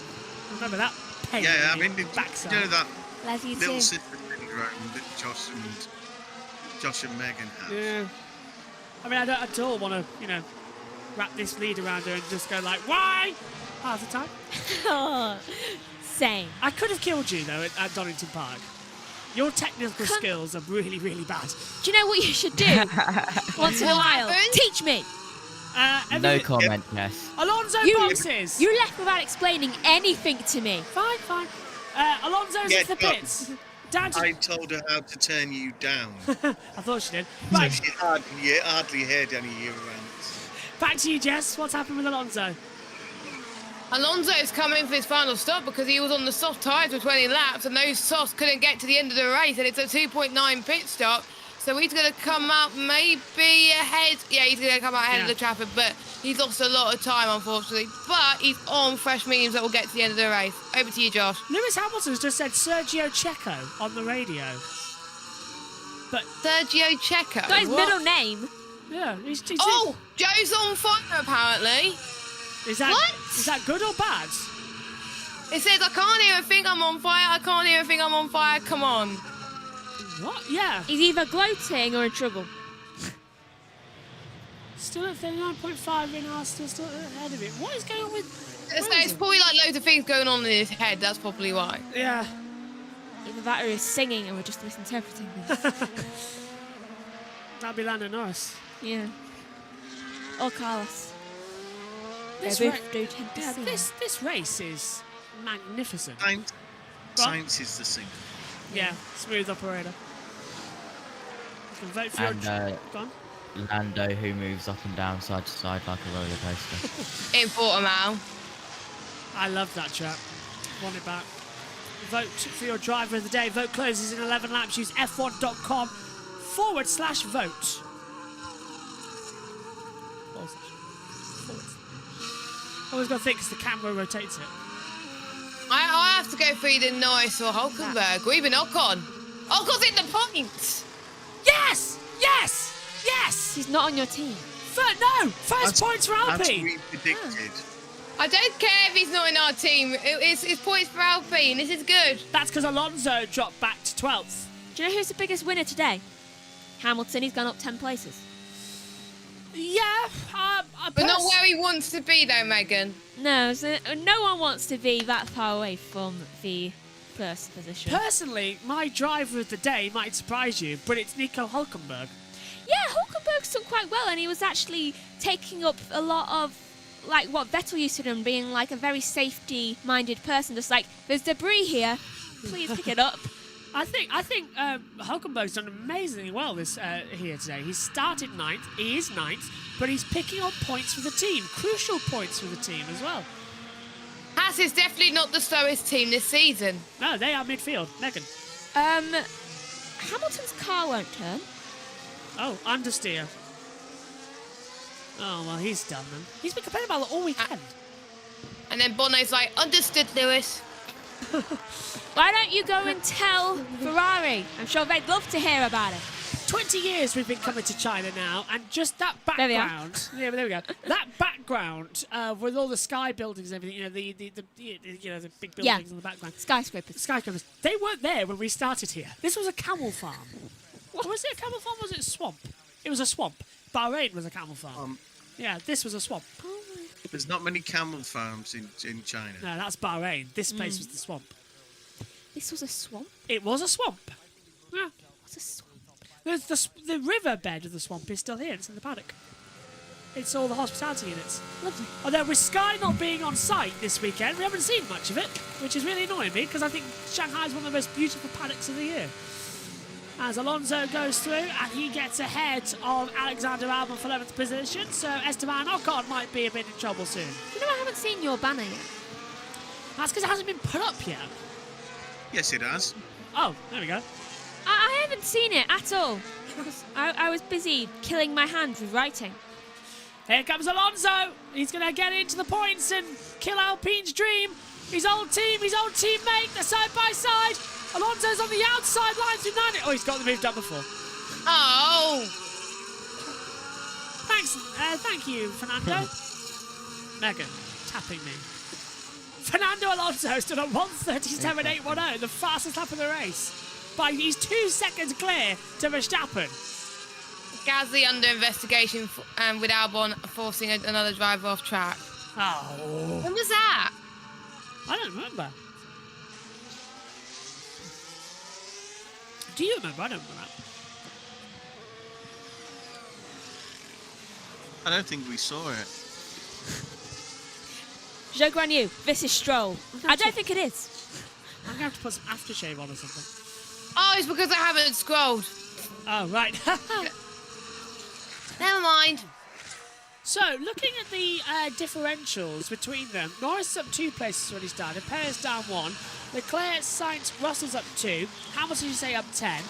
Remember that pain Yeah, I in mean, your you backside. know that Love you little too. sister syndrome that Josh and Megan have. Yeah. I mean, I don't at all want to, wrap this lead around her and just go like, why? Half the time. Same. I could have killed you, though, at Donington Park. Your technical skills are really, really bad. Do you know what you should do? Once in a while. Teach me. No comment, Jess. Alonso boxes. You left without explaining anything to me. Fine. Alonso's Yeah, into the but pits. Down to... I told her how to turn you down. I thought she did. So Right, she hardly heard any of your rants. back to you, Jess. What's happened with Alonso? Alonso's come in for his final stop because he was on the soft tyres for 20 laps and those softs couldn't get to the end of the race, and it's a 2.9 pit stop. So he's going to come out maybe ahead. Yeah, he's going to come out ahead of the traffic, but he's lost a lot of time, unfortunately. But he's on fresh mediums that will get to the end of the race. Over to you, Josh. Lewis Hamilton's just said Sergio Checo on the radio. But Sergio Checo? Got his middle name. Yeah, he's Oh, Joe's on fire, apparently. Is that good or bad? It says, I can't even think I'm on fire. I can't even think I'm on fire. Come on. What? Yeah. He's either gloating or in trouble. Still at 39.5 in our still ahead of it. What is going on with... It's probably like loads of things going on in his head. That's probably why. Yeah. Either that or he's singing and we're just misinterpreting this. That'd be Lando Norris. Yeah. Or Carlos. This, They ra- both do tend to yeah, sing. this race is magnificent. Science is the singer. Yeah, smooth operator. You can vote for And your... Go on. Lando, who moves up and down side to side like a roller coaster. In Portimao. I love that chap. Want it back. Vote for your driver of the day. Vote closes in 11 laps. Use f1.com/vote. Always got to think because the camera rotates it. I have to go for either Norris or Hulkenberg or even Ocon. Ocon's in the points. Yes! Yes! Yes! He's not on your team. First points for That's Alpine. we predicted. I don't care if he's not in our team. It's points for Alpine. This is good. That's because Alonso dropped back to 12th. Do you know who's the biggest winner today? Hamilton. He's gone up 10 places. Yeah, but not where he wants to be, though, Megan. No, no one wants to be that far away from the first position. Personally, my driver of the day might surprise you, but it's Nico Hulkenberg. Yeah, Hulkenberg's done quite well, and he was actually taking up a lot of like what Vettel used to do, and being like a very safety-minded person, just like there's debris here, please pick it up. I think Hulkenberg's done amazingly well this here today. He started 9th, he is 9th, but he's picking up points for the team, crucial points for the team as well. Haas is definitely not the slowest team this season. No, they are midfield. Megan. Hamilton's car won't turn. Oh, understeer. Oh, well, he's done then. He's been complaining about it all weekend. And then Bono's like, understood, Lewis. Why don't you go and tell Ferrari? I'm sure they'd love to hear about it. 20 years we've been coming to China now, and just that background. There we go. That background with all the sky buildings and everything, the big buildings in the background. Skyscrapers. They weren't there when we started here. This was a camel farm. Was it a camel farm or was it a swamp? It was a swamp. Bahrain was a camel farm. Yeah, this was a swamp. There's not many camel farms in China. No, that's Bahrain. This place was the swamp. This was a swamp? It was a swamp. Yeah. What's a swamp? The river bed of the swamp is still here. It's in the paddock. It's all the hospitality units. Lovely. Although with Sky not being on site this weekend, we haven't seen much of it, which is really annoying me because I think Shanghai is one of the most beautiful paddocks of the year. As Alonso goes through and he gets ahead of Alexander Albon for 11th position, so Esteban Ocon might be a bit in trouble soon. You know, I haven't seen your banner yet. That's because it hasn't been put up yet. Yes, it has. Oh, there we go. I haven't seen it at all. I was busy killing my hand with writing. Here comes Alonso. He's going to get into the points and kill Alpine's dream. His old teammate, they're side by side. Alonso's on the outside line through 9. Oh, he's got the move done before. Oh! Thank you, Fernando. Megan, tapping me. Fernando Alonso stood on 1:37.810, the fastest lap of the race. He's 2 seconds clear to Verstappen. Gasly under investigation with Albon forcing another driver off track. Oh. When was that? I don't remember. Do you remember? I don't remember that. I don't think we saw it. Zhou Guan Yu, this is Stroll. I don't think it is. I'm going to have to put some aftershave on or something. Oh, it's because I haven't scrolled. Oh, right. Never mind. So, looking at the differentials between them, Norris is up 2 places when he started, Perez down 1, Leclerc, Sainz, Russell's up 2, Hamilton, you say, up 10,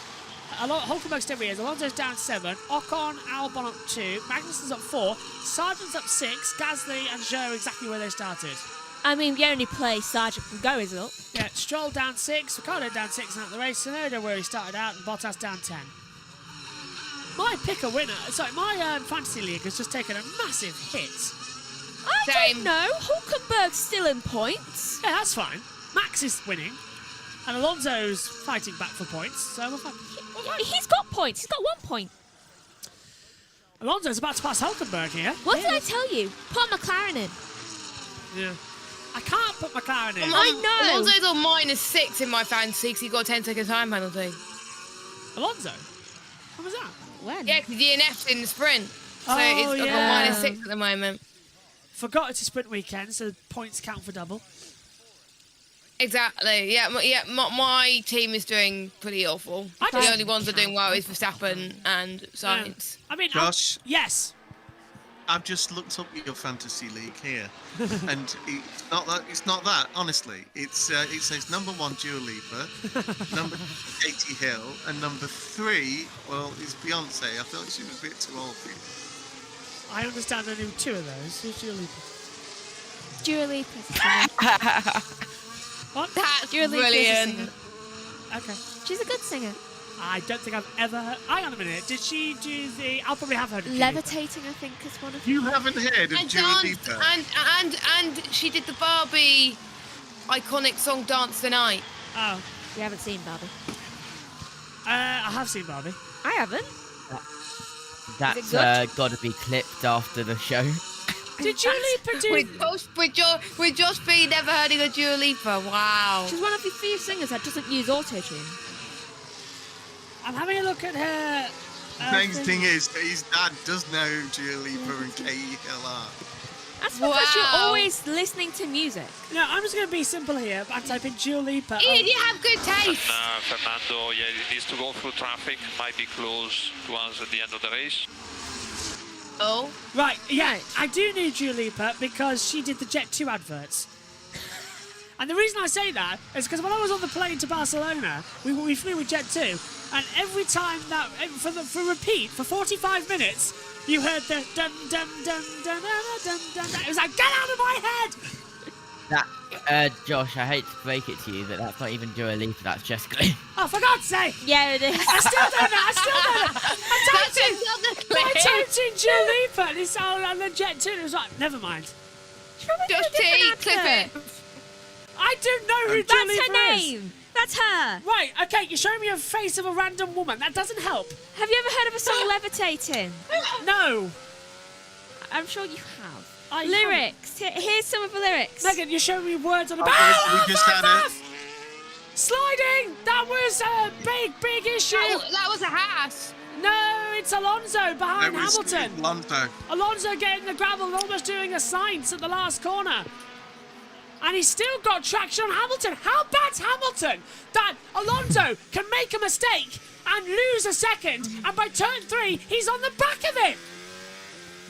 Hulkenberg still is, Alonso's down 7, Ocon, Albon up 2, Magnussen's up 4, Sargent's up 6, Gasly and Zhou exactly where they started. I mean, the only place Sargent can go is up. Yeah, Stroll down 6, Ricciardo down 6 out of the race, Tsunoda where he started out, and Bottas down 10. My pick a winner, sorry, my fantasy league has just taken a massive hit. I don't know. Hulkenberg's still in points. Yeah, that's fine. Max is winning, and Alonso's fighting back for points, so we're fine. He's got points. He's got 1 point. Alonso's about to pass Hulkenberg here. What did I tell you? Put McLaren in. Yeah. I can't put McLaren in. I know. Alonso's on -6 in my fantasy because he got a 10-second time penalty. Alonso? What was that? When? Yeah, because he DNF'd in the sprint. So Oh, it's got yeah. -6 at the moment. Forgot it's a sprint weekend, so points count for double. Exactly. Yeah, my team is doing pretty awful. The only ones that are doing well is Verstappen and Sainz. I mean, Josh? Yes. I've just looked up your fantasy league here, and it's not that. Honestly, it says number 1 Dua Lipa, number 2 Katie Hill, and number 3, well, is Beyonce. I thought she was a bit too old for you. I understand only 2 of those. Who's Dua Lipa? Dua Lipa. What? That's Dua Lipa brilliant. is a singer. Okay. She's a good singer. I don't think I've ever heard. Hang on a minute. Did she do the? I'll probably have heard of Levitating, I think, is one of You them. haven't heard of And Dua danced, Lipa? and she did the Barbie iconic song "Dance the Night." Oh, We haven't seen Barbie. I have seen Barbie. I haven't. That's got to be clipped after the show. Did Dua Lipa do? With Josh B never heard of Dua Lipa. Wow. She's one of the few singers that doesn't use auto-tune. I'm having a look at her The main thing is that his dad does know who Dua Lipa and Katie Hill are. That's because you're always listening to music. No, I'm just going to be simple here and type in Dua Lipa. Ian, you have good taste. Fernando, yeah, he needs to go through traffic. Might be close to us at the end of the race. Oh. Right, yeah, I do know Dua Lipa because she did the Jet 2 adverts. And the reason I say that is because when I was on the plane to Barcelona, we flew with Jet 2, and every time that, for repeat, for 45 minutes, you heard the dun dun dun dun dun dun dun dun. It was like, get out of my head! That, Josh, I hate to break it to you, but that's not even Dua Lipa, that's Jessica. Oh, for God's sake! Yeah, it is. I still don't know. I typed in Dua Lipa, and it's on the Jet 2, and it was like, never mind. Just clip it. I don't know who Dua Lipa is. That's her name. That's her. Right, okay, you're showing me a face of a random woman. That doesn't help. Have you ever heard of a song Levitating? No. I'm sure you have. I lyrics. Here's some of the lyrics. Megan, you're showing me words on a... We just had it. Sliding! That was a big issue. That was a Haas. No, it's Alonso behind Hamilton. Alonso getting the gravel and almost doing a science at the last corner. And he's still got traction on Hamilton. How bad's Hamilton that Alonso can make a mistake and lose a second, and by turn 3, he's on the back of it?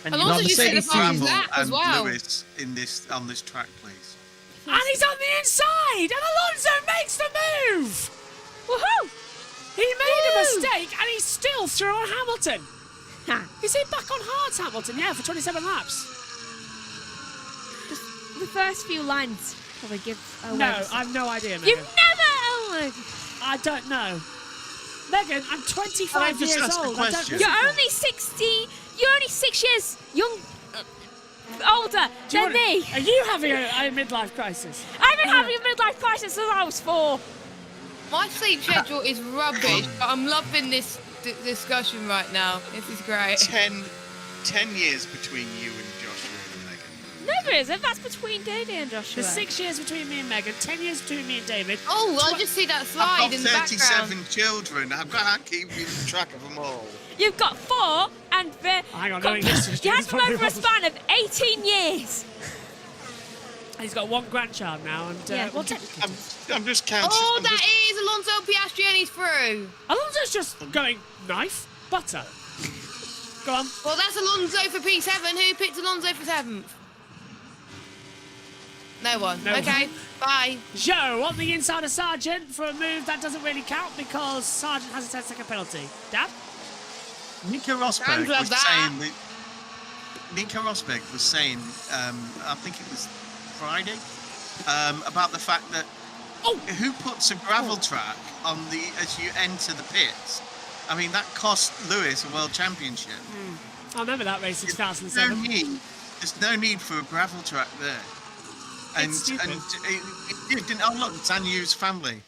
And Alonso used to Gravel that as and well. Lewis on this track, please. And he's on the inside, and Alonso makes the move. Woohoo! He made a mistake, and he's still through on Hamilton. Is he back on hards, Hamilton? Yeah, for 27 laps. The first few lines probably give away. No, I've no idea, Megan. You've never... Oh my... I don't know. Megan, I'm 25 years old. I don't You're only 60... You're only 6 years older than me. Are you having a midlife crisis? I've been having a midlife crisis since I was 4. My sleep schedule is rubbish, but I'm loving this discussion right now. This is great. 10 years between you and Joshua and Megan. No, there isn't. That's between David and Joshua. There's 6 years between me and Megan, 10 years between me and David. Oh, I just see that slide in the background. I've got 37 children. I've got to keep track of them all. You've got 4, and hang on, knowing this, you had them over a span of 18 years. He's got 1 grandchild now, and well, I'm just counting. Oh, that is Alonso Piastri, and he's through. Alonso's just going knife, butter. Go on. Well, that's Alonso for P7. Who picked Alonso for 7th? No one. Okay, bye. Joe on the inside of Sargent for a move that doesn't really count because Sargent has a 10-second penalty. Dad? Nico Rosberg was saying that. Nico Rosberg was saying, I think it was Friday, about the fact that who puts a gravel track on as you enter the pits? I mean, that cost Lewis a world championship. I remember that race in 2007. There's no need for a gravel track there. And It's stupid. it didn't. Oh look, it's Anyu's family.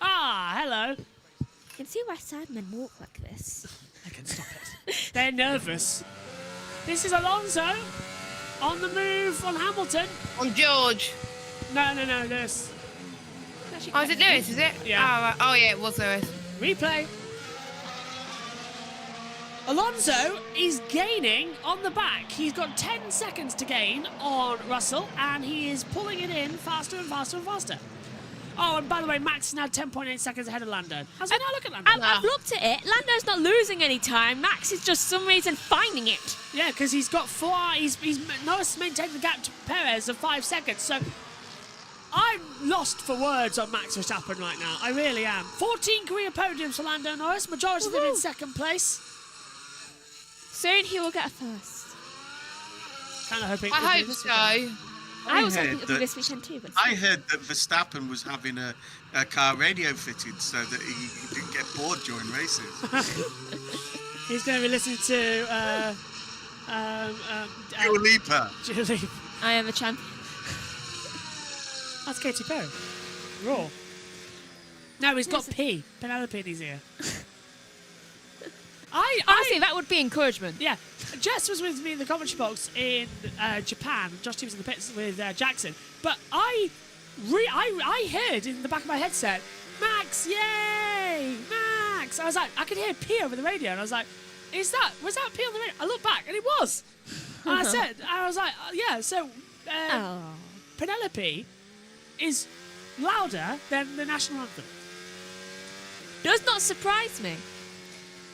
Ah, hello. You can see why Sidemen walk like this. I can stop it. They're nervous. This is Alonso on the move on Hamilton. On George. No, Lewis. Oh, is it Lewis, is it? Yeah. Oh, right. Oh yeah, it was Lewis. Replay. Alonso is gaining on the back. He's got 10 seconds to gain on Russell, and he is pulling it in faster and faster and faster. Oh, and by the way, Max is now 10.8 seconds ahead of Lando. How's it now look at Lando? I've looked at it. Lando's not losing any time. Max is just some reason finding it. Yeah, because he's got 4. Norris maintained the gap to Perez of 5 seconds. So I'm lost for words on Max Verstappen right now. I really am. 14 career podiums for Lando Norris. Majority of them in second place. Soon he will get a first. Kind of hoping. I hope so. I was hoping it would be this weekend too. But I heard that Verstappen was having a car radio fitted so that he didn't get bored during races. He's going to be listening to Dua Lipa. Dua Lipa. I am a champion. That's Katy Perry. Raw. No, he's got P. Penelope in his ear. Honestly, that would be encouragement. Yeah. Jess was with me in the commentary box in Japan. Josh T was in the pits with Jackson. But I heard in the back of my headset, Max, yay! Max! I was like, I could hear P over the radio, and I was like, was that P on the radio? I looked back and it was. And I was like, yeah, so Penelope is louder than the national anthem. Does not surprise me.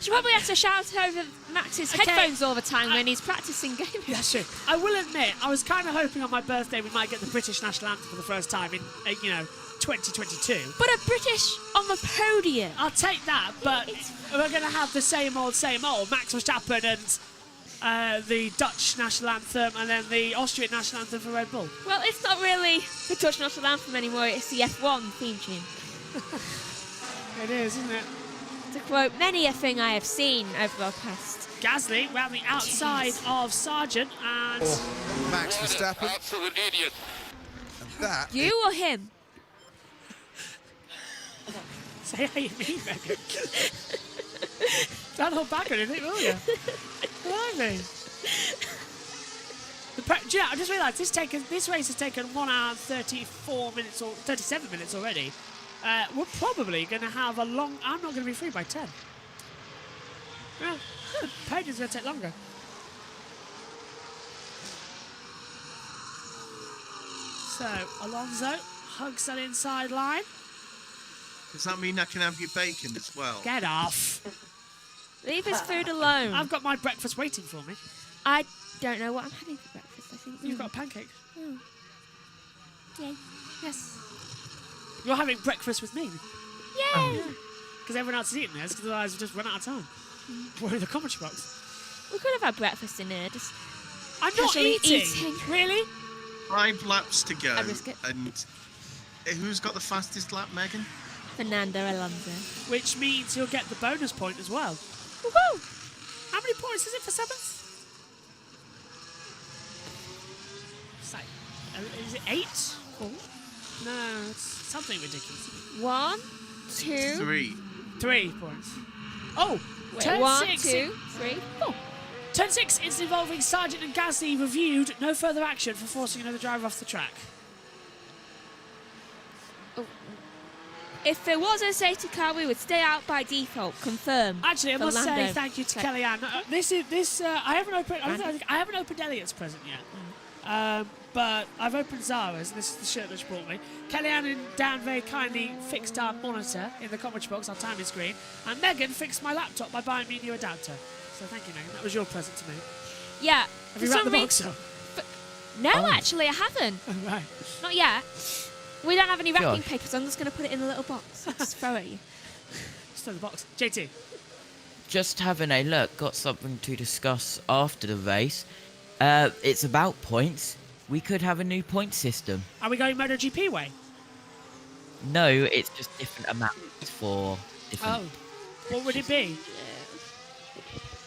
She probably has to shout over Max's headphones all the time when he's practicing games. That's true. I will admit, I was kind of hoping on my birthday we might get the British national anthem for the first time in, 2022. But a British on the podium. I'll take that, but we're going to have the same old. Max Verstappen and the Dutch national anthem and then the Austrian national anthem for Red Bull. Well, it's not really the Dutch national anthem anymore, it's the F1 theme tune. It is, isn't it? To quote many a thing I have seen over the past. Gasly round the outside of Sargent and... Max Verstappen. Absolute idiot. And that... You or him? Say how you mean, Megan. Don't hold back on anything, will you? Blimey. Yeah, I just realised this race has taken 1 hour and 34 minutes or 37 minutes already. We're probably going to have a long... I'm not going to be free by 10. Yeah, the podium's going to take longer. So, Alonso hugs that inside line. Does that mean I can have your bacon as well? Get off. Leave his food alone. I've got my breakfast waiting for me. I don't know what I'm having for breakfast, I think. You've got a pancake. Oh. Yay. Yes. You're having breakfast with me. Yay! Because everyone else is eating this, because otherwise we'll just run out of time. We're in the commentary box. We could have had breakfast in here. Just I'm not eating. Really? 5 laps to go. I risk it. And who's got the fastest lap, Megan? Fernando Alonso. Which means you'll get the bonus point as well. Woohoo! How many points is it for 7th? Is it 8? Oh. No, it's something ridiculous. 1, 2... 3. 3 points. Oh! Wait, turn 1, 6. 2, 3, 4. Turn 6 is involving Sargent and Gasly reviewed. No further action for forcing another driver off the track. Oh. If there was a safety car, we would stay out by default. Confirm. Actually, I must Lando. say thank you to Kellyanne. I haven't opened. I haven't opened Elliot's present yet. But I've opened Zara's, and this is the shirt that she bought me. Kellyanne and Dan very kindly fixed our monitor in the commentary box, our timing screen, and Megan fixed my laptop by buying me a new adapter. So thank you, Megan. That was your present to me. Yeah. Have you wrapped the box up? No, actually, I haven't. Oh, right. Not yet. We don't have any wrapping paper, so I'm just going to put it in a little box. I'll just throw it at you. Just throw the box. JT. Just having a look, got something to discuss after the race. It's about points. We could have a new point system. Are we going MotoGP way? No, it's just different amounts for different... Oh. What would it be?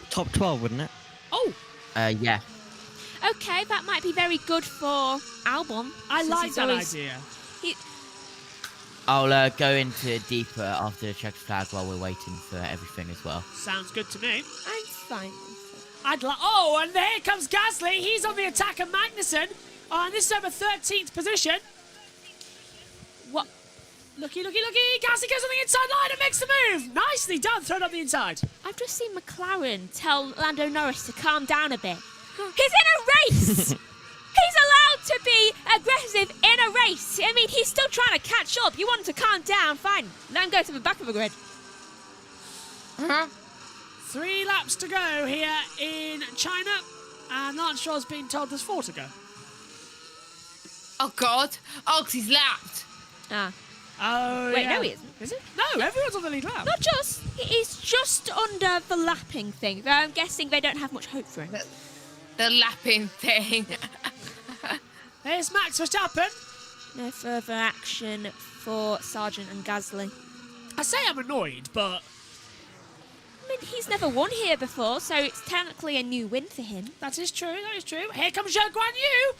Top 12, wouldn't it? Oh. Yeah. Okay, that might be very good for Albon. I like that idea. I'll go into deeper after the check flag while we're waiting for everything as well. Sounds good to me. I'm fine. Oh, and here comes Gasly. He's on the attack of Magnussen. And this is over 13th position. What? Looky. Gasly goes on the inside line and makes the move. Nicely done. Thrown up the inside. I've just seen McLaren tell Lando Norris to calm down a bit. He's in a race! He's allowed to be aggressive in a race. I mean, he's still trying to catch up. You want him to calm down, fine. Let him go to the back of the grid. 3 laps to go here in China. And Lance Stroll's been told there's 4 to go. Oh, God. Oh, 'cause he's lapped. Ah. Oh, Wait, yeah. no, he isn't. Is it? No, everyone's on the lead lap. Not just. He's just under the lapping thing. But I'm guessing they don't have much hope for him. The lapping thing. Here's Max Verstappen. No further action for Sargent and Gasly. I say I'm annoyed, but... I mean, he's never won here before, so it's technically a new win for him. That is true. Here comes Zhou Guan Yu.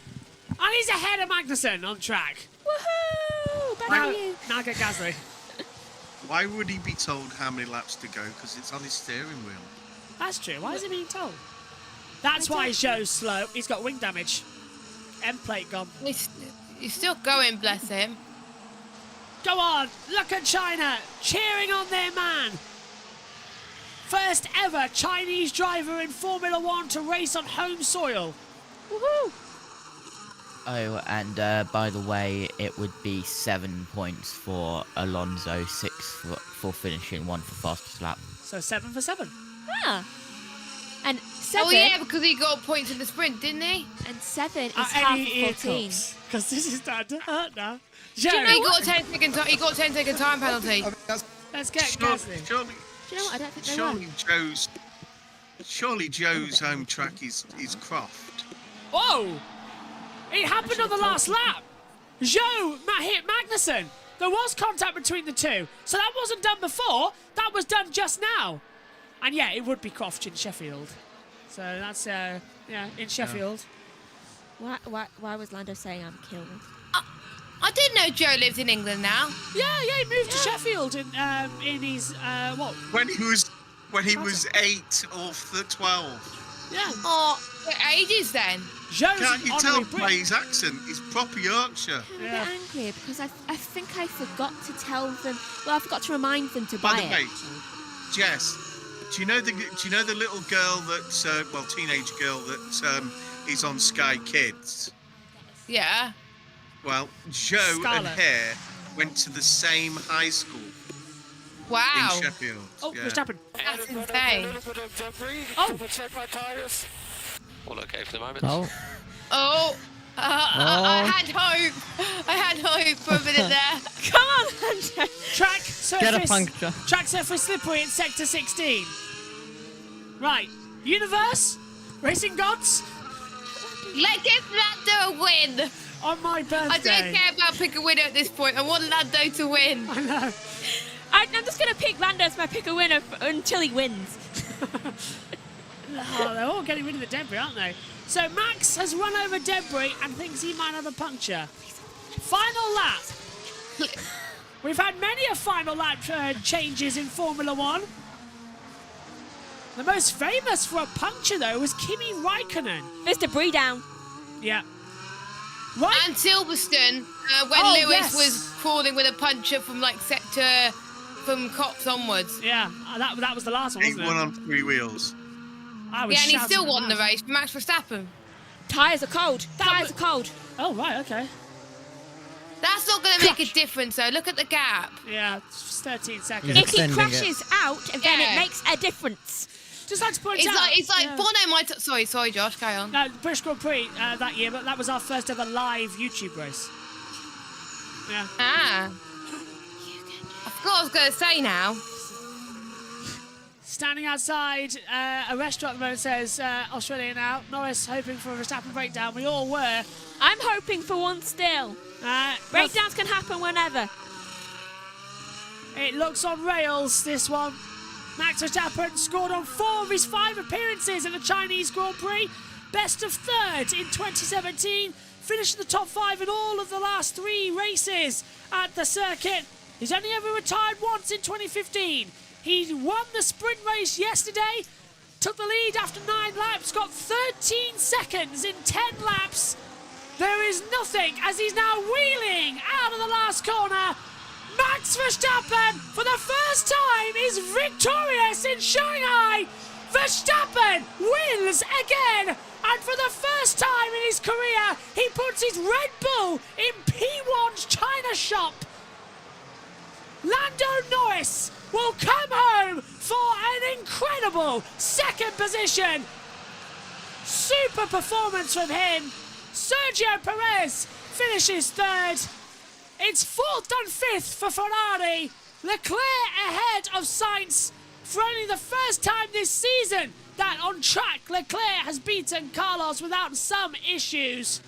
And he's ahead of Magnussen on track. Woohoo! Now get Gasly. Why would he be told how many laps to go? Because it's on his steering wheel. That's true. Why is he being told? That's why Zhou's slow. He's got wing damage. End plate gone. He's still going, bless him. Go on. Look at China cheering on their man. First ever Chinese driver in Formula One to race on home soil. Woohoo! Oh, and by the way, it would be 7 points for Alonso, 6 for finishing, 1 for fastest lap. So 7 for 7. Ah. And 7. Oh yeah, because he got points in the sprint, didn't he? And 7 is half of 14. Because this is starting to hurt now. Do you know he got a 10-second time? He got a 10-second time penalty. Let's get Gasly. Surely, Do you know what? I don't think they won. Surely Joe's home track is Croft. Whoa! It happened on the last lap. Zhou hit Magnussen. There was contact between the two. So that wasn't done before. That was done just now. And yeah, it would be Croft in Sheffield. So that's, in Sheffield. Why was Lando saying I'm killed? I didn't know Joe lived in England now. Yeah, he moved to Sheffield in his, what? When he was 8 or 12. Yeah. Oh, for ages then. Can't you tell by his accent? He's proper Yorkshire. I'm a bit angry because I think I forgot to tell them. Well, I forgot to remind them to buy By the way, it. Jess, do you know the little girl that teenage girl that is on Sky Kids? Yeah. Well, Joe Scarlett. and her went to the same high school. Wow. In Sheffield. Oh, yeah. what's happened? That's insane. Oh. Check my tyres. All okay for the moment. Oh. I had hope. I had hope for a minute there. Come on, Lando. Track surface. Get a puncture. Track surface slippery in sector 16. Right. Universe. Racing gods. Let's give Lando a win. On my birthday. I don't care about pick a winner at this point. I want Lando to win. I know. I'm just going to pick Lando as my pick a winner until he wins. Oh, they're all getting rid of the debris, aren't they? So Max has run over debris and thinks he might have a puncture. Final lap. We've had many a final lap changes in Formula One. The most famous for a puncture, though, was Kimi Raikkonen. There's debris down. Yeah. Right. And Silverstone, when Lewis was crawling with a puncture from from Cops onwards. Yeah, that was the last one, He wasn't it? won on 3 wheels. I was And he shouting still at won the Max. race. Max Verstappen. Tyres are cold. Tyres are cold. Oh, right, okay. That's not going to make a difference, though. Look at the gap. Yeah, it's 13 seconds. If he crashes out, then it makes a difference. Just like to point It's out. like Bono might. Sorry, Josh, carry on. No, British Grand Prix that year, but that was our first ever live YouTube race. Yeah. Ah. I forgot what I was going to say now. Standing outside a restaurant at the moment says Australia now. Norris hoping for a Verstappen breakdown. We all were. I'm hoping for one still. Breakdowns can happen whenever. It looks on rails, this one. Max Verstappen scored on 4 of his 5 appearances in the Chinese Grand Prix. Best of 3rd in 2017. Finished in the top 5 in all of the last 3 races at the circuit. He's only ever retired once in 2015. He won the sprint race yesterday. Took the lead after 9 laps. Got 13 seconds in 10 laps. There is nothing as he's now wheeling out of the last corner. Max Verstappen, for the first time, is victorious in Shanghai. Verstappen wins again, and for the first time in his career, he puts his Red Bull in P1's China shop. Lando Norris will come home for an incredible 2nd position. Super performance from him. Sergio Perez finishes 3rd. It's 4th and 5th for Ferrari. Leclerc ahead of Sainz for only the first time this season that on track Leclerc has beaten Carlos without some issues.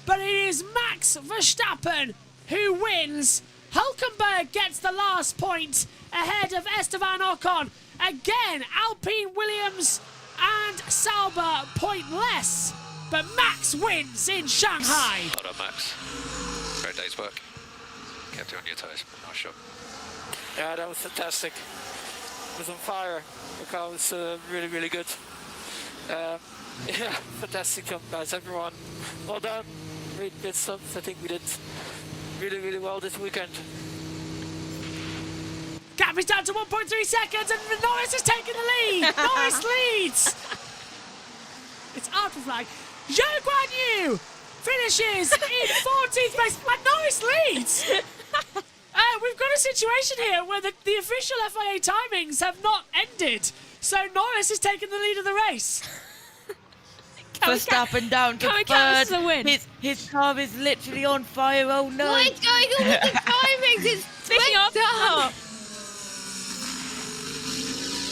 But it is Max Verstappen who wins. Hulkenberg gets the last point ahead of Esteban Ocon. Again, Alpine, Williams and Sauber pointless. But Max wins in Shanghai. Well done, Max. Great day's work. Kept it on your toes. Nice shot. Yeah, that was fantastic. It was on fire. The car was really, really good. Yeah, fantastic job, guys. Everyone, well done. Great pit stops. I think we did really, really well this weekend. Gap is down to 1.3 seconds and Norris has taken the lead. Norris leads. It's after flag. Zhou Guanyu finishes in 14th place and Norris leads. We've got a situation here where the official FIA timings have not ended. So Norris has taken the lead of the race. Verstappen down to third. His car is literally on fire. Oh no! What is going on with the timings? It's picking up.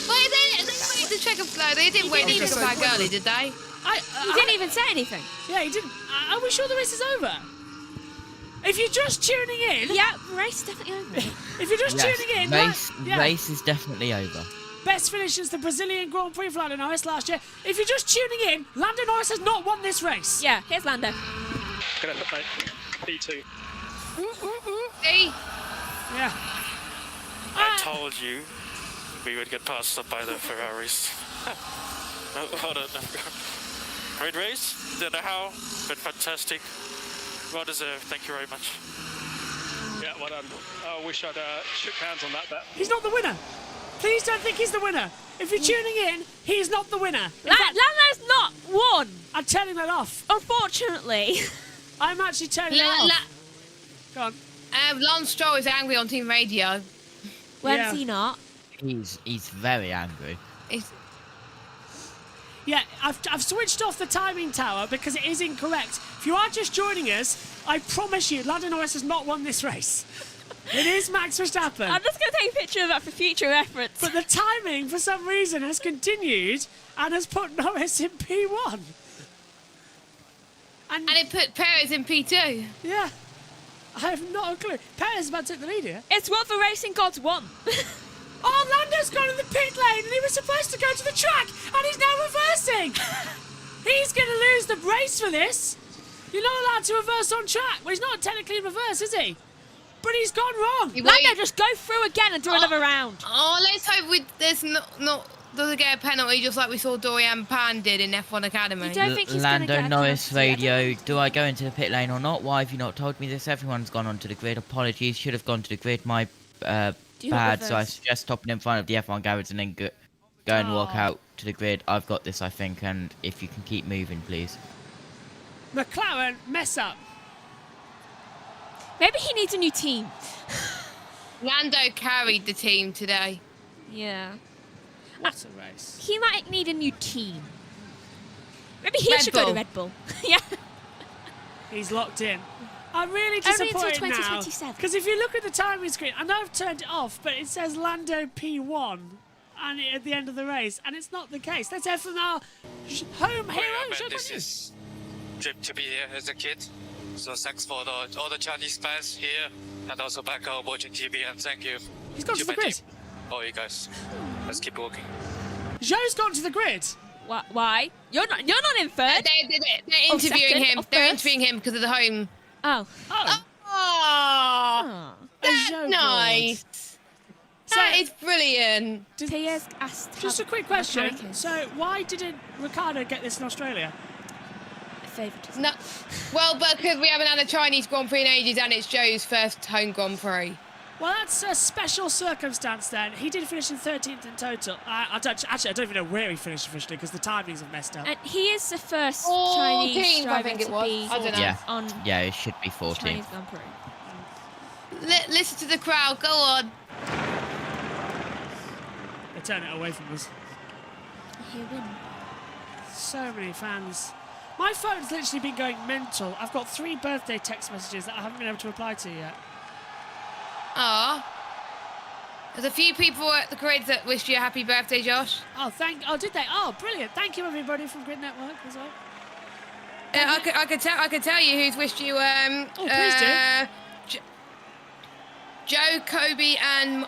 Wait, they waited to check a flow. They didn't wait to check a flag early, did they? He didn't even say anything. Yeah, he didn't. Are we sure the race is over? If you're just tuning in... Yeah, race is definitely over. If you're just tuning in... Race is definitely over. Best finish since the Brazilian Grand Prix for Lando Norris last year. If you're just tuning in, Lando Norris has not won this race. Yeah, here's Lando. Gonna put P2. Hey. Yeah. I told you we would get passed up by the Ferraris. Hold on. Great race. Don't know how, but fantastic. Well deserved. Thank you very much. Yeah, well done. I wish I'd shook hands on that bet. He's not the winner. Please don't think he's the winner. If you're tuning in, he's not the winner. Lando's not won. I'm turning that off. Unfortunately. I'm actually turning it off. Go on. Lance Stroll is angry on team radio. When's he not? He's very angry. Yeah, I've switched off the timing tower because it is incorrect. If you are just joining us, I promise you, Lando Norris has not won this race. It is Max Verstappen. I'm just going to take a picture of that for future reference. But the timing, for some reason, has continued and has put Norris in P1. And it put Perez in P2. Yeah. I have not a clue. Perez is about to take the lead here. It's what the racing gods want. Oh, Lando's gone in the pit lane and he was supposed to go to the track and he's now reversing. He's going to lose the race for this. You're not allowed to reverse on track. Well, he's not technically in reverse, is he? But he's gone wrong. Lando, just go through again and do another round. Oh, let's hope there's not doesn't get a penalty just like we saw Dorian Pan did in F1 Academy. You don't think he's Lando Norris radio, do I go into the pit lane or not? Why have you not told me this? Everyone's gone onto the grid. Apologies, should have gone to the grid. My bad, so I suggest stopping in front of the F1 garage and then go and walk out to the grid. I've got this, I think, and if you can keep moving, please. McLaren, mess up. Maybe he needs a new team. Lando carried the team today. Yeah. What a race. He might need a new team. Maybe he should go to Red Bull. Yeah. He's locked in. I'm really disappointed Only until now. 2027. Because if you look at the timing screen, I know I've turned it off, but it says Lando P1 and at the end of the race, and it's not the case. Let's hear from our home hero. This is trip to be here as a kid. So thanks for all the Chinese fans here and also back home watching TV, and thank you. He's gone to the grid. Oh, you guys. Let's keep walking. Zhou's gone to the grid. Why? You're not in third. They're interviewing him. They're interviewing him because of the home. Oh. Oh. That's nice. That is brilliant. Tia's asked. Just a quick question. So why didn't Ricciardo get this in Australia? Favouritism. No. Well, because we haven't had a Chinese Grand Prix in ages and it's Zhou's first home Grand Prix. Well, that's a special circumstance then. He did finish in 13th in total. I don't even know where he finished officially because the timings have messed up. And he is the first Chinese driver I think it was. to be I don't know. Yeah, it should be 14. Chinese Grand Prix. Listen to the crowd. Go on. They turn it away from us. He'll win. So many fans. My phone's literally been going mental. I've got 3 birthday text messages that I haven't been able to reply to yet. There's a few people at the grid that wished you a happy birthday, Josh. Oh, did they? Oh, brilliant. Thank you, everybody from Grid Network as well. I could tell you who's wished you. Please do. Joe, Kobe, and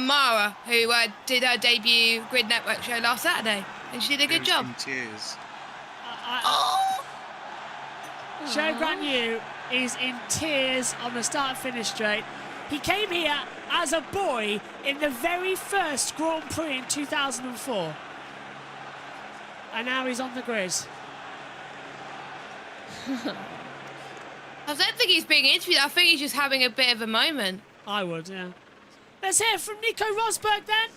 Mara, who did her debut Grid Network show last Saturday, and she did a good job. Tears. Zhou Guanyu is in tears on the start-finish straight. He came here as a boy in the very first Grand Prix in 2004. And now he's on the grid. I don't think he's being interviewed. I think he's just having a bit of a moment. I would, yeah. Let's hear from Nico Rosberg then.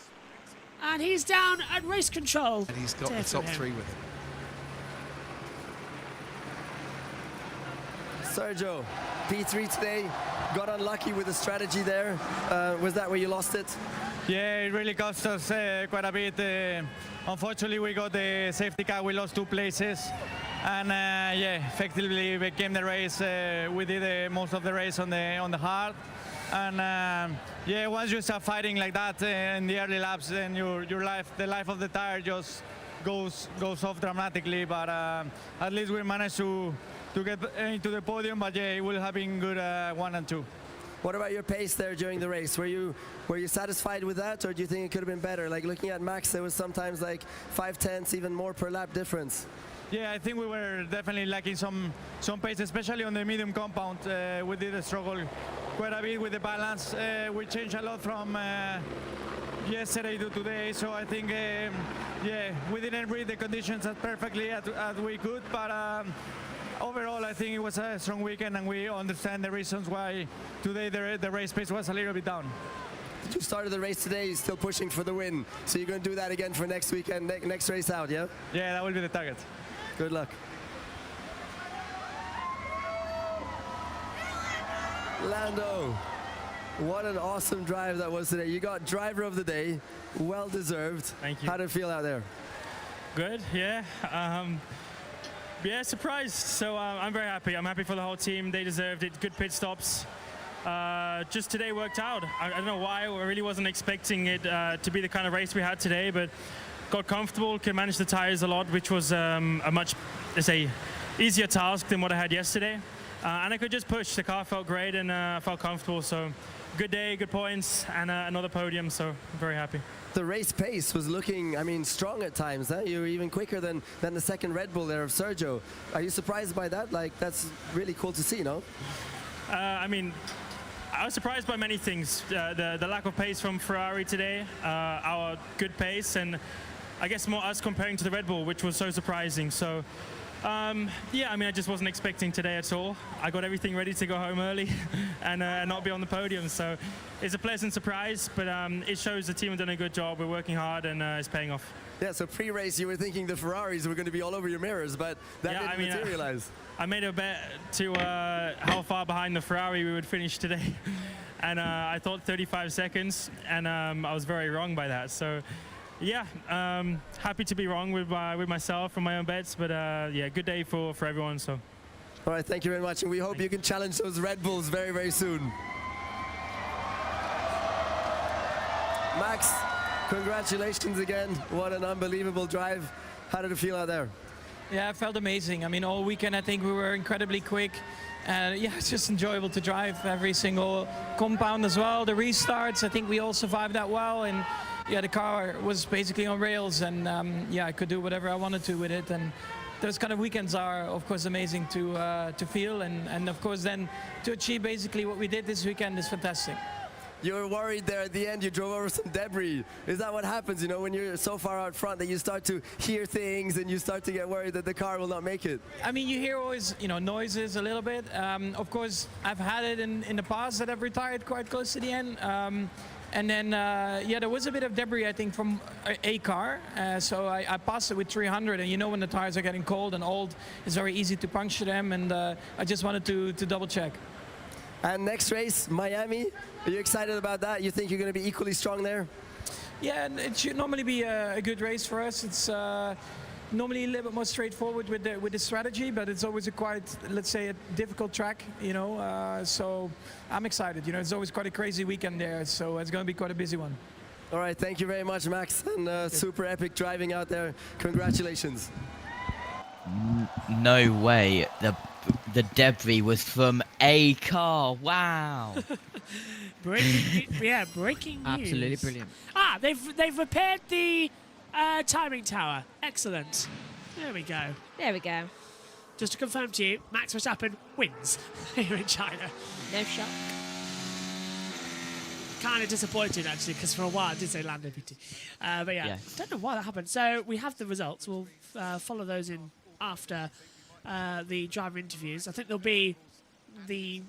And he's down at race control. And he's got the top three with him. Sergio, P3 today, got unlucky with the strategy there. Was that where you lost it? Yeah, it really cost us quite a bit. Unfortunately, we got the safety car. We lost 2 places. And yeah, effectively became the race. We did most of the race on the hard. And yeah, once you start fighting like that in the early laps, then the life of the tire just goes off dramatically. But at least we managed to get into the podium. But yeah, it would have been good 1 and 2. What about your pace there during the race? Were you satisfied with that, or do you think it could have been better? Like looking at Max, there was sometimes like 5/10, even more per lap difference. Yeah, I think we were definitely lacking some pace, especially on the medium compound. We did struggle quite a bit with the balance. We changed a lot from yesterday to today, so I think yeah, we didn't read the conditions as perfectly as we could, but overall I think it was a strong weekend, and we understand the reasons why today the race pace was a little bit down. You started the race today, still pushing for the win, so you're going to do that again for next weekend, next race out, yeah? Yeah, that will be the target. Good luck. Lando, what an awesome drive that was today. You got driver of the day, well deserved. Thank you. How did it feel out there? Good, yeah. Yeah, surprised. So I'm very happy. I'm happy for the whole team. They deserved it. Good pit stops. Just today worked out. I don't know why. I really wasn't expecting it to be the kind of race we had today, but got comfortable, could manage the tires a lot, which was a much, let's say, easier task than what I had yesterday. And I could just push. The car felt great, and I felt comfortable. So good day, good points, and another podium. So I'm very happy. The race pace was looking, I mean, strong at times. Huh? You were even quicker than the second Red Bull there of Sergio. Are you surprised by that? Like, that's really cool to see, no? I mean, I was surprised by many things. The lack of pace from Ferrari today, our good pace, and I guess more us comparing to the Red Bull, which was so surprising. So, yeah, I mean, I just wasn't expecting today at all. I got everything ready to go home early and not be on the podium. So it's a pleasant surprise, but it shows the team have done a good job. We're working hard, and it's paying off. Yeah, so pre-race you were thinking the Ferraris were going to be all over your mirrors, but that didn't materialize. I made a bet to how far behind the Ferrari we would finish today. And I thought 35 seconds, and I was very wrong by that. So, yeah, happy to be wrong with myself and my own bets, but yeah, good day for everyone. So, all right, thank you very much, and we hope you can challenge those Red Bulls very, very soon. Max, congratulations again. What an unbelievable drive. How did it feel out there? Yeah, it felt amazing. I mean, all weekend I think we were incredibly quick. Yeah, it's just enjoyable to drive every single compound as well. The restarts, I think we all survived that well. And yeah, the car was basically on rails, and yeah, I could do whatever I wanted to with it. And those kind of weekends are, of course, amazing to feel. And of course, then to achieve basically what we did this weekend is fantastic. You were worried there at the end, you drove over some debris. Is that what happens, you know, when you're so far out front that you start to hear things and you start to get worried that the car will not make it? I mean, you hear always, you know, noises a little bit. Of course, I've had it in the past that I've retired quite close to the end. And then, yeah, there was a bit of debris, I think, from a car. So I passed it with 300, and you know when the tires are getting cold and old, it's very easy to puncture them, and I just wanted to double check. And next race, Miami. Are you excited about that? You think you're going to be equally strong there? Yeah, it should normally be a good race for us. It's normally a little bit more straightforward with the strategy, but it's always a quite, let's say, a difficult track, you know. So I'm excited. You know, it's always quite a crazy weekend there, so it's going to be quite a busy one. All right, thank you very much, Max, and super epic driving out there. Congratulations. No way. The debris was from a car. Wow. breaking news. Absolutely brilliant. Ah, they've repaired the timing tower. Excellent. There we go. There we go. Just to confirm to you, Max Verstappen wins here in China. No shock. Kind of disappointed, actually, because for a while I did say Lando PT. But yeah, don't know why that happened. So we have the results. We'll follow those in after the driver interviews. I think there'll be the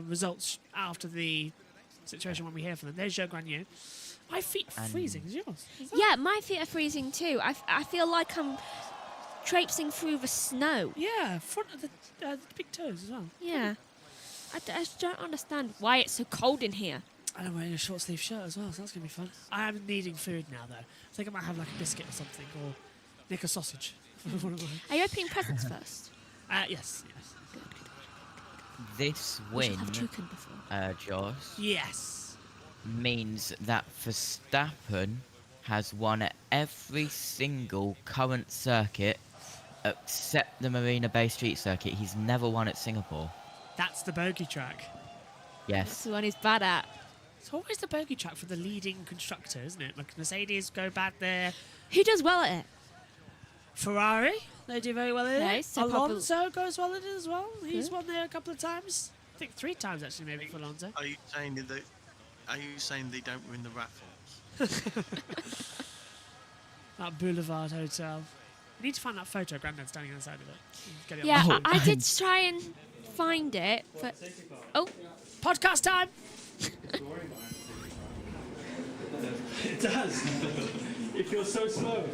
results after the situation when we hear from them. There's Joe Granier. My feet are freezing. Is yours? Yeah, my feet are freezing too. I feel like I'm traipsing through the snow. Yeah, front of the big toes as well. Yeah. I just don't understand why it's so cold in here. And I'm wearing a short sleeve shirt as well, so that's going to be fun. I am needing food now, though. I think I might have like a biscuit or something, or nick a sausage. Are you opening presents first? Yes. This win, Josh, yes, means that Verstappen has won at every single current circuit except the Marina Bay Street circuit. He's never won at Singapore. That's the bogey track. Yes. That's the one he's bad at. It's always the bogey track for the leading constructor, isn't it? Like Mercedes go bad there. Who does well at it? Ferrari, they do very well at it. So Alonso goes well at it as well. He's won there a couple of times. I think 3 times actually, maybe for Alonso. Are you saying they don't win the raffles? That Boulevard Hotel. We need to find that photo of Grandad standing on the side of it. Get it Yeah, on. I did try and find it, but... Oh. Podcast time! It does. It feels so slow.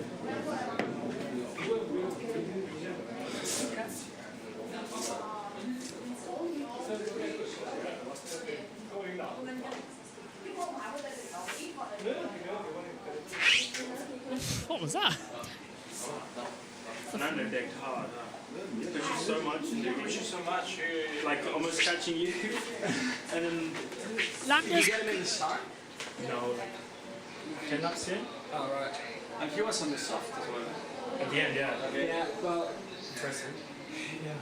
What was that? Fernando decked hard. Pushes you so much. Pushes so much. Like almost catching you. And then. Did you get him in the start? No, like 10 laps in. Oh, right. And he was on the soft as well. At the end, yeah. Okay. Yeah, well. Impressive. Yeah.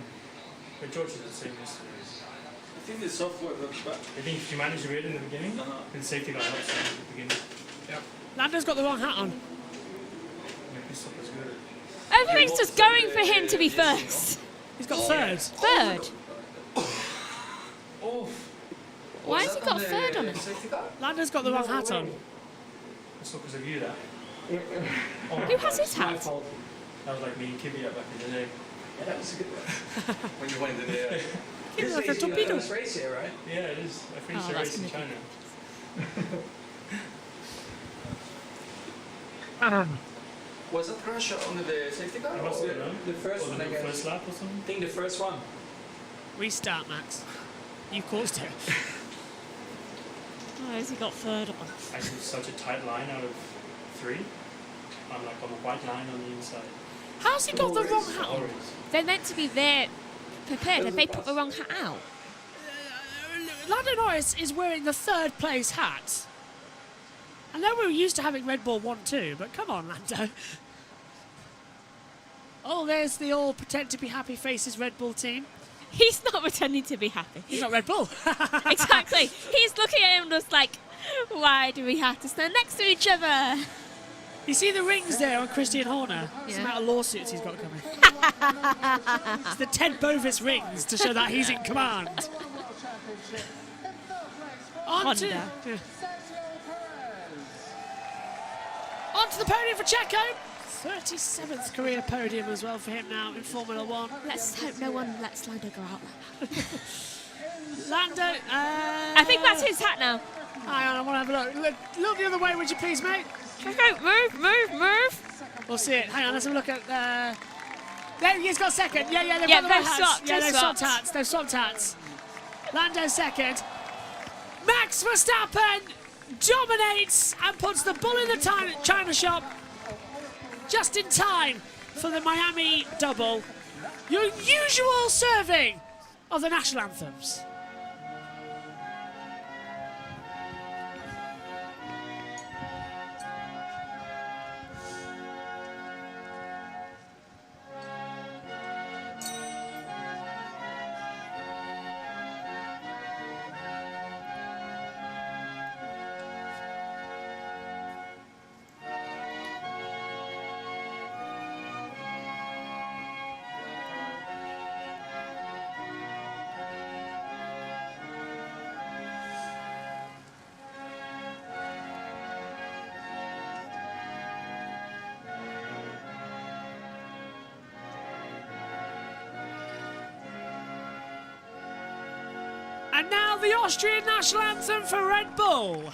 But George is the same yesterday. I think the software looks better. I think if you manage to read in the beginning, and safety car helps you in the beginning. Yeah. Lando's got the wrong hat on. Yeah, this stuff is good. Everything's just going for him to be first. He's got third. Third? Oh. Why has he got third on it? Lando's got the wrong hat on. That's not because of you, that. Who has his hat? That was like me and Kibby back in the day. Yeah, that was a good one. When you went to the... It's like a torpedo. race here, right? Yeah, it is. I finished the race in China. Was that crash on the safety car? I must have known. The first Or one, the I guess. first lap or something? I think the first one. Restart, Max. You caused it. Why has he got third on? I see such a tight line out of 3. I'm like on a white line on the inside. How's he got the wrong hat on? They're meant to be there prepared. Have they put the wrong hat out? Lando Norris is wearing the 3rd place hat. I know we're used to having Red Bull 1-2, but come on, Lando. Oh, there's the all pretend to be happy faces Red Bull team. He's not pretending to be happy. He's not Red Bull. Exactly. He's looking at him just like, why do we have to stand next to each other? You see the rings there on Christian Horner? It's the Yeah. amount of lawsuits he's got coming. It's the Ted Bovis rings to show that he's in command. Onto the podium for Checo. 37th career podium as well for him now in Formula 1. Let's hope no one lets Lando go out like that. Lando, I think that's his hat now. Hang on, I want to have a look. Look the other way, would you please, mate? Move. We'll see it. Hang on, let's have a look at... There, he's got second. Yeah, they've Yeah, got the right they've hats. swapped, Yeah, they've they've swapped hats. Lando second. Max Verstappen dominates and puts the bull in the China shop just in time for the Miami double. Your usual serving of the national anthems. And now the Austrian national anthem for Red Bull.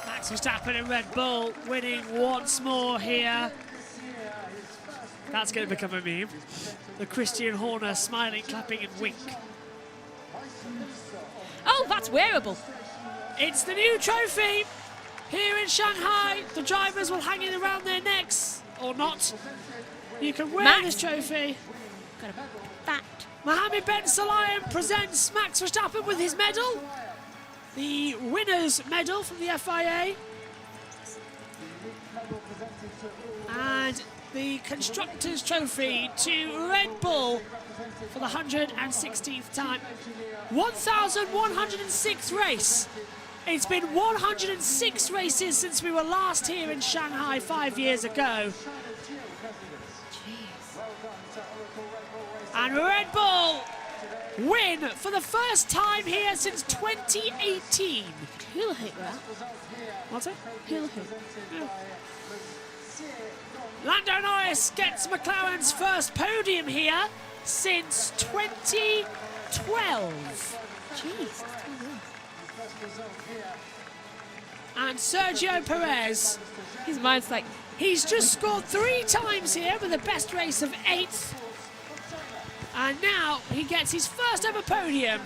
Max Verstappen and Red Bull winning once more here. That's going to become a meme. The Christian Horner smiling, clapping and wink. Oh, that's wearable. It's the new trophy. Here in Shanghai, the drivers will hang it around their necks, or not. You can wear this trophy. Got a fat. Mohammed Ben Sulayem presents Max Verstappen with his medal. The winner's medal from the FIA. And the Constructors' Trophy to Red Bull for the 116th time. 1,106th race. It's been 106 races since we were last here in Shanghai 5 years ago. And Red Bull win for the first time here since 2018. Hula hoop that. What's it? Hula hoop. Yeah. Lando Norris gets McLaren's first podium here since 2012. Jeez. And Sergio Perez. His mind's like... He's just scored 3 times here with a best race of 8th. And now he gets his first ever podium.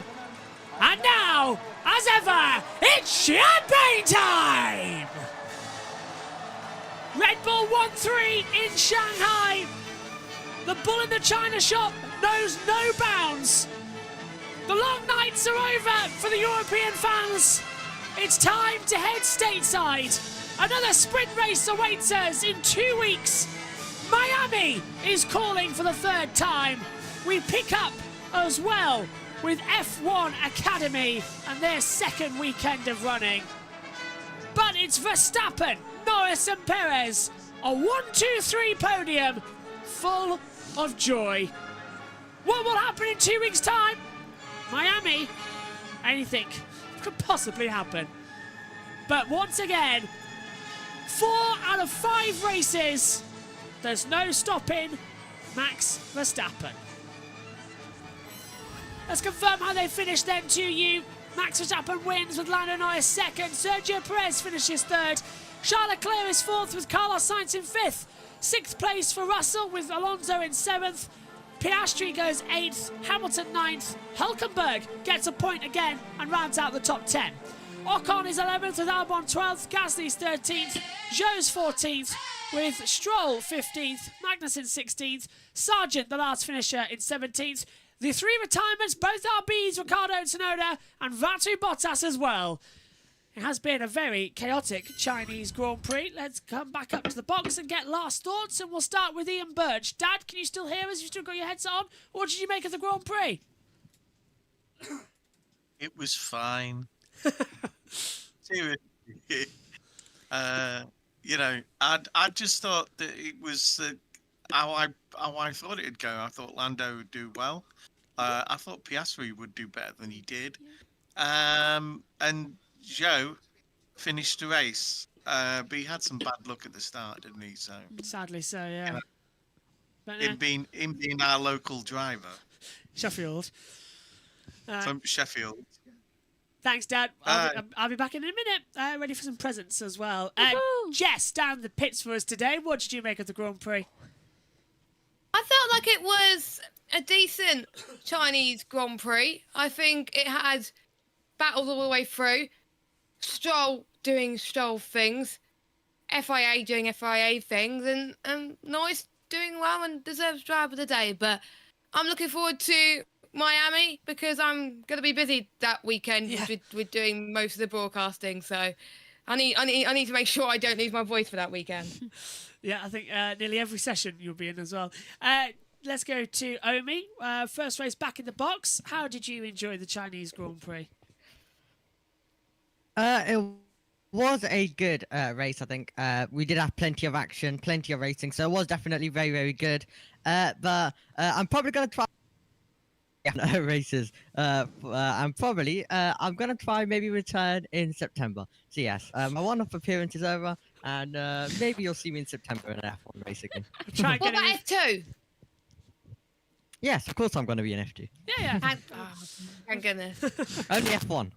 And now, as ever, it's champagne time! Red Bull 1-3 in Shanghai. The bull in the china shop knows no bounds. The long nights are over for the European fans. It's time to head stateside. Another sprint race awaits us in 2 weeks. Miami is calling for the 3rd time. We pick up as well with F1 Academy and their 2nd weekend of running. But it's Verstappen, Norris and Perez. A 1-2-3 podium full of joy. What will happen in 2 weeks' time? Miami, anything could possibly happen. But once again, 4 out of 5 races, there's no stopping Max Verstappen. Let's confirm how they finished then to you. Max Verstappen wins with Lando Norris 2nd. Sergio Perez finishes 3rd. Charles Leclerc is 4th with Carlos Sainz in 5th. 6th place for Russell with Alonso in 7th. Piastri goes 8th. Hamilton 9th. Hülkenberg gets a point again and rounds out the top 10. Ocon is 11th with Albon 12th. Gasly's 13th. Zhou's 14th with Stroll 15th. Magnussen 16th. Sargent, the last finisher, in 17th. The 3 retirements, both RBs, Ricciardo and Tsunoda, and Valtteri Bottas as well. It has been a very chaotic Chinese Grand Prix. Let's come back up to the box and get last thoughts, and we'll start with Ian Birch. Dad, can you still hear us? You still got your headset on? What did you make of the Grand Prix? It was fine. Seriously. You know, I just thought that it was how I thought it'd go. I thought Lando would do well. I thought Piastri would do better than he did. And Zhou finished the race. But he had some bad luck at the start, didn't he? So sadly so, yeah. But, him being our local driver. Sheffield. From Sheffield. Thanks, Dad. I'll be back in a minute. Ready for some presents as well. Jess, down the pits for us today. What did you make of the Grand Prix? I felt like it was a decent Chinese Grand Prix. I think it had battles all the way through. Stroll doing Stroll things. FIA doing FIA things. And Norris doing well and deserves driver of the day. But I'm looking forward to Miami because I'm going to be busy that weekend with doing most of the broadcasting. So I need to make sure I don't lose my voice for that weekend. Yeah, I think nearly every session you'll be in as well. Let's go to Omi. First race back in the box. How did you enjoy the Chinese Grand Prix? It was a good race, I think. We did have plenty of action, plenty of racing, so it was definitely very, very good. But I'm probably going to try races. I'm going to try maybe return in September. So yes, my one-off appearance is over, and maybe you'll see me in September in an F1 race again. What about F2? Yes, of course I'm going to be in F2. Yeah. Thank goodness. Only F1.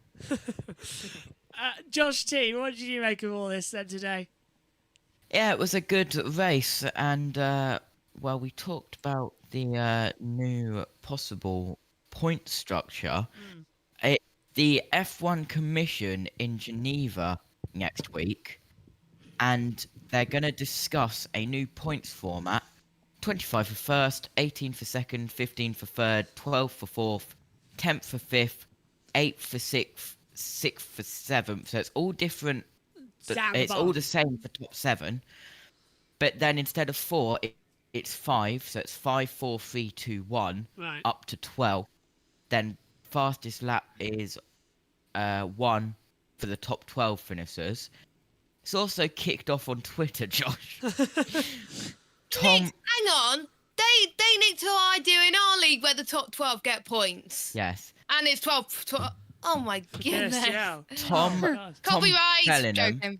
Josh T, what did you make of all this then today? Yeah, it was a good race, and well, we talked about the new possible point structure. The F1 Commission in Geneva next week, and they're going to discuss a new points format: 25 for first, 18 for second, 15 for third, 12 for fourth, 10th for fifth, 8th for sixth, 6th for seventh. So it's all different. It's all the same for top 7, but then instead of 4, it's 5. So it's 5, 4, 3, 2, 1, up to 12. Then fastest lap is 1 for the top 12 finishers. It's also kicked off on Twitter, Josh. Hang on. They need to do in our league where the top 12 get points. Yes. And it's 12. Oh my goodness. Tom Copyright. Bellingham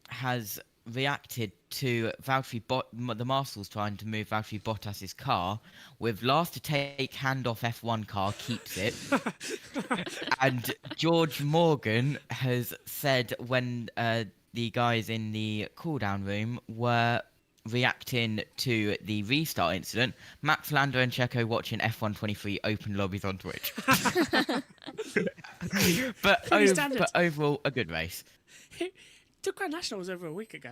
has reacted to the Marshals trying to move Valtteri Bottas's car with last to take handoff F1 car keeps it. And George Morgan has said when the guys in the cool-down room were reacting to the restart incident, Max, Lando and Checo watching F1 23 open lobbies on Twitch. but overall, a good race. Took Grand Nationals over a week ago.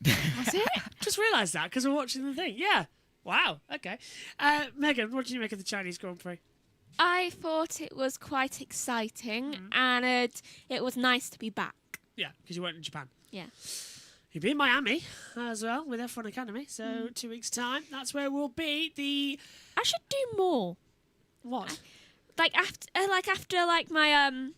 Was it? Just realised that because we're watching the thing. Yeah. Wow. Okay. Megan, what did you make of the Chinese Grand Prix? I thought it was quite exciting, and it was nice to be back. Yeah, because you weren't in Japan. Yeah. You'll be in Miami as well with F1 Academy. So 2 weeks' time, that's where we'll be. I should do more. What? After my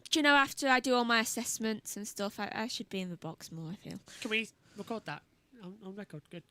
do you know, after I do all my assessments and stuff, I should be in the box more, I feel. Can we record that on record? Good.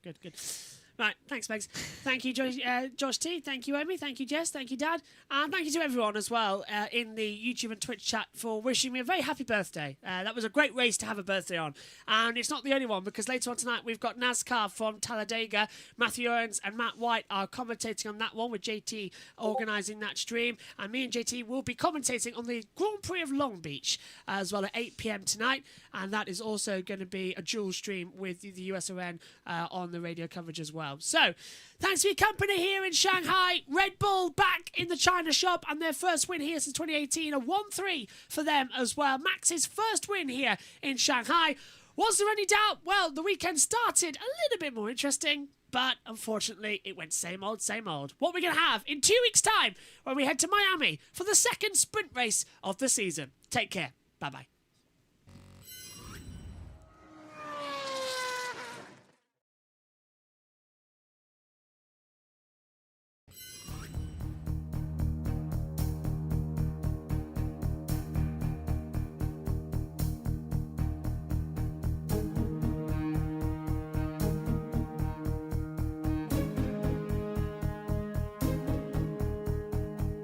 Right, thanks, Megs. Thank you, Josh T. Thank you, Amy. Thank you, Jess. Thank you, Dad. And thank you to everyone as well in the YouTube and Twitch chat for wishing me a very happy birthday. That was a great race to have a birthday on. And it's not the only one, because later on tonight we've got NASCAR from Talladega. Matthew Owens and Matt White are commentating on that one with JT organising that stream. And me and JT will be commentating on the Grand Prix of Long Beach as well at 8 p.m. tonight. And that is also going to be a dual stream with the USON on the radio coverage as well. So, thanks for your company here in Shanghai. Red Bull back in the China shop and their first win here since 2018. A 1-3 for them as well. Max's first win here in Shanghai. Was there any doubt? Well, the weekend started a little bit more interesting, but unfortunately it went same old, same old. What we're going to have in 2 weeks' time when we head to Miami for the second sprint race of the season. Take care. Bye-bye.